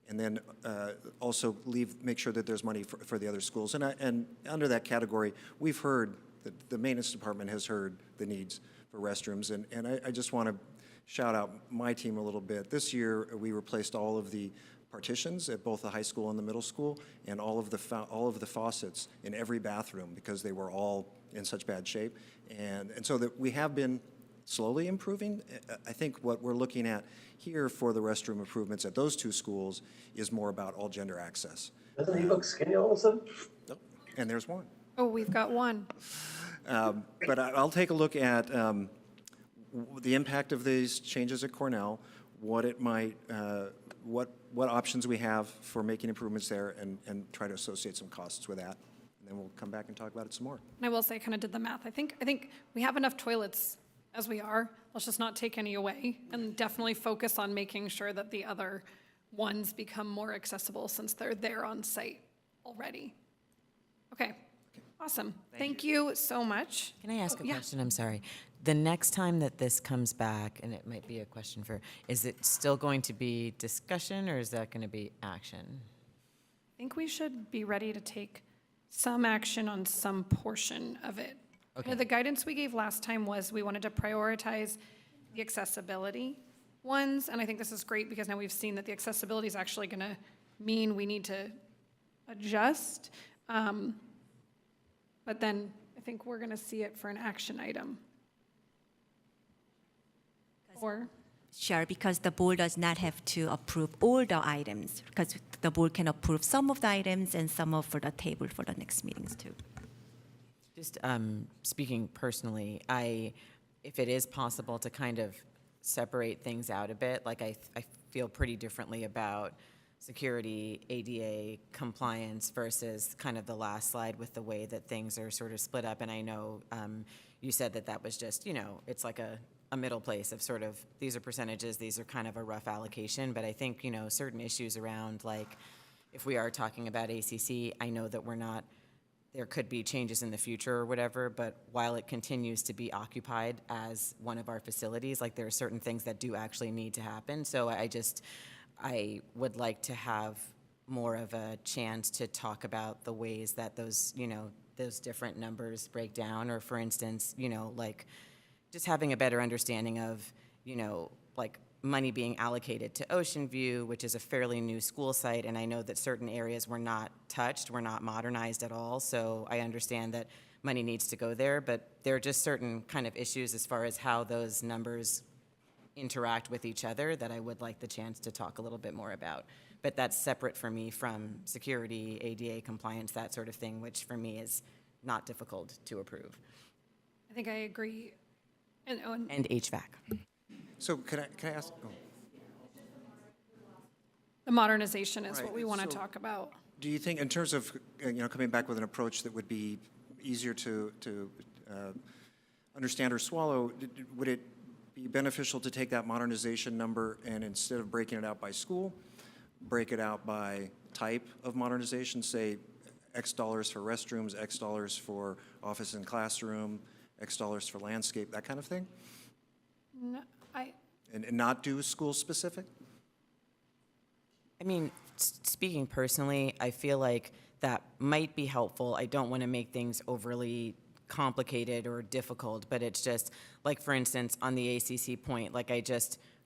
then also make sure that there's money for the other schools. And under that category, we've heard that the maintenance department has heard the needs for restrooms, and I just want to shout out my team a little bit. This year, we replaced all of the partitions at both the high school and the middle school, and all of the faucets in every bathroom, because they were all in such bad shape. And so that we have been slowly improving. I think what we're looking at here for the restroom improvements at those two schools is more about all gender access. Doesn't he look skinny all of a sudden? Nope. And there's one. Oh, we've got one. But I'll take a look at the impact of these changes at Cornell, what it might, what options we have for making improvements there, and try to associate some costs with that. And then we'll come back and talk about it some more. And I will say, I kind of did the math. I think we have enough toilets as we are. Let's just not take any away, and definitely focus on making sure that the other ones become more accessible, since they're there on site already. Okay, awesome. Thank you so much. Can I ask a yeah. question? I'm sorry. The next time that this comes back, and it might be a question for, is it still going to be discussion, or is that going to be action? I think we should be ready to take some action on some portion of it. Okay. You know, the guidance we gave last time was we wanted to prioritize the accessibility ones, and I think this is great because now we've seen that the accessibility is actually going to mean we need to adjust. But then I think we're going to see it for an action item. Or? Sure, because the board does not have to approve all the items, because the board can approve some of the items and some of for the table for the next meetings too. Just speaking personally, if it is possible to kind of separate things out a bit, like I feel pretty differently about security, ADA, compliance versus kind of the last slide with the way that things are sort of split up. And I know you said that was just, you know, it's like a middle place of sort of, these are percentages, these are kind of a rough allocation. But I think, you know, certain issues around, like, if we are talking about ACC, I know that there could be changes in the future or whatever, but while it continues to be occupied as one of our facilities, like, there are certain things that do actually need to happen. So I would like to have more of a chance to talk about the ways that those different numbers break down, or for instance, you know, like, just having a better understanding of, you know, like, money being allocated to Ocean View, which is a fairly new school site, and I know that certain areas were not touched, were not modernized at all, so I understand that money needs to go there, but there are just certain kind of issues as far as how those numbers interact with each other that I would like the chance to talk a little bit more about. But that's separate for me from security, ADA compliance, that sort of thing, which for me is not difficult to approve. I think I agree. And HVAC. So can I ask? Oh. The modernization is Right, what we want to so talk about. Do you think, in terms of coming back with an approach that would be easier to understand or swallow, would it be beneficial to take that modernization number and, instead of breaking it out by school, break it out by type of modernization, say X dollars for restrooms, X dollars for office and classroom, X dollars for landscape, that kind of thing? No, And not do school-specific? I mean, speaking personally, I feel like that might be helpful. I don't want to make things overly complicated or difficult, but it's just, like, for instance, on the ACC point, like,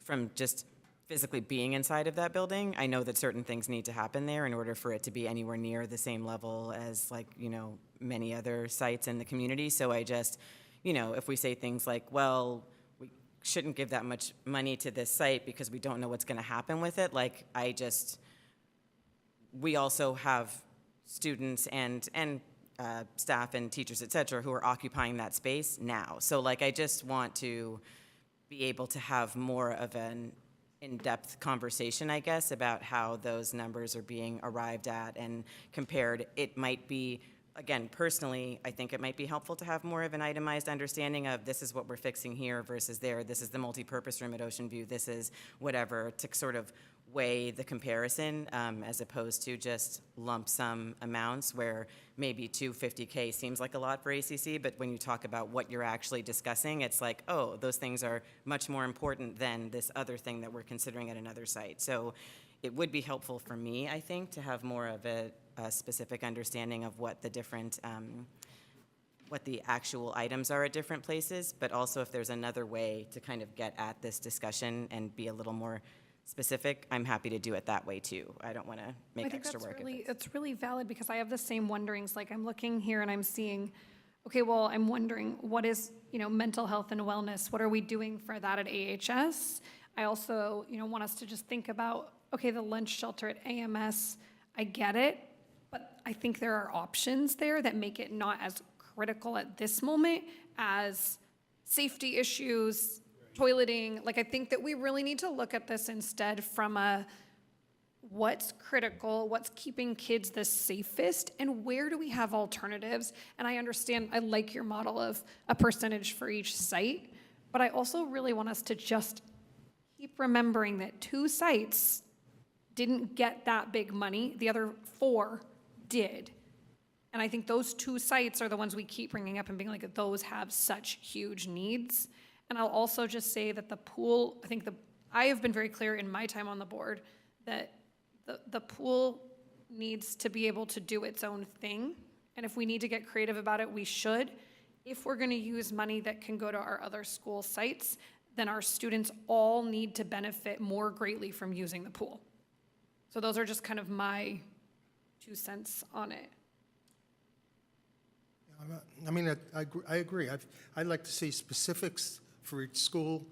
from just physically being inside of that building, I know that certain things need to happen there in order for it to be anywhere near the same level as, like, many other sites in the community. So I just, if we say things like, well, we shouldn't give that much money to this site because we don't know what's going to happen with it, like, we also have students and staff and teachers, et cetera, who are occupying that space now. So, like, I just want to be able to have more of an in-depth conversation, I guess, about how those numbers are being arrived at and compared. It might be, again, personally, I think it might be helpful to have more of an itemized understanding of this is what we're fixing here versus there, this is the multi-purpose room at Ocean View, this is whatever, to sort of weigh the comparison as opposed to just lump sum amounts where maybe $250K seems like a lot for ACC, but when you talk about what you're actually discussing, it's like, oh, those things are much more important than this other thing that we're considering at another site. So it would be helpful for me, I think, to have more of a specific understanding of what the different, what the actual items are at different places, but also if there's another way to kind of get at this discussion and be a little more specific, I'm happy to do it that way too. I don't want to make extra work. It's really valid because I have the same wonderings. Like, I'm looking here and I'm seeing, okay, well, I'm wondering what is, mental health and wellness? What are we doing for that at AHS? I also, want us to just think about, okay, the lunch shelter at AMS, I get it, but I think there are options there that make it not as critical at this moment as safety issues, toileting. Like, I think that we really need to look at this instead from a what's critical, what's keeping kids the safest, and where do we have alternatives? And I understand, I like your model of a percentage for each site, but I also really want us to just keep remembering that 2 sites didn't get that big money. The other 4 did. And I think those 2 sites are the ones we keep bringing up and being like, those have such huge needs. And I'll also just say that the pool, I have been very clear in my time on the board that the pool needs to be able to do its own thing. And if we need to get creative about it, we should. If we're going to use money that can go to our other school sites, then our students all need to benefit more greatly from using the pool. So those are just kind of my 2 cents on it. I mean, I agree. I'd like to see specifics for each school,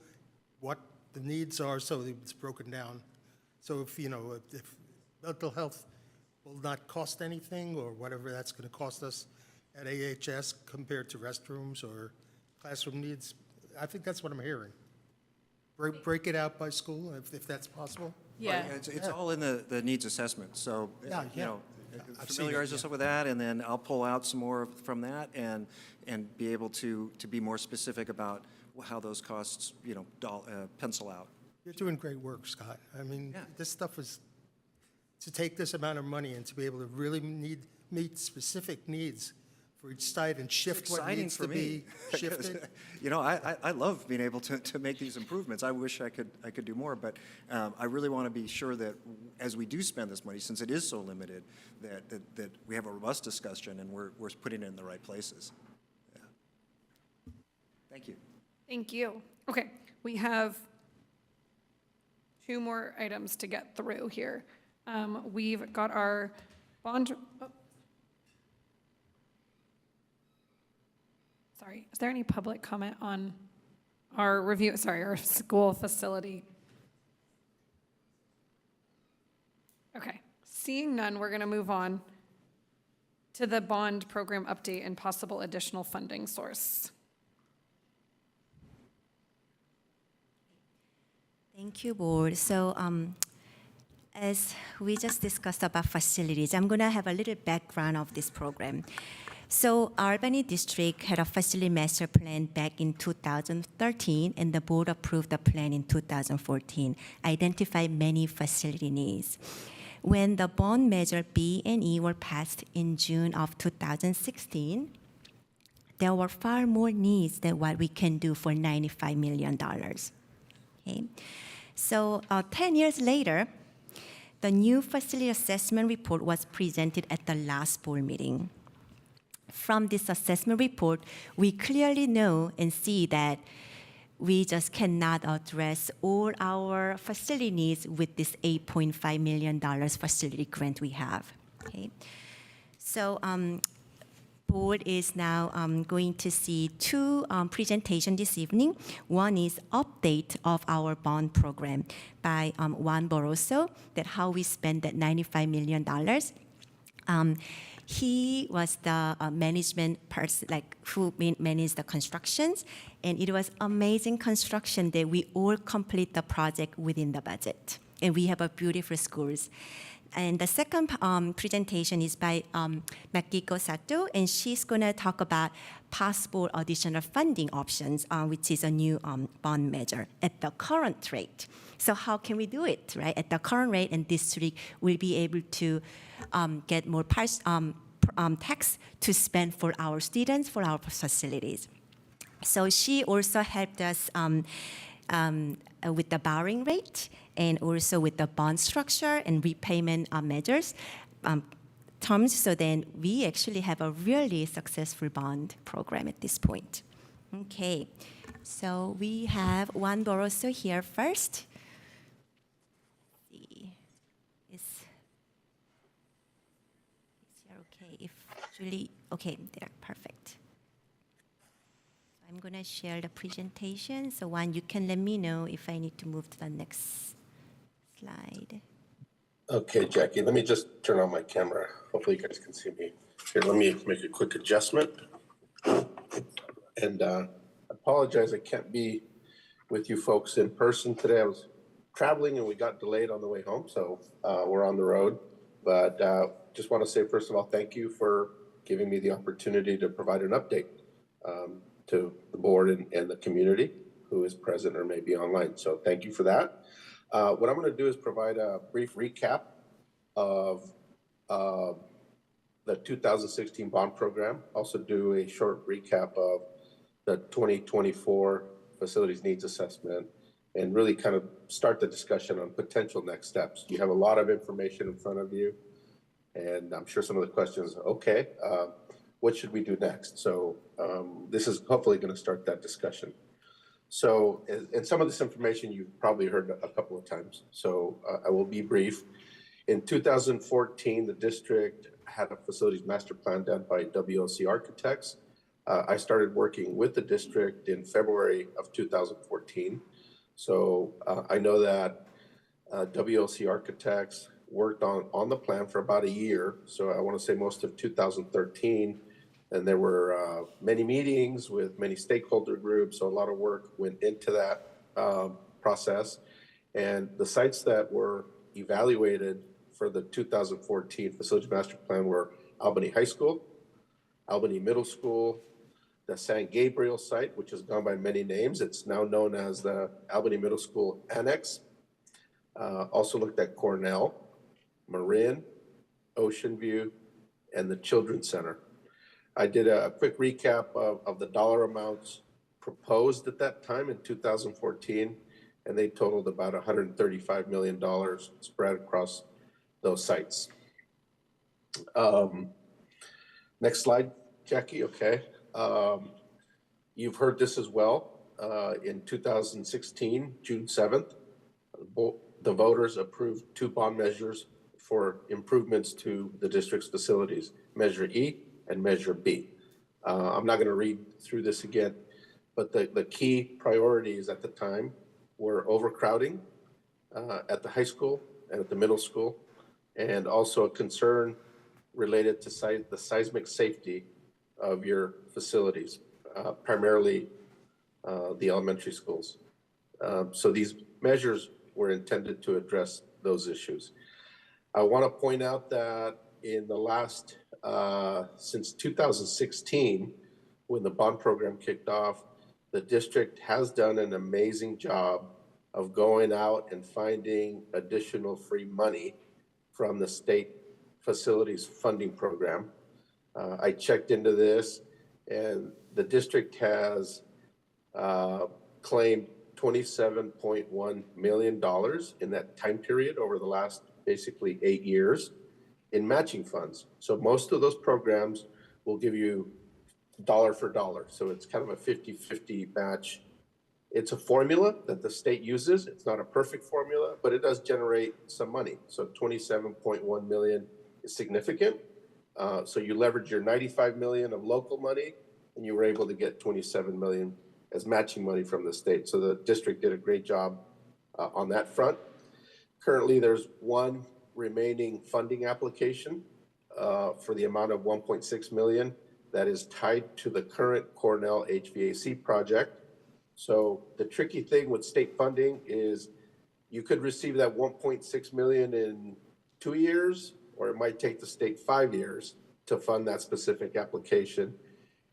what the needs are, so it's broken down. So if mental health will not cost anything, or whatever that's going to cost us at AHS compared to restrooms or classroom needs, I think that's what I'm hearing. Break it out by school, if that's possible. Yeah. Right, it's all in the needs assessment, so, familiarize yourself with that, and then I'll pull out some more from that and be able to be more specific about how those costs, pencil out. You're doing great work, Scott. I mean, this stuff is, to take this amount of money and to be able to really meet specific needs for each site and shift what needs to be shifted. I love being able to make these improvements. I wish I could do more, but I really want to be sure that as we do spend this money, since it is so limited, that we have a robust discussion and we're putting it in the right places. Yeah. Thank you. Thank you. Okay, we have 2 more items to get through here. We've got our bond. Sorry, is there any public comment on our review, our school facility? Okay, seeing none, we're going to move on to the bond program update and possible additional funding source. Thank you, Board. So as we just discussed about facilities, I'm going to have a little background of this program. So Albany District had a facility master plan back in 2013, and the board approved the plan in 2014, identified many facility needs. When the bond measure B and E were passed in June of 2016, there were far more needs than what we can do for $95 million. Okay? So 10 years later, the new facility assessment report was presented at the last board meeting. From this assessment report, we clearly know and see that we just cannot address all our facility needs with this $8.5 million facility grant we have. Okay? So board is now going to see two presentations this evening. One is update of our bond program by Juan Boroso, that how we spend that $95 million. He was the management person, like who managed the constructions, and it was amazing construction that we all complete the project within the budget, and we have a beautiful schools. And the second presentation is by Makiko Sato, and she's going to talk about possible additional funding options, which is a new bond measure at the current rate. So how can we do it, right? At the current rate, and district will be able to get more tax to spend for our students, for our facilities. So she also helped us with the borrowing rate, and also with the bond structure and repayment measures terms. So then we actually have a really successful bond program at this point. Okay, so we have Juan Boroso here first. Let's see, is here okay? If Julie, okay, there, perfect. I'm gonna share the presentation. So Juan, you can let me know if I need to move to the next slide. Okay, Jackie, let me just turn on my camera. Hopefully you guys can see me. Here, let me make a quick adjustment. And apologize, I can't be with you folks in person today. I was traveling and we got delayed on the way home, so we're on the road. But just want to say, first of all, thank you for giving me the opportunity to provide an update to the board and the community who is present or maybe online. So thank you for that. What I'm going to do is provide a brief recap of the 2016 bond program. Also do a short recap of the 2024 facilities needs assessment, and really kind of start the discussion on potential next steps. You have a lot of information in front of you, and I'm sure some of the questions, okay, what should we do next? So this is hopefully going to start that discussion. So, and some of this information you've probably heard a couple of times, so I will be brief. In 2014, the district had a facilities master plan done by WLC Architects. I started working with the district in February of 2014. So I know that WLC Architects worked on the plan for about a year. So I want to say most of 2013. And there were many meetings with many stakeholder groups, so a lot of work went into that process. And the sites that were evaluated for the 2014 Facilities Master Plan were Albany High School, Albany Middle School, the San Gabriel site, which has gone by many names. It's now known as the Albany Middle School Annex. Also looked at Cornell, Marin, Ocean View, and the Children's Center. I did a quick recap of the dollar amounts proposed at that time in 2014, and they totaled about $135 million spread across those sites. Next slide, Jackie, okay. You've heard this as well. In 2016, June 7th, the voters approved two bond measures for improvements to the district's facilities, Measure E and Measure B. I'm not going to read through this again, but the key priorities at the time were overcrowding at the high school and at the middle school, and also a concern related to the seismic safety of your facilities, primarily the elementary schools. So these measures were intended to address those issues. I want to point out that in the last since 2016, when the bond program kicked off, the district has done an amazing job of going out and finding additional free money from the state facilities funding program. I checked into this, and the district has claimed $27.1 million in that time period over the last basically 8 years in matching funds. So most of those programs will give you dollar for dollar. So it's kind of a 50-50 match. It's a formula that the state uses. It's not a perfect formula, but it does generate some money. So 27.1 million is significant. So you leverage your 95 million of local money, and you were able to get 27 million as matching money from the state. So the district did a great job on that front. Currently, there's one remaining funding application for the amount of 1.6 million that is tied to the current Cornell HVAC project. So the tricky thing with state funding is you could receive that 1.6 million in 2 years, or it might take the state 5 years to fund that specific application.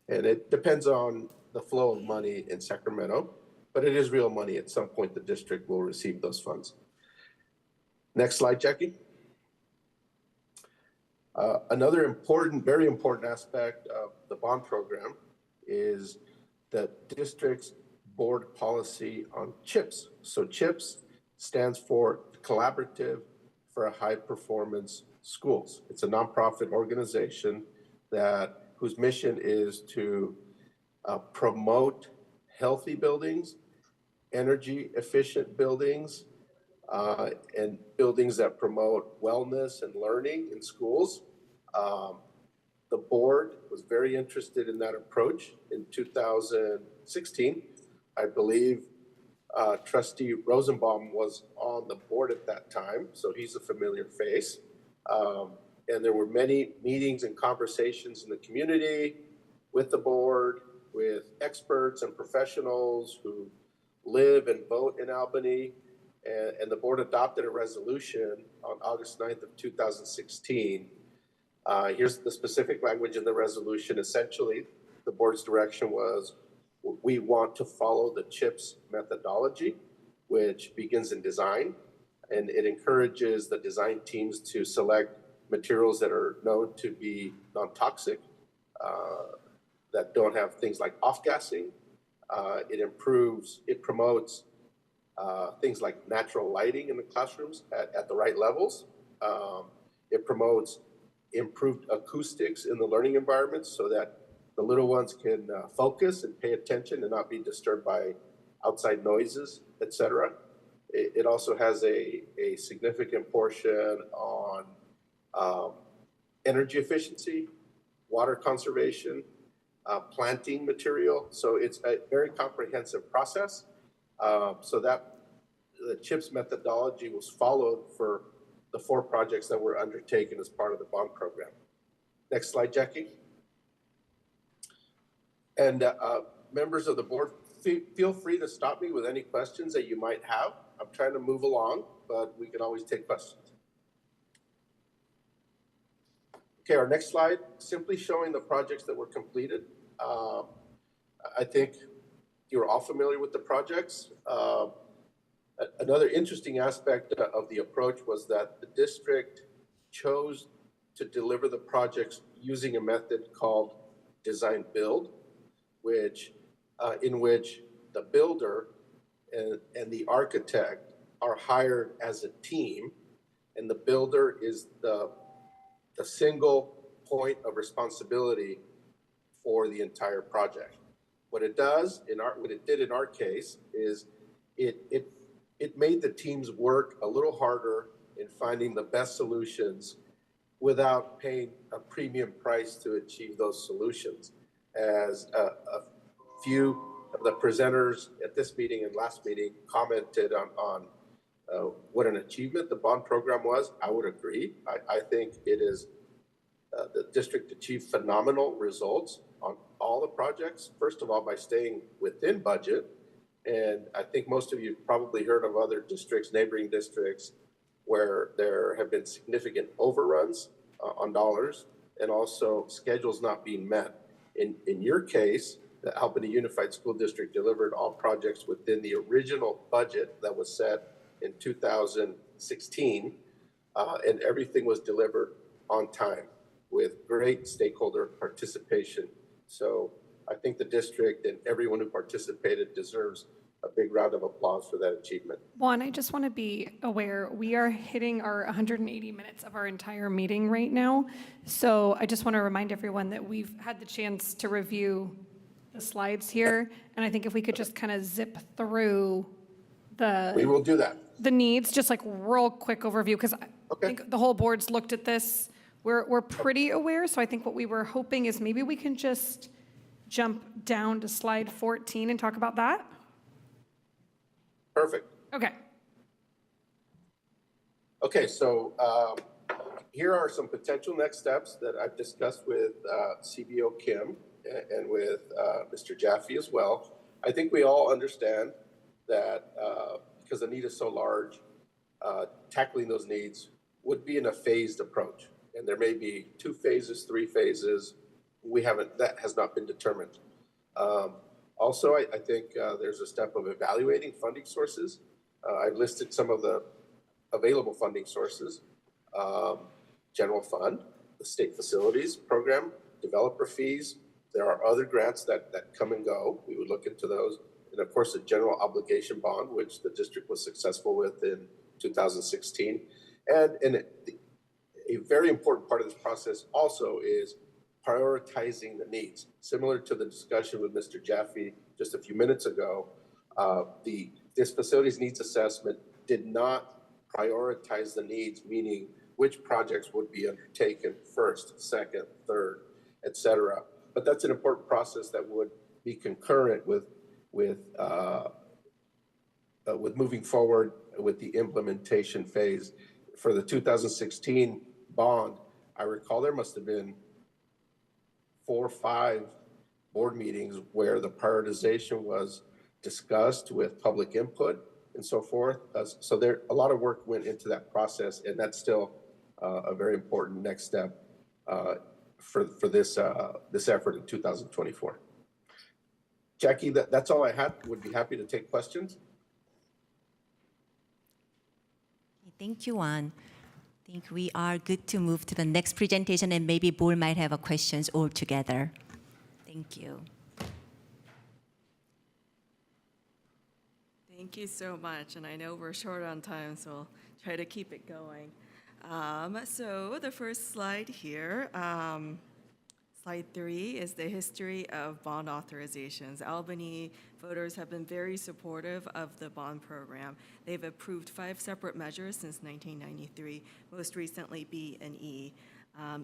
And it depends on the flow of money in Sacramento, but it is real money. At some point, the district will receive those funds. Next slide, Jackie. Another important, very important aspect of the bond program is the district's board policy on CHIPS. So CHIPS stands for Collaborative for High Performance Schools. It's a nonprofit organization whose mission is to promote healthy buildings, energy efficient buildings, and buildings that promote wellness and learning in schools. The board was very interested in that approach. In 2016, I believe Trustee Rosenbaum was on the board at that time, so he's a familiar face. And there were many meetings and conversations in the community with the board, with experts and professionals who live and vote in Albany. And the board adopted a resolution on August 9th of 2016. Here's the specific language in the resolution. Essentially, the board's direction was, we want to follow the CHIPS methodology, which begins in design, and it encourages the design teams to select materials that are known to be non-toxic, that don't have things like off-gassing. It promotes things like natural lighting in the classrooms at the right levels. It promotes improved acoustics in the learning environments so that the little ones can focus and pay attention and not be disturbed by outside noises, etc. It also has a significant portion on energy efficiency, water conservation, planting material. So it's a very comprehensive process. So that the CHIPS methodology was followed for the 4 projects that were undertaken as part of the bond program. Next slide, Jackie. And members of the board, feel free to stop me with any questions that you might have. I'm trying to move along, but we can always take questions. Okay, our next slide, simply showing the projects that were completed. I think you're all familiar with the projects. Another interesting aspect of the approach was that the district chose to deliver the projects using a method called design build, in which the builder and the architect are hired as a team, and the builder is the single point of responsibility for the entire project. What it did in our case is it made the teams work a little harder in finding the best solutions without paying a premium price to achieve those solutions. As a few of the presenters at this meeting and last meeting commented on what an achievement the bond program was, I would agree. I think it is the district achieved phenomenal results on all the projects. First of all, by staying within budget. And I think most of you probably heard of other districts, neighboring districts, where there have been significant overruns on dollars. and also schedules not being met. In your case, the Albany Unified School District delivered all projects within the original budget that was set in 2016, and everything was delivered on time with great stakeholder participation. So I think the district and everyone who participated deserves a big round of applause for that achievement. Juan, I just want to be aware, we are hitting our 180 minutes of our entire meeting right now. So I just want to remind everyone that we've had the chance to review the slides here. And I think if we could just kind of zip through We will do that. the needs, just like real quick overview, because I think the whole board's looked at this. We're pretty aware. So I think what we were hoping is maybe we can just jump down to slide 14 and talk about that. Perfect. Okay. Okay, so here are some potential next steps that I've discussed with CBO Kim and with Mr. Jaffe as well. I think we all understand that because the need is so large, tackling those needs would be in a phased approach. And there may be 2 phases, 3 phases. That has not been determined. Also, I think there's a step of evaluating funding sources. I've listed some of the available funding sources: general fund, the state facilities program, developer fees. There are other grants that come and go. We would look into those. And of course, the general obligation bond, which the district was successful with in 2016. And a very important part of this process also is prioritizing the needs. Similar to the discussion with Mr. Jaffe just a few minutes ago, this facilities needs assessment did not prioritize the needs, meaning which projects would be undertaken first, second, third, et cetera. But that's an important process that would be concurrent with moving forward with the implementation phase. For the 2016 bond, I recall there must have been 4 or 5 board meetings where the prioritization was discussed with public input and so forth. So there, a lot of work went into that process, and that's still a very important next step for this effort in 2024. Jackie, that's all I had. Would be happy to take questions. Thank you, Juan. I think we are good to move to the next presentation, and maybe board might have questions all together. Thank you. Thank you so much, and I know we're short on time, so I'll try to keep it going. So the first slide here, slide 3 is the history of bond authorizations. Albany voters have been very supportive of the bond program. They've approved 5 separate measures since 1993, most recently B and E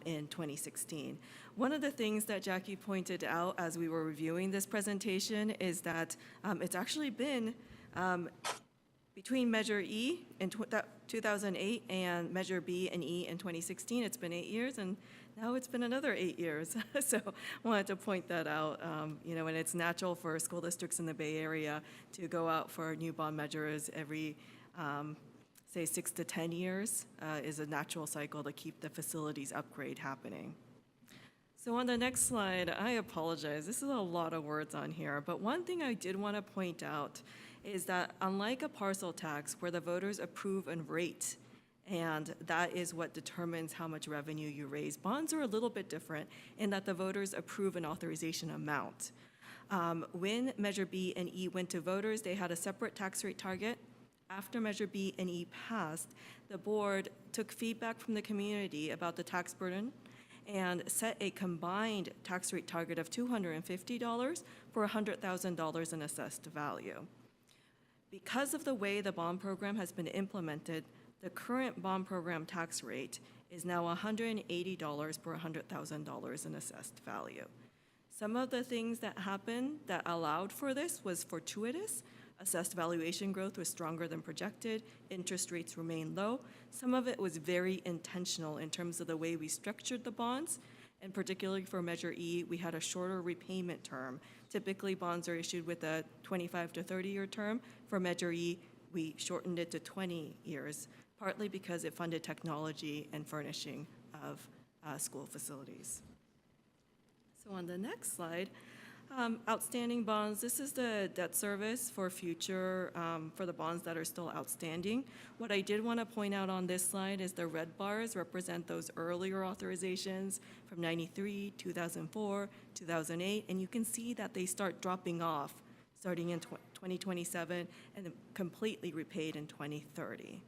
in 2016. One of the things that Jackie pointed out as we were reviewing this presentation is that it's actually been between Measure E in 2008 and Measure B and E in 2016, it's been 8 years, and now it's been another 8 years. So I wanted to point that out. And it's natural for school districts in the Bay Area to go out for new bond measures every, say, 6 to 10 years is a natural cycle to keep the facilities upgrade happening. So on the next slide, I apologize. This is a lot of words on here, but one thing I did want to point out is that unlike a parcel tax where the voters approve and rate, and that is what determines how much revenue you raise, bonds are a little bit different in that the voters approve an authorization amount. When Measure B and E went to voters, they had a separate tax rate target. After Measure B and E passed, the board took feedback from the community about the tax burden and set a combined tax rate target of $250 for $100,000 in assessed value. Because of the way the bond program has been implemented, the current bond program tax rate is now $180 per $100,000 in assessed value. Some of the things that happened that allowed for this was fortuitous. Assessed valuation growth was stronger than projected. Interest rates remained low. Some of it was very intentional in terms of the way we structured the bonds. And particularly for Measure E, we had a shorter repayment term. Typically, bonds are issued with a 25 to 30-year term. For Measure E, we shortened it to 20 years, partly because it funded technology and furnishing of school facilities. So on the next slide, outstanding bonds, this is the debt service for future, for the bonds that are still outstanding. What I did want to point out on this slide is the red bars represent those earlier authorizations from 93, 2004, 2008, and you can see that they start dropping off starting in 2027 and then completely repaid in 2030.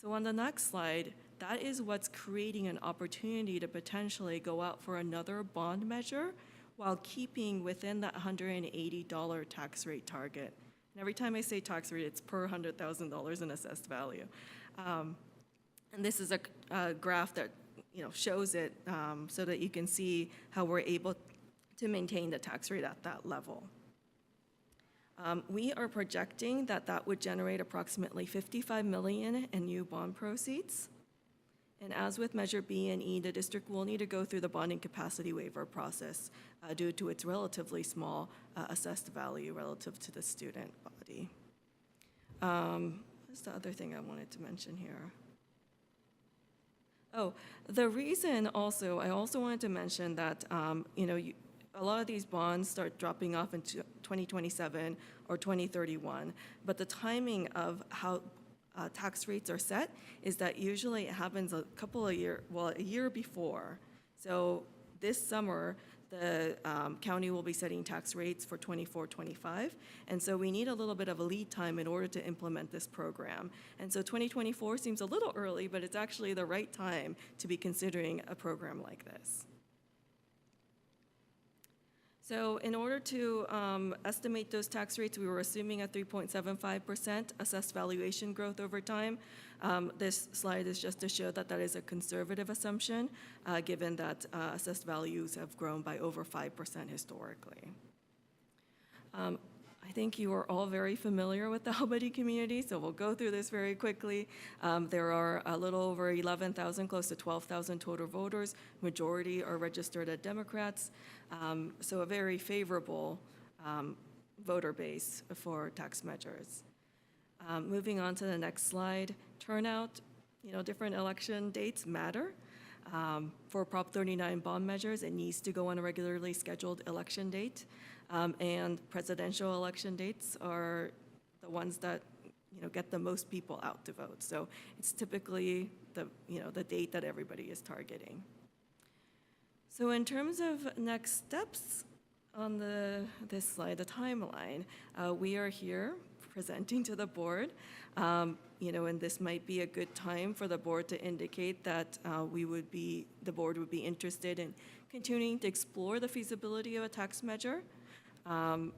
So on the next slide, that is what's creating an opportunity to potentially go out for another bond measure while keeping within that $180 tax rate target. And every time I say tax rate, it's per $100,000 in assessed value. And this is a graph that shows it so that you can see how we're able to maintain the tax rate at that level. We are projecting that that would generate approximately $55 million in new bond proceeds. And as with Measure B and E, the district will need to go through the bonding capacity waiver process due to its relatively small assessed value relative to the student body. What's the other thing I wanted to mention here? Oh, the reason also, I also wanted to mention that, a lot of these bonds start dropping off in 2027 or 2031, but the timing of how tax rates are set is that usually it happens a year before. So this summer, the county will be setting tax rates for 24-25, and so we need a little bit of a lead time in order to implement this program. And so 2024 seems a little early, but it's actually the right time to be considering a program like this. So in order to estimate those tax rates, we were assuming a 3.75% assessed valuation growth over time. This slide is just to show that that is a conservative assumption, given that assessed values have grown by over 5% historically. I think you are all very familiar with the Albany community, so we'll go through this very quickly. There are a little over 11,000, close to 12,000 total voters. Majority are registered as Democrats, so a very favorable voter base for tax measures. Moving on to the next slide, turnout, different election dates matter. For Prop 39 bond measures, it needs to go on a regularly scheduled election date. And presidential election dates are the ones that get the most people out to vote. So it's typically the date that everybody is targeting. So in terms of next steps on this slide, the timeline, we are here presenting to the board. And this might be a good time for the board to indicate that the board would be interested in continuing to explore the feasibility of a tax measure.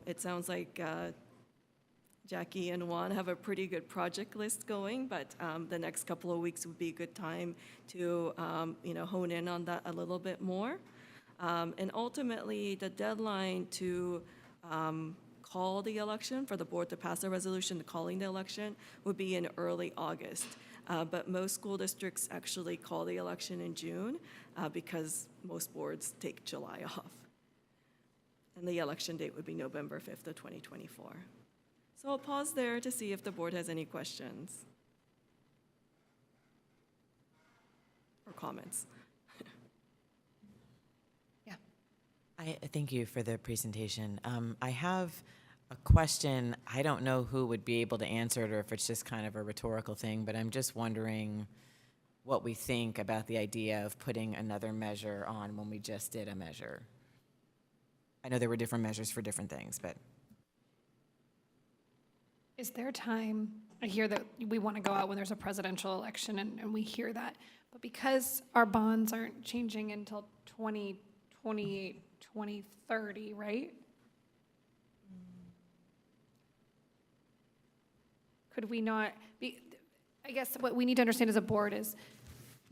It sounds like Jackie and Juan have a pretty good project list going, but the next couple of weeks would be a good time to hone in on that a little bit more. And ultimately, the deadline to call the election, for the board to pass a resolution calling the election, would be in early August. But most school districts actually call the election in June because most boards take July off. And the election date would be November 5th of 2024. So I'll pause there to see if the board has any questions or comments. Yeah. I thank you for the presentation. I have a question. I don't know who would be able to answer it or if it's just kind of a rhetorical thing, but I'm just wondering what we think about the idea of putting another measure on when we just did a measure. I know there were different measures for different things, but. Is there time, I hear that we want to go out when there's a presidential election, and we hear that, but because our bonds aren't changing until 2028, 2030, right? Could we not be, I guess what we need to understand as a board is,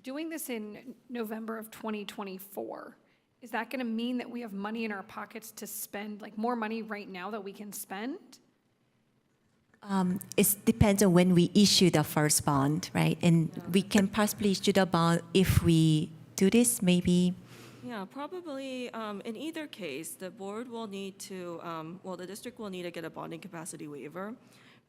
doing this in November of 2024, is that going to mean that we have money in our pockets to spend, like more money right now that we can spend? It depends on when we issue the first bond, right? And we can possibly issue the bond if we do this, maybe. Yeah, probably in either case, the board will need to, the district will need to get a bonding capacity waiver,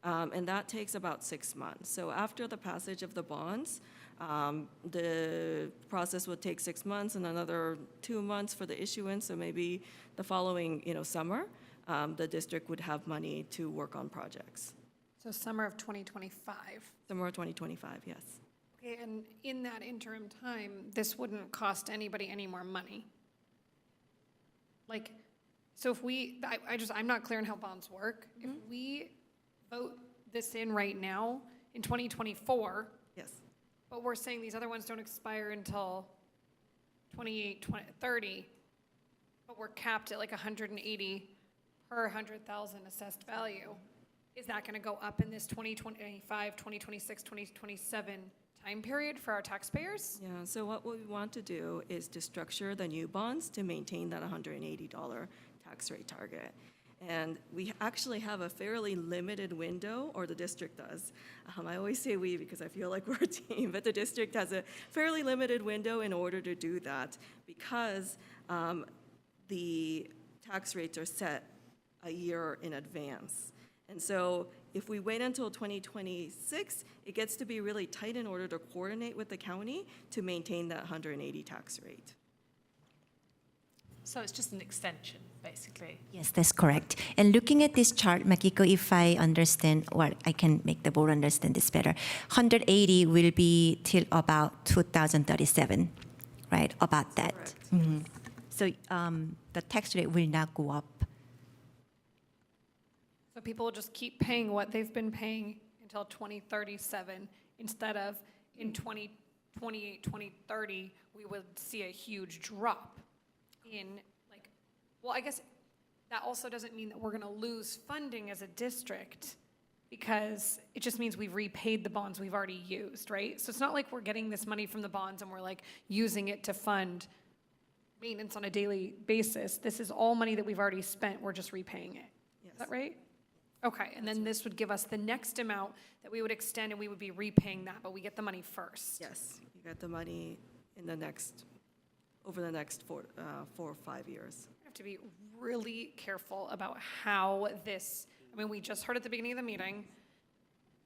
and that takes about 6 months. So after the passage of the bonds, The process would take 6 months and another 2 months for the issuance, so maybe the following, summer, the district would have money to work on projects. So summer of 2025. Summer of 2025, yes. Okay, and in that interim time, this wouldn't cost anybody any more money. Like, so if I'm not clear on how bonds work. If we vote this in right now in 2024. Yes. But we're saying these other ones don't expire until 28, 30, but we're capped at like 180 per 100,000 assessed value. Is that going to go up in this 2025, 2026, 2027 time period for our taxpayers? Yeah, so what we want to do is to structure the new bonds to maintain that $180 tax rate target. And we actually have a fairly limited window, or the district does. I always say we because I feel like we're a team, but the district has a fairly limited window in order to do that because the tax rates are set a year in advance. And so if we wait until 2026, it gets to be really tight in order to coordinate with the county to maintain that 180 tax rate. So it's just an extension, basically. Yes, that's correct. And looking at this chart, Makiko, if I understand, well, I can make the board understand this better. 180 will be till about 2037, right? About that. Mm-hmm. So the tax rate will not go up. So people will just keep paying what they've been paying until 2037 instead of in 2028, 2030, we would see a huge drop in well, I guess that also doesn't mean that we're going to lose funding as a district because it just means we've repaid the bonds we've already used, right? So it's not like we're getting this money from the bonds and we're like using it to fund maintenance on a daily basis. This is all money that we've already spent. We're just repaying it. Yes. Is that right? Okay, and then this would give us the next amount that we would extend and we would be repaying that, but we get the money first. Yes, you get the money in over the next 4 or 5 years. We have to be really careful about how this, we just heard at the beginning of the meeting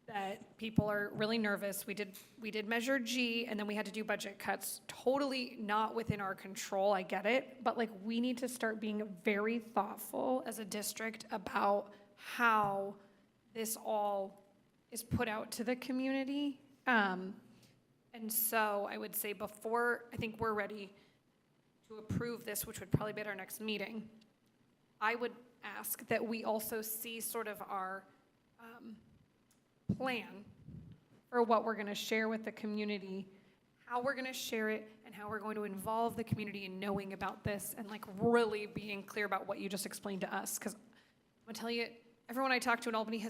that people are really nervous. We did Measure G, and then we had to do budget cuts. Totally not within our control, I get it, but we need to start being very thoughtful as a district about how this all is put out to the community. And so I would say before I think we're ready to approve this, which would probably be at our next meeting, I would ask that we also see sort of our plan for what we're going to share with the community, how we're going to share it, and how we're going to involve the community in knowing about this and really being clear about what you just explained to us. Because I'm going to tell you, everyone I talk to in Albany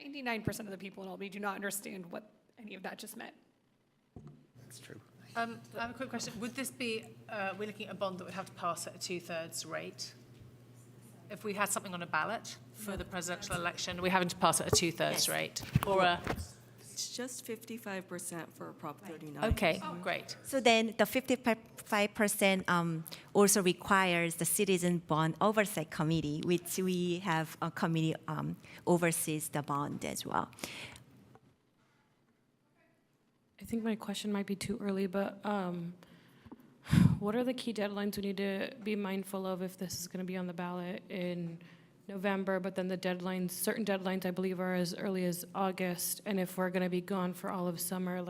99% of the people in Albany do not understand what any of that just meant. That's true. I have a quick question. Would this be, we're looking at a bond that would have to pass at a 2/3 rate? If we had something on a ballot for the presidential election, are we having to pass at a 2/3 rate? Or It's just 55% for Prop 39. Okay, great. So then the 55% also requires the Citizen Bond Oversight Committee, which we have a committee oversees the bond as well. I think my question might be too early, but what are the key deadlines we need to be mindful of if this is going to be on the ballot in November, but then the deadlines, certain deadlines I believe are as early as August, and if we're going to be gone for all of summer,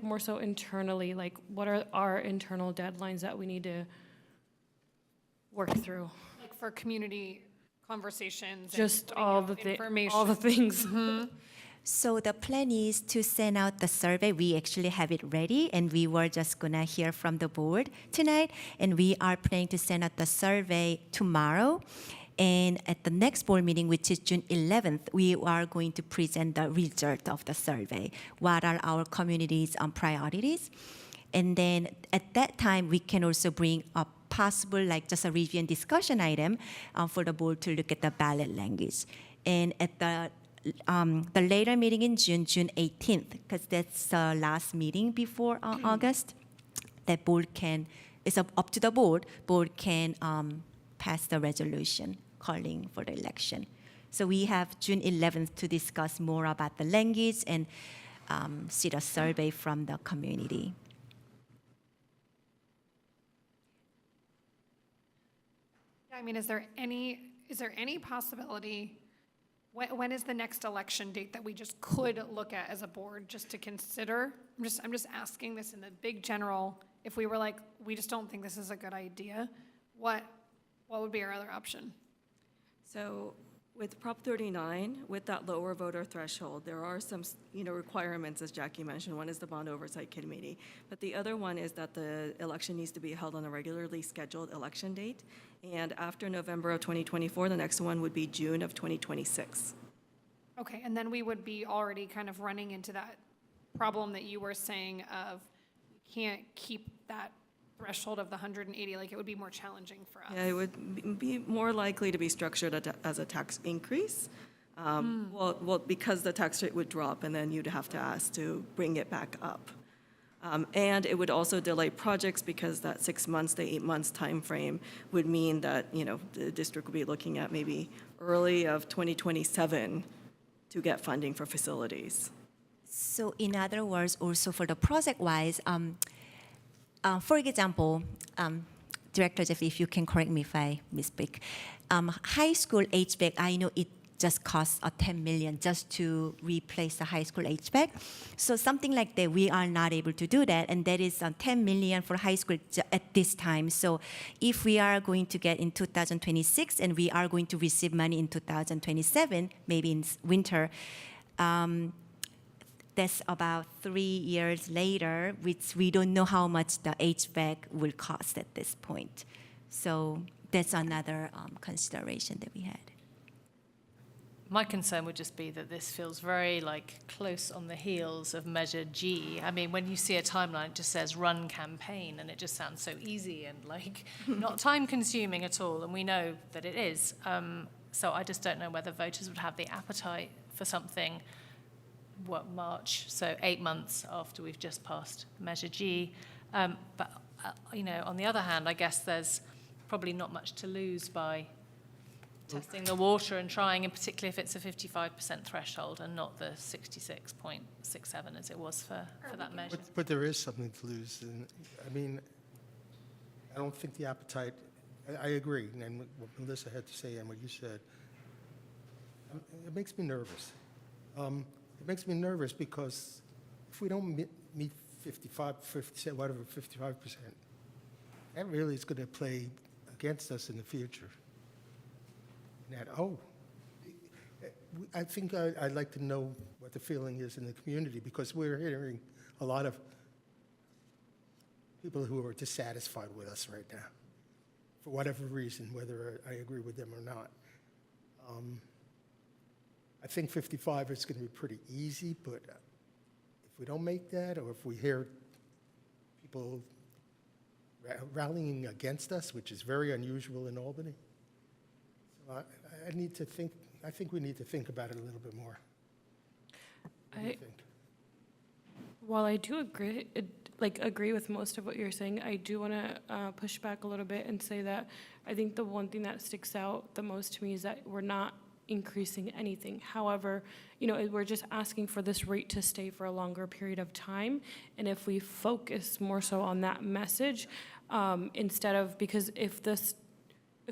more so internally, what are our internal deadlines that we need to work through? For community conversations. Just and all information. all the things. Mm-hmm. So the plan is to send out the survey. We actually have it ready, and we were just gonna hear from the board tonight, and we are planning to send out the survey tomorrow. And at the next board meeting, which is June 11th, we are going to present the result of the survey. What are our community's priorities? And then at that time, we can also bring up possible, just a review and discussion item for the board to look at the ballot language. And at the later meeting in June 18th, because that's the last meeting before August, that board can, it's up to the board can pass the resolution calling for the election. So we have June 11th to discuss more about the language and see the survey from the community. I mean, is there any possibility, when is the next election date that we just could look at as a board just to consider? I'm just asking this in the big general, if we were like, we just don't think this is a good idea, what would be our other option? So with Prop 39, with that lower voter threshold, there are some, requirements, as Jackie mentioned. One is the Bond Oversight Committee, but the other one is that the election needs to be held on a regularly scheduled election date. And after November of 2024, the next one would be June of 2026. Okay, and then we would be already kind of running into that problem that you were saying of we can't keep that threshold of the 180, like it would be more challenging for us. Yeah, it would be more likely to be structured as a tax increase. Well, because the tax rate would drop, and then you'd have to ask to bring it back up. And it would also delay projects because that 6 months to 8 months time frame would mean that the district would be looking at maybe early of 2027 to get funding for facilities. So in other words, also for the project-wise, for example, Director Jeff, if you can correct me if I misspeak, high school HVAC, I know it just costs $10 million just to replace the high school HVAC. So something like that, we are not able to do that, and that is $10 million for high school at this time. So if we are going to get in 2026 and we are going to receive money in 2027, maybe in winter, that's about 3 years later, which we don't know how much the HVAC will cost at this point. So that's another consideration that we had. My concern would just be that this feels very close on the heels of Measure G. I mean, when you see a timeline, it just says run campaign, and it just sounds so easy and not time consuming at all. And we know that it is. So I just don't know whether voters would have the appetite for something, March, so 8 months after we've just passed Measure G. But on the other hand, I guess there's probably not much to lose by testing the water and trying, and particularly if it's a 55% threshold and not the 66.67 as it was for that measure. But there is something to lose. And, I mean, I don't think the appetite, I agree, and what Melissa had to say and what you said, it makes me nervous. It makes me nervous because if we don't meet 55%, whatever, 55%, that really is going to play against us in the future. That, I think I'd like to know what the feeling is in the community, because we're hearing a lot of people who are dissatisfied with us right now, for whatever reason, whether I agree with them or not. I think 55 is going to be pretty easy, but if we don't make that, or if we hear people rallying against us, which is very unusual in Albany, I need to think. I think we need to think about it a little bit more. What do you think? While I do agree with most of what you're saying, I do want to push back a little bit and say that I think the one thing that sticks out the most to me is that we're not increasing anything. However, we're just asking for this rate to stay for a longer period of time, and if we focus more so on that message, instead of, because if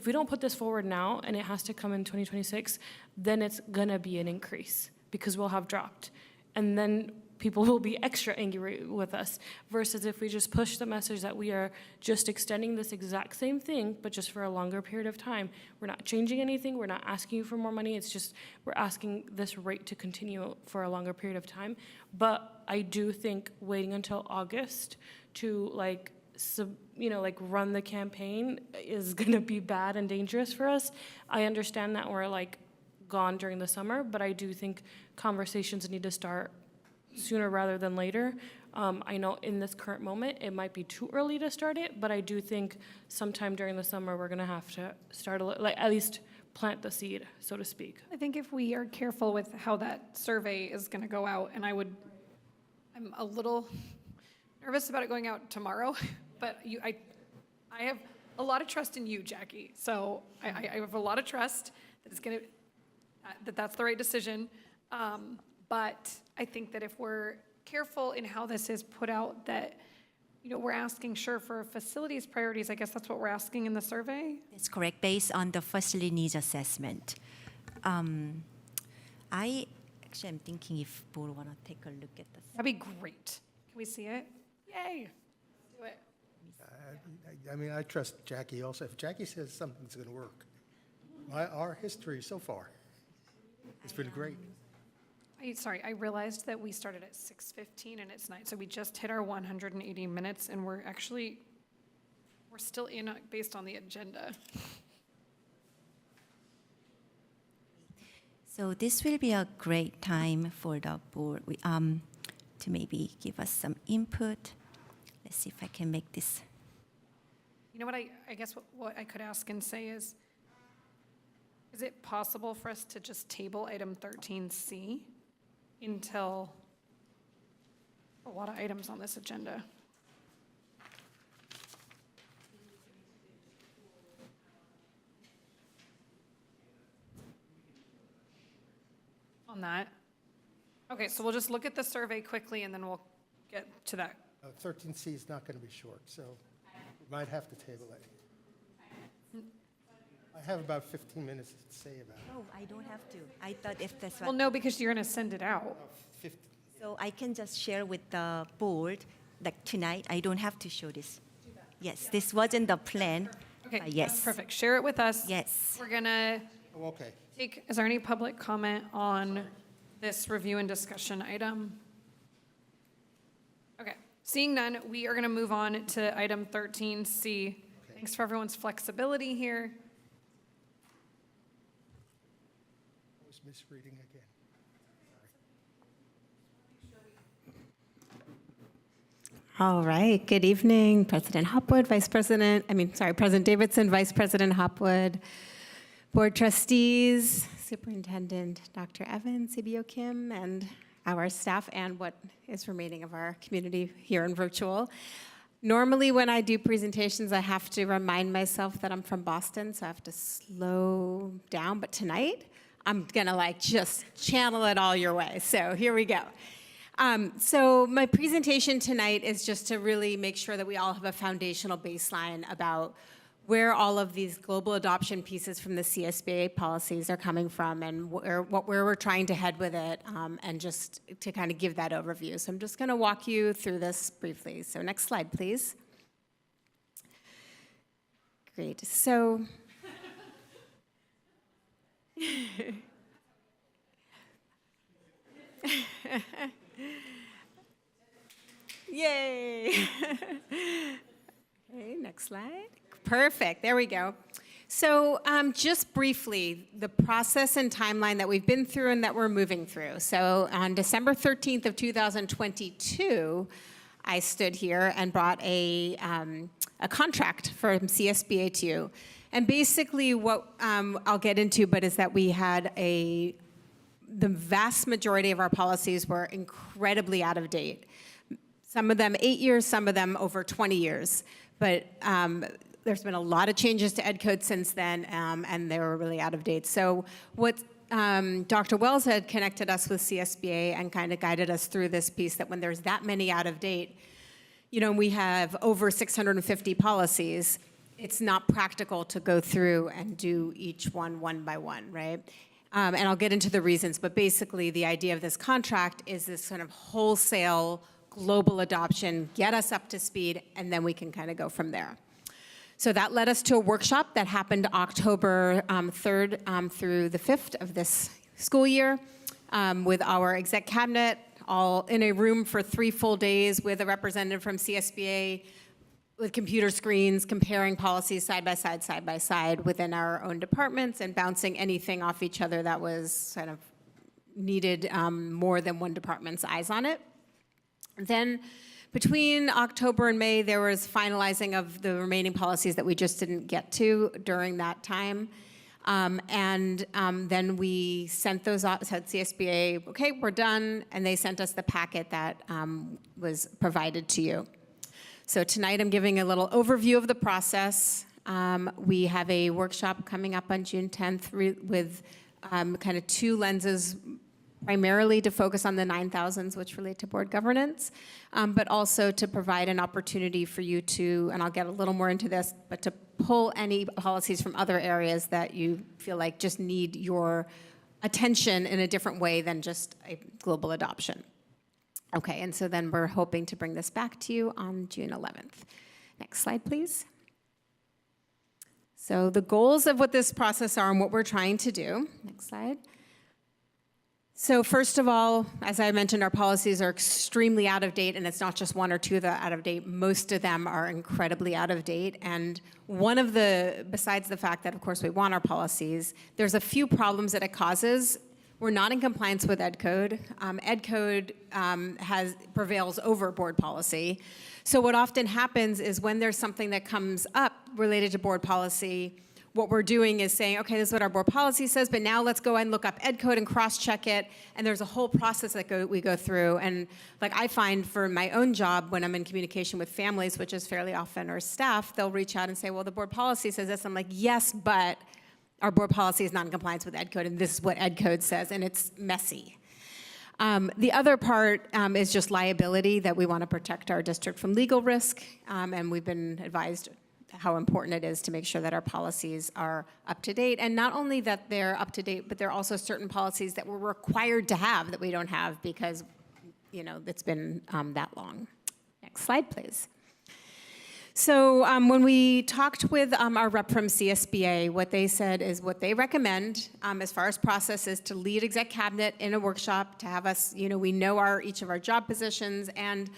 we don't put this forward now and it has to come in 2026, then it's gonna be an increase because we'll have dropped. And then people will be extra angry with us, versus if we just push the message that we are just extending this exact same thing, but just for a longer period of time. We're not changing anything, we're not asking you for more money, it's just we're asking this rate to continue for a longer period of time. But I do think waiting until August to run the campaign is gonna be bad and dangerous for us. I understand that we're gone during the summer, but I do think conversations need to start sooner rather than later. I know in this current moment, it might be too early to start it, but I do think sometime during the summer, we're gonna have to start at least plant the seed, so to speak. I think if we are careful with how that survey is gonna go out, and I'm a little nervous about it going out tomorrow, but I have a lot of trust in you, Jackie. So I have a lot of trust that it's going to, that that's the right decision. But I think that if we're careful in how this is put out, that, you know, we're asking, sure, for facilities priorities, I guess that's what we're asking in the survey? That's correct, based on the facility needs assessment. I actually am thinking if board want to take a look at this. That'd be great. Can we see it? Yay. Do it. I mean, I trust Jackie also. If Jackie says something's going to work, our history so far, it's been great. Sorry, I realized that we started at 6:15 and it's 9, so we just hit our 180 minutes and we're still in based on the agenda. So this will be a great time for the board to maybe give us some input. Let's see if I can make this. You know what, I guess what I could ask and say is it possible for us to just table item 13C until a lot of items on this agenda? On that? Okay, so we'll just look at the survey quickly and then we'll get to that. 13C is not going to be short, so we might have to table it. I have about 15 minutes to say about it. No, I don't have to. I thought if that's what. Well, no, because you're going to send it out. 50. So I can just share with the board, like tonight, I don't have to show this. Yes, this wasn't the plan. Okay, yes. that's perfect. Share it with us. Yes. We're going to Oh, okay. is there any public comment on this review and discussion item? Okay, seeing none, we are going to move on to item 13C. Okay. Thanks for everyone's flexibility here. I was misreading again. All right, good evening, President Hopwood, President Davidson, Vice President Hopwood, Board Trustees, Superintendent Dr. Evans, CBO Kim, and our staff, and what is remaining of our community here in virtual. Normally, when I do presentations, I have to remind myself that I'm from Boston, so I have to slow down, but tonight, I'm gonna just channel it all your way, so here we go. So my presentation tonight is just to really make sure that we all have a foundational baseline about where all of these global adoption pieces from the CSBA policies are coming from and where we're trying to head with it, and just to kind of give that overview. So I'm just going to walk you through this briefly. So next slide, please. Great. So yay. Okay, next slide. Perfect, there we go. So just briefly, the process and timeline that we've been through and that we're moving through. So on December 13th of 2022, I stood here and brought a contract from CSBA to you. And basically what I'll get into, but is that we had the vast majority of our policies were incredibly out of date. Some of them 8 years, some of them over 20 years. But there's been a lot of changes to Ed Code since then, and they were really out of date. So what Dr. Wells had connected us with CSBA and kind of guided us through this piece, that when there's that many out of date, you know, we have over 650 policies, it's not practical to go through and do each one by one, right? And I'll get into the reasons, but basically the idea of this contract is this kind of wholesale global adoption, get us up to speed, and then we can kind of go from there. So that led us to a workshop that happened October 3rd through the 5th of this school year with our exec cabinet, all in a room for 3 full days with a representative from CSBA, with computer screens, comparing policies side by side within our own departments and bouncing anything off each other that was kind of needed more than one department's eyes on it. Then between October and May, there was finalizing of the remaining policies that we just didn't get to during that time. Then we sent those off, said CSBA, okay, we're done, and they sent us the packet that was provided to you. So tonight I'm giving a little overview of the process. We have a workshop coming up on June 10th with kind of two lenses, primarily to focus on the 9,000s, which relate to board governance, but also to provide an opportunity for you to, and I'll get a little more into this, but to pull any policies from other areas that you feel like just need your attention in a different way than just a global adoption. Okay, and so then we're hoping to bring this back to you on June 11th. Next slide, please. So the goals of what this process are and what we're trying to do. Next slide. So first of all, as I mentioned, our policies are extremely out of date, and it's not just one or two that are out of date. Most of them are incredibly out of date. And one of the, besides the fact that, of course, we want our policies, there's a few problems that it causes. We're not in compliance with Ed Code. Ed Code prevails over board policy. So what often happens is when there's something that comes up related to board policy, what we're doing is saying, okay, this is what our board policy says, but now let's go and look up Ed Code and cross-check it. And there's a whole process that we go through. And like I find for my own job, when I'm in communication with families, which is fairly often, or staff, they'll reach out and say, well, the board policy says this. I'm like, yes, but our board policy is not in compliance with Ed Code, and this is what Ed Code says, and it's messy. The other part is just liability, that we want to protect our district from legal risk, and we've been advised how important it is to make sure that our policies are up to date. And not only that they're up to date, but there are also certain policies that we're required to have that we don't have because, you know, it's been that long. Next slide, please. So when we talked with our rep from CSBA, what they said is what they recommend as far as process is to lead exec cabinet in a workshop, to have us, you know, we know each of our job positions, and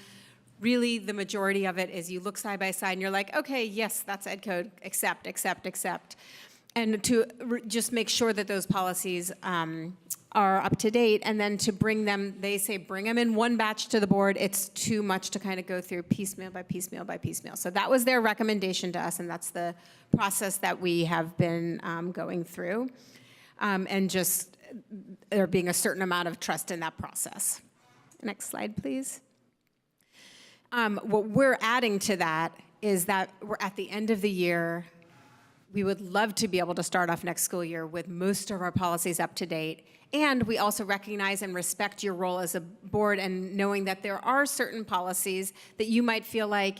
really the majority of it is you look side by side and you're like, okay, yes, that's Ed Code, accept, accept, accept. And to just make sure that those policies are up to date, and then to bring them, they say bring them in one batch to the board. It's too much to kind of go through piecemeal by piecemeal by piecemeal. So that was their recommendation to us, and that's the process that we have been going through. And just there being a certain amount of trust in that process. Next slide, please. What we're adding to that is that we're at the end of the year. We would love to be able to start off next school year with most of our policies up to date. And we also recognize and respect your role as a board, and knowing that there are certain policies that you might feel like,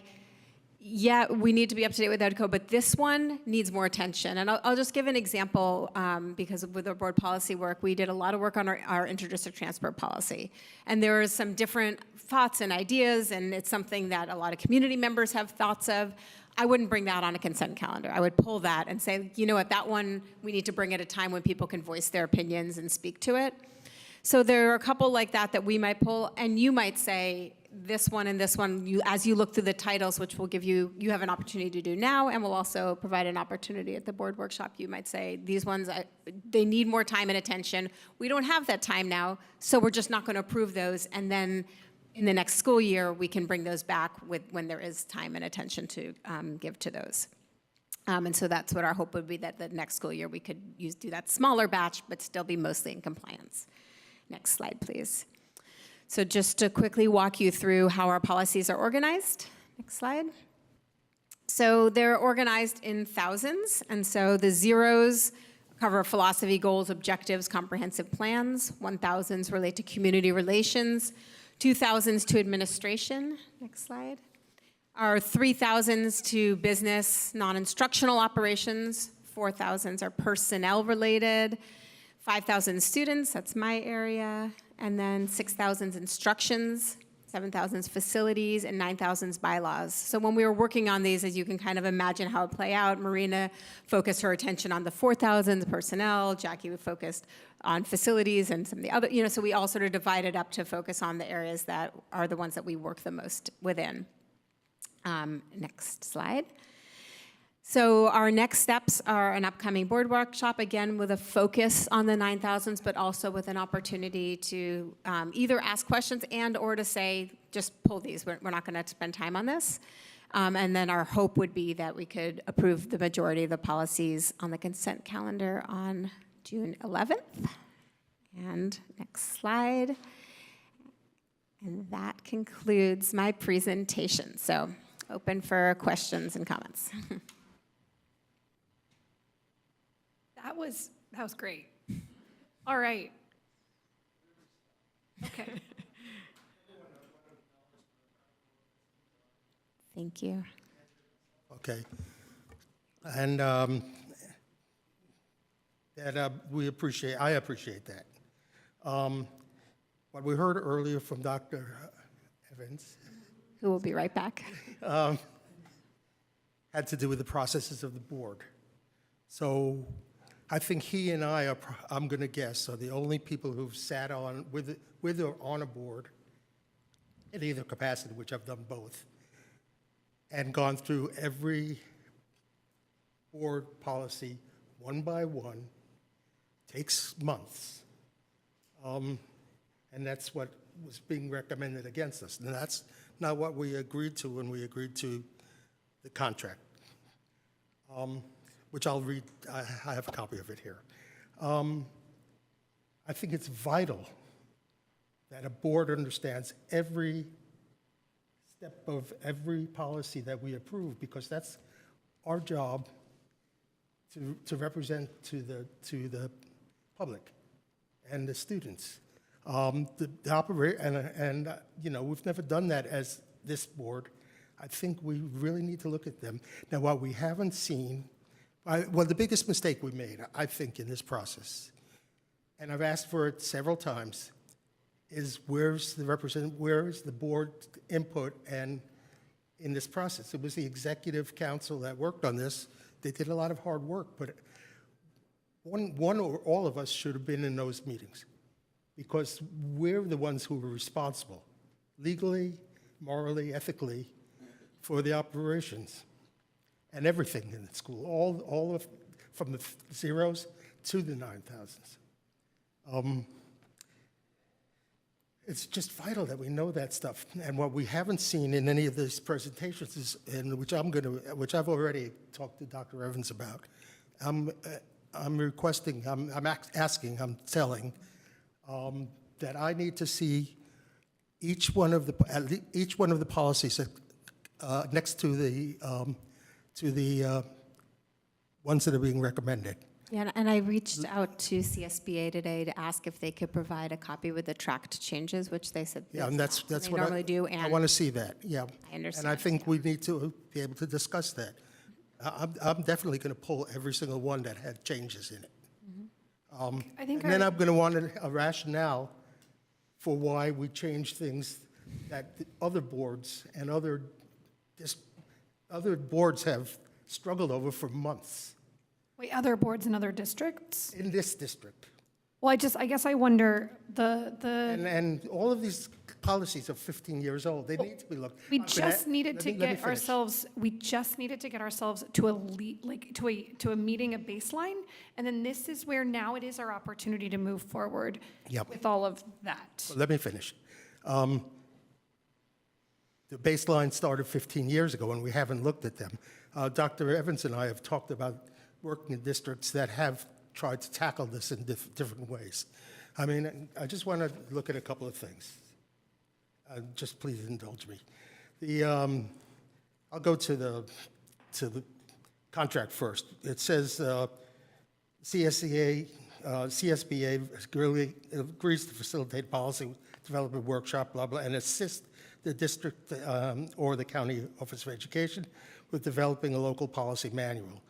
yeah, we need to be up to date with Ed Code, but this one needs more attention. And I'll just give an example, because with our board policy work, we did a lot of work on our interdistrict transport policy. And there are some different thoughts and ideas, and it's something that a lot of community members have thoughts of. I wouldn't bring that on a consent calendar. I would pull that and say, you know what, that one we need to bring at a time when people can voice their opinions and speak to it. So there are a couple like that we might pull, and you might say, this one and this one, as you look through the titles, which will give you have an opportunity to do now, and we'll also provide an opportunity at the board workshop. You might say, these ones, they need more time and attention. We don't have that time now, so we're just not going to approve those. And then in the next school year, we can bring those back when there is time and attention to give to those. And so that's what our hope would be, that the next school year we could do that smaller batch, but still be mostly in compliance. Next slide, please. So just to quickly walk you through how our policies are organized. Next slide. So they're organized in thousands, and so the zeros cover philosophy, goals, objectives, comprehensive plans. 1,000s relate to community relations. 2,000s to administration. Next slide. Our 3,000s to business, non-instructional operations. 4,000s are personnel related. 5,000 students, that's my area. And then 6,000 instructions, 7,000 facilities, and 9,000 bylaws. So when we were working on these, as you can kind of imagine how it play out, Marina focused her attention on the 4,000 personnel, Jackie focused on facilities and some of the other, so we all sort of divided up to focus on the areas that are the ones that we work the most within. Next slide. So our next steps are an upcoming board workshop, again with a focus on the 9,000s, but also with an opportunity to either ask questions and or to say, just pull these, we're not going to spend time on this. And then our hope would be that we could approve the majority of the policies on the consent calendar on June 11th. And next slide. And that concludes my presentation. So open for questions and comments. That was great. All right. Okay. Thank you. Okay. And I appreciate that. What we heard earlier from Dr. Evans Who will be right back. had to do with the processes of the board. So I think he and I are, I'm going to guess, are the only people who've sat on with or on a board in either capacity, which I've done both, and gone through every board policy one by one. Takes months. And that's what was being recommended against us. And that's not what we agreed to when we agreed to the contract, which I'll read. I have a copy of it here. I think it's vital that a board understands every step of every policy that we approve, because that's our job to represent to the public and the students. You know, we've never done that as this board. I think we really need to look at them. Now, what we haven't seen, well, the biggest mistake we made, I think, in this process, and I've asked for it several times, is where's the board input and in this process? It was the executive council that worked on this. They did a lot of hard work, but one or all of us should have been in those meetings, because we're the ones who were responsible, legally, morally, ethically, for the operations and everything in the school, all of, from the zeros to the 9,000s. It's just vital that we know that stuff. And what we haven't seen in any of these presentations is, and which I've already talked to Dr. Evans about, I'm telling that I need to see each one of the policies next to the ones that are being recommended. Yeah, and I reached out to CSBA today to ask if they could provide a copy with the tracked changes, which they said Yeah, and that's they what normally do. I And want to see that. Yeah, I understand. and I think we need to be able to discuss that. I'm definitely going to pull every single one that had changes in it. I think and then I'm going to want a rationale for why we changed things that the other boards and other boards have struggled over for months. Wait, other boards in other districts? In this district. Well, I guess I wonder And all of these policies are 15 years old. They need to be looked. We just needed to get ourselves to a meeting, a baseline, and then this is where now it is our opportunity to move forward with all of that. Let me finish. The baseline started 15 years ago, and we haven't looked at them. Dr. Evans and I have talked about working in districts that have tried to tackle this in different ways. I mean, I just want to look at a couple of things. Just please indulge me. I'll go to the contract first. It says CSBA agrees to facilitate policy development workshop, blah, blah, and assist the district or the county office of education with developing a local policy manual.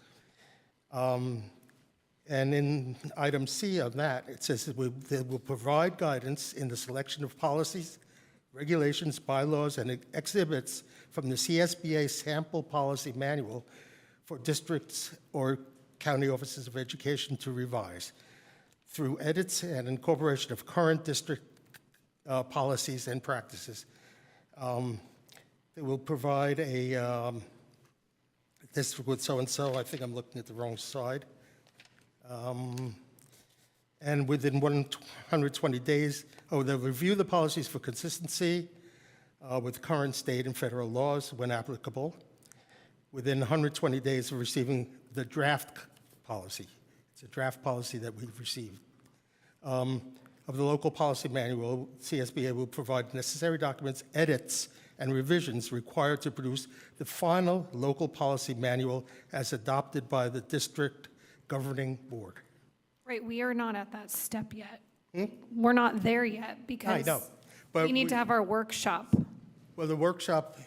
And in item C of that, it says that they will provide guidance in the selection of policies, regulations, bylaws, and exhibits from the CSBA sample policy manual for districts or county offices of education to revise through edits and incorporation of current district policies and practices. They will provide this with so-and-so. I think I'm looking at the wrong side. And within 120 days, they'll review the policies for consistency with current state and federal laws when applicable. Within 120 days of receiving the draft policy. It's a draft policy that we've received. Of the local policy manual, CSBA will provide necessary documents, edits, and revisions required to produce the final local policy manual as adopted by the district governing board. Right, we are not at that step yet. We're not there yet because know, but we need to have our workshop. Well, the workshop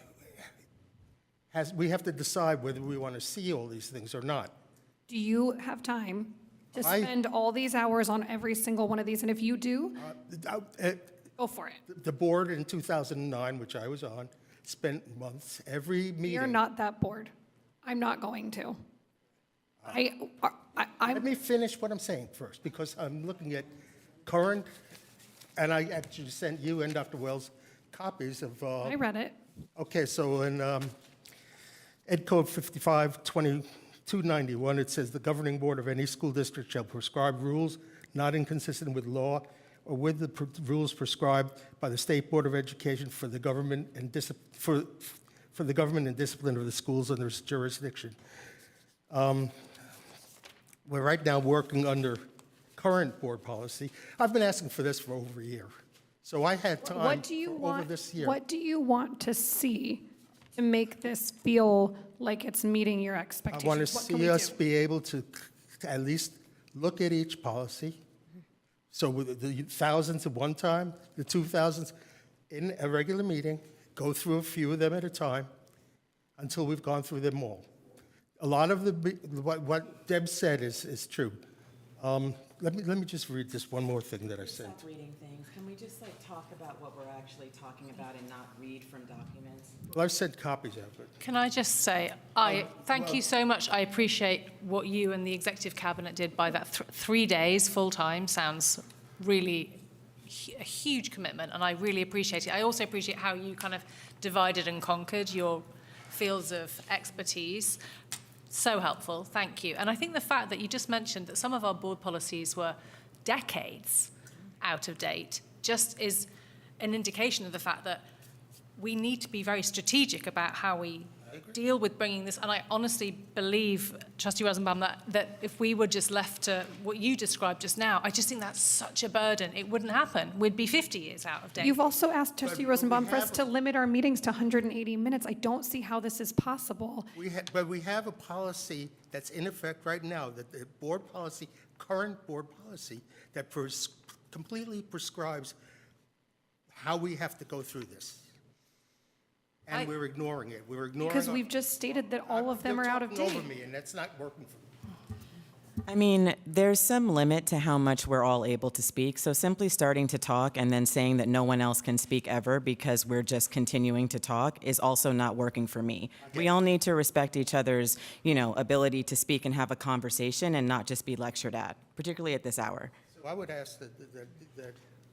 we have to decide whether we want to see all these things or not. Do you have time to spend all these hours on every single one of these? And if you do, go for it. The board in 2009, which I was on, spent months, every meeting. You're not that bored. I'm not going to. Let me finish what I'm saying first, because I'm looking at current, and I actually sent you and Dr. Wells copies of. I read it. Okay, so in Ed Code 55-2291, it says the governing board of any school district shall prescribe rules not inconsistent with law or with the rules prescribed by the State Board of Education for the government and for the government and discipline of the schools under its jurisdiction. We're right now working under current board policy. I've been asking for this for over a year. So I had time over this year. What do you want to see to make this feel like it's meeting your expectations? I want to What can we see us do? be able to at least look at each policy. So with the thousands at one time, the 2000s, in a regular meeting, go through a few of them at a time until we've gone through them all. A lot of what Deb said is true. Let me just read this one more thing that I sent. Stop reading things. Can we just talk about what we're actually talking about and not read from documents? Well, I've sent copies of it. Can I just say, thank you so much. I appreciate what you and the executive cabinet did by that 3 days full-time. Sounds really a huge commitment, and I really appreciate it. I also appreciate how you kind of divided and conquered your fields of expertise. So helpful, thank you. And I think the fact that you just mentioned that some of our board policies were decades out of date just is an indication of the fact that we need to be very strategic about how we deal with bringing this. And I honestly believe, Trustee Rosenbaum, that if we were just left to what you described just now, I just think that's such a burden. It wouldn't happen. We'd be 50 years out of date. You've also asked Trustee Rosenbaum for us to limit our meetings to 180 minutes. I don't see how this is possible. But we have a policy that's in effect right now, that the board policy, current board policy, that completely prescribes how we have to go through this. And we're ignoring it. We're ignoring Because we've just stated that all of them are out of You're date. talking over me, and that's not working for me. I mean, there's some limit to how much we're all able to speak. So simply starting to talk and then saying that no one else can speak ever because we're just continuing to talk is also not working for me. We all need to respect each other's, ability to speak and have a conversation and not just be lectured at, particularly at this hour. So I would ask that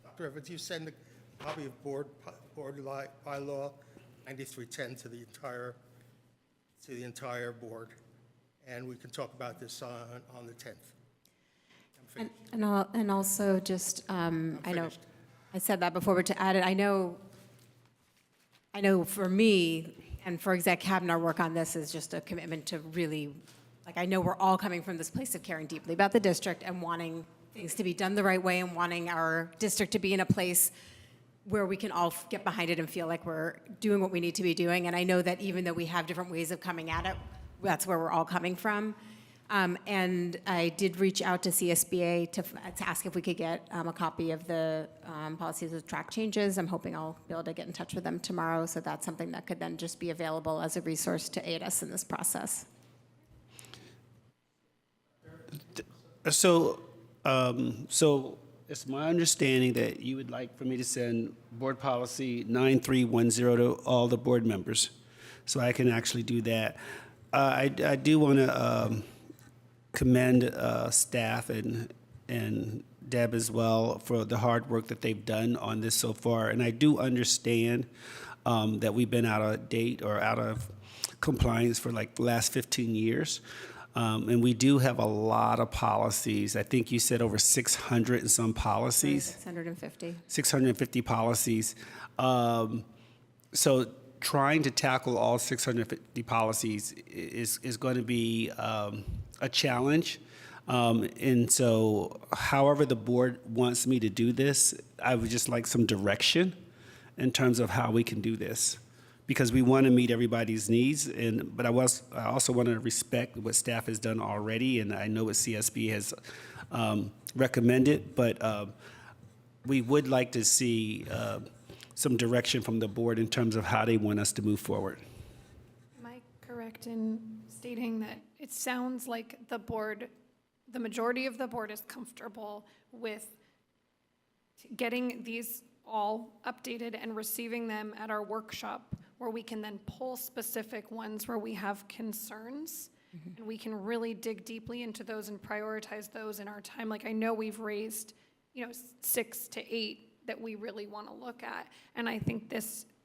Dr. Evans, you send a copy of board bylaw 9310 to the entire board, and we can talk about this on the 10th. And also just, I know, I said that before, but to add it, I know for me and for Exec Cabinet, our work on this is just a commitment to really, I know we're all coming from this place of caring deeply about the district and wanting things to be done the right way and wanting our district to be in a place where we can all get behind it and feel like we're doing what we need to be doing. And I know that even though we have different ways of coming at it, that's where we're all coming from. And I did reach out to CSBA to ask if we could get a copy of the policies with track changes. I'm hoping I'll be able to get in touch with them tomorrow, so that's something that could then just be available as a resource to aid us in this process. So it's my understanding that you would like for me to send board policy 9310 to all the board members, so I can actually do that. I do want to commend staff and Deb as well for the hard work that they've done on this so far. And I do understand that we've been out of date or out of compliance for the last 15 years. And we do have a lot of policies. I think you said over 600 and some policies. 650. 650 policies. So trying to tackle all 650 policies is going to be a challenge. And so however the board wants me to do this, I would just like some direction in terms of how we can do this, because we want to meet everybody's needs. But I also want to respect what staff has done already, and I know what CSB has recommended, but we would like to see some direction from the board in terms of how they want us to move forward. Am I correct in stating that it sounds like the board, the majority of the board is comfortable with getting these all updated and receiving them at our workshop, where we can then pull specific ones where we have concerns, and we can really dig deeply into those and prioritize those in our time. Like, I know we've raised, 6 to 8 that we really want to look at, and I think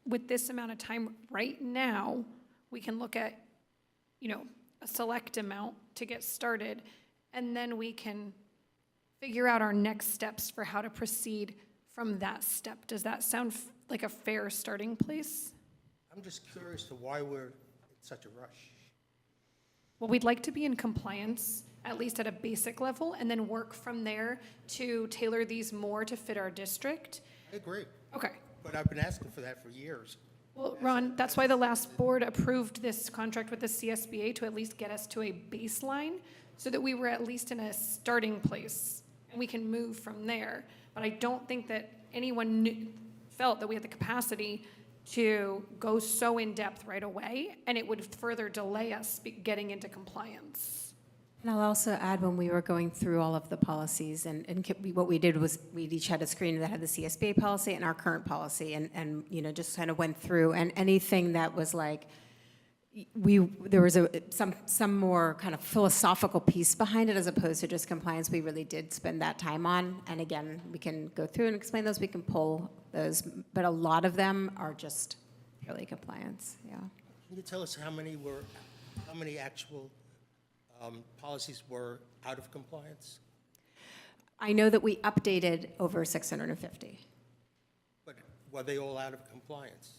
with this amount of time right now, we can look at, a select amount to get started, and then we can figure out our next steps for how to proceed from that step. Does that sound like a fair starting place? I'm just curious to why we're in such a rush. Well, we'd like to be in compliance, at least at a basic level, and then work from there to tailor these more to fit our district. I agree. Okay. But I've been asking for that for years. Well, Ron, that's why the last board approved this contract with the CSBA, to at least get us to a baseline, so that we were at least in a starting place, and we can move from there. But I don't think that anyone felt that we had the capacity to go so in-depth right away, and it would further delay us getting into compliance. And I'll also add, when we were going through all of the policies, and what we did was we each had a screen that had the CSBA policy and our current policy, and just kind of went through, and anything that was like, there was some more kind of philosophical piece behind it as opposed to just compliance. We really did spend that time on, and again, we can go through and explain those, we can pull those, but a lot of them are just really compliance, yeah. Can you tell us how many actual policies were out of compliance? I know that we updated over 650. But were they all out of compliance?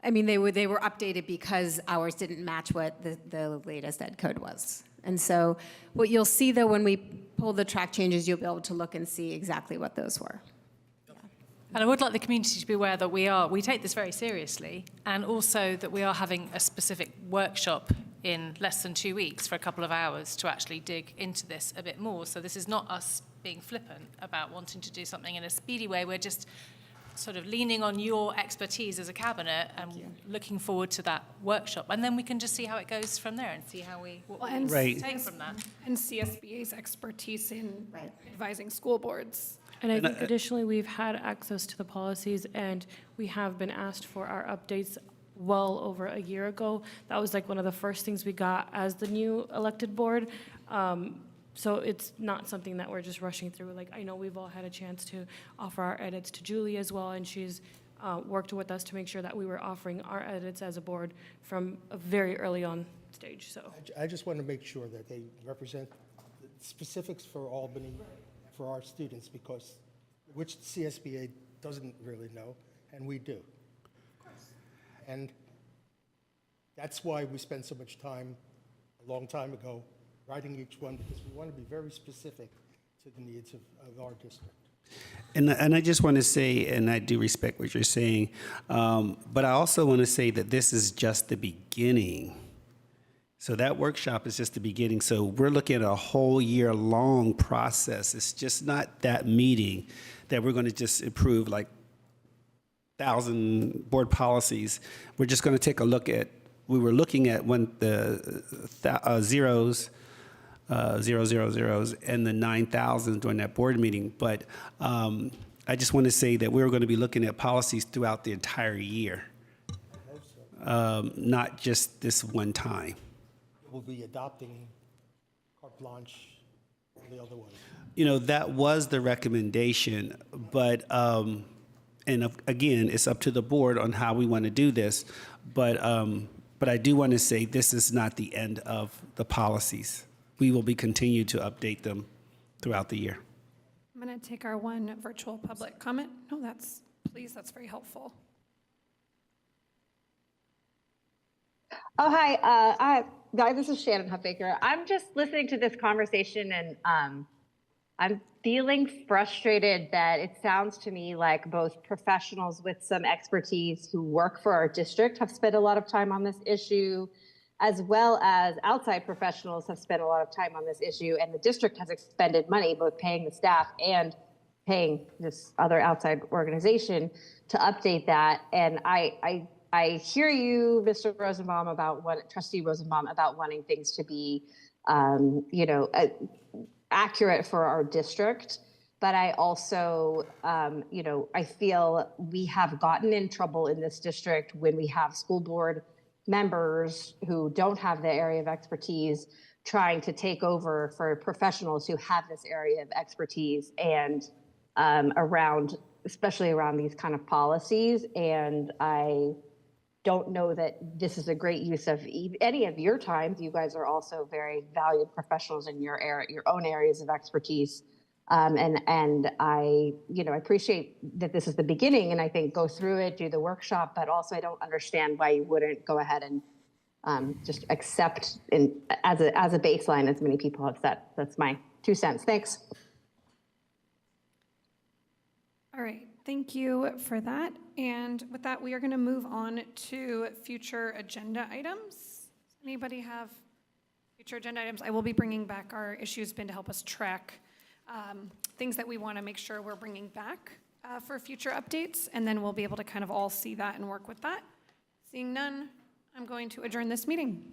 I mean, they were updated because ours didn't match what the latest ed code was. And so what you'll see, though, when we pull the track changes, you'll be able to look and see exactly what those were. And I would like the community to be aware that we take this very seriously, and also that we are having a specific workshop in less than 2 weeks for a couple of hours to actually dig into this a bit more. So this is not us being flippant about wanting to do something in a speedy way. We're just sort of leaning on your expertise as a cabinet and looking forward to that workshop. And then we can just see how it goes from there and see how we take from that. And CSBA's expertise in advising school boards. And I think additionally, we've had access to the policies, and we have been asked for our updates well over a year ago. That was like one of the first things we got as the new elected board. So it's not something that we're just rushing through. Like, I know we've all had a chance to offer our edits to Julie as well, and she's worked with us to make sure that we were offering our edits as a board from a very early on stage. So I just want to make sure that they represent the specifics for Albany, for our students, which the CSBA doesn't really know, and we do. And that's why we spent so much time a long time ago writing each one, because we want to be very specific to the needs of our district. And I just want to say, and I do respect what you're saying, but I also want to say that this is just the beginning. So that workshop is just the beginning. So we're looking at a whole year-long process. It's just not that meeting that we're going to just approve like 1,000 board policies. We're just going to take a look at, we were looking at when the zeros, 000s, and the 9,000 during that board meeting. But I just want to say that we're going to be looking at policies throughout the entire year, not just this one time. We'll be adopting carte blanche and the other ones. That was the recommendation, but and again, it's up to the board on how we want to do this. But I do want to say this is not the end of the policies. We will be continue to update them throughout the year. I'm going to take our one virtual public comment. No, that's very helpful. Oh, hi. This is Shannon Huffaker. I'm just listening to this conversation, and I'm feeling frustrated that it sounds to me like both professionals with some expertise who work for our district have spent a lot of time on this issue, as well as outside professionals have spent a lot of time on this issue, and the district has expended money, both paying the staff and paying this other outside organization to update that. And I hear you, Mr. Rosenbaum, Trustee Rosenbaum, about wanting things to be, accurate for our district. But I also, I feel we have gotten in trouble in this district when we have school board members who don't have the area of expertise trying to take over for professionals who have this area of expertise and especially around these kind of policies. And I don't know that this is a great use of any of your time. You guys are also very valued professionals in your own areas of expertise. And I appreciate that this is the beginning, and I think go through it, do the workshop, but also I don't understand why you wouldn't go ahead and just accept as a baseline, as many people have said. That's my 2 cents. Thanks. All right, thank you for that. And with that, we are going to move on to future agenda items. Does anybody have future agenda items? I will be bringing back our issues bin to help us track things that we want to make sure we're bringing back for future updates, and then we'll be able to kind of all see that and work with that. Seeing none, I'm going to adjourn this meeting.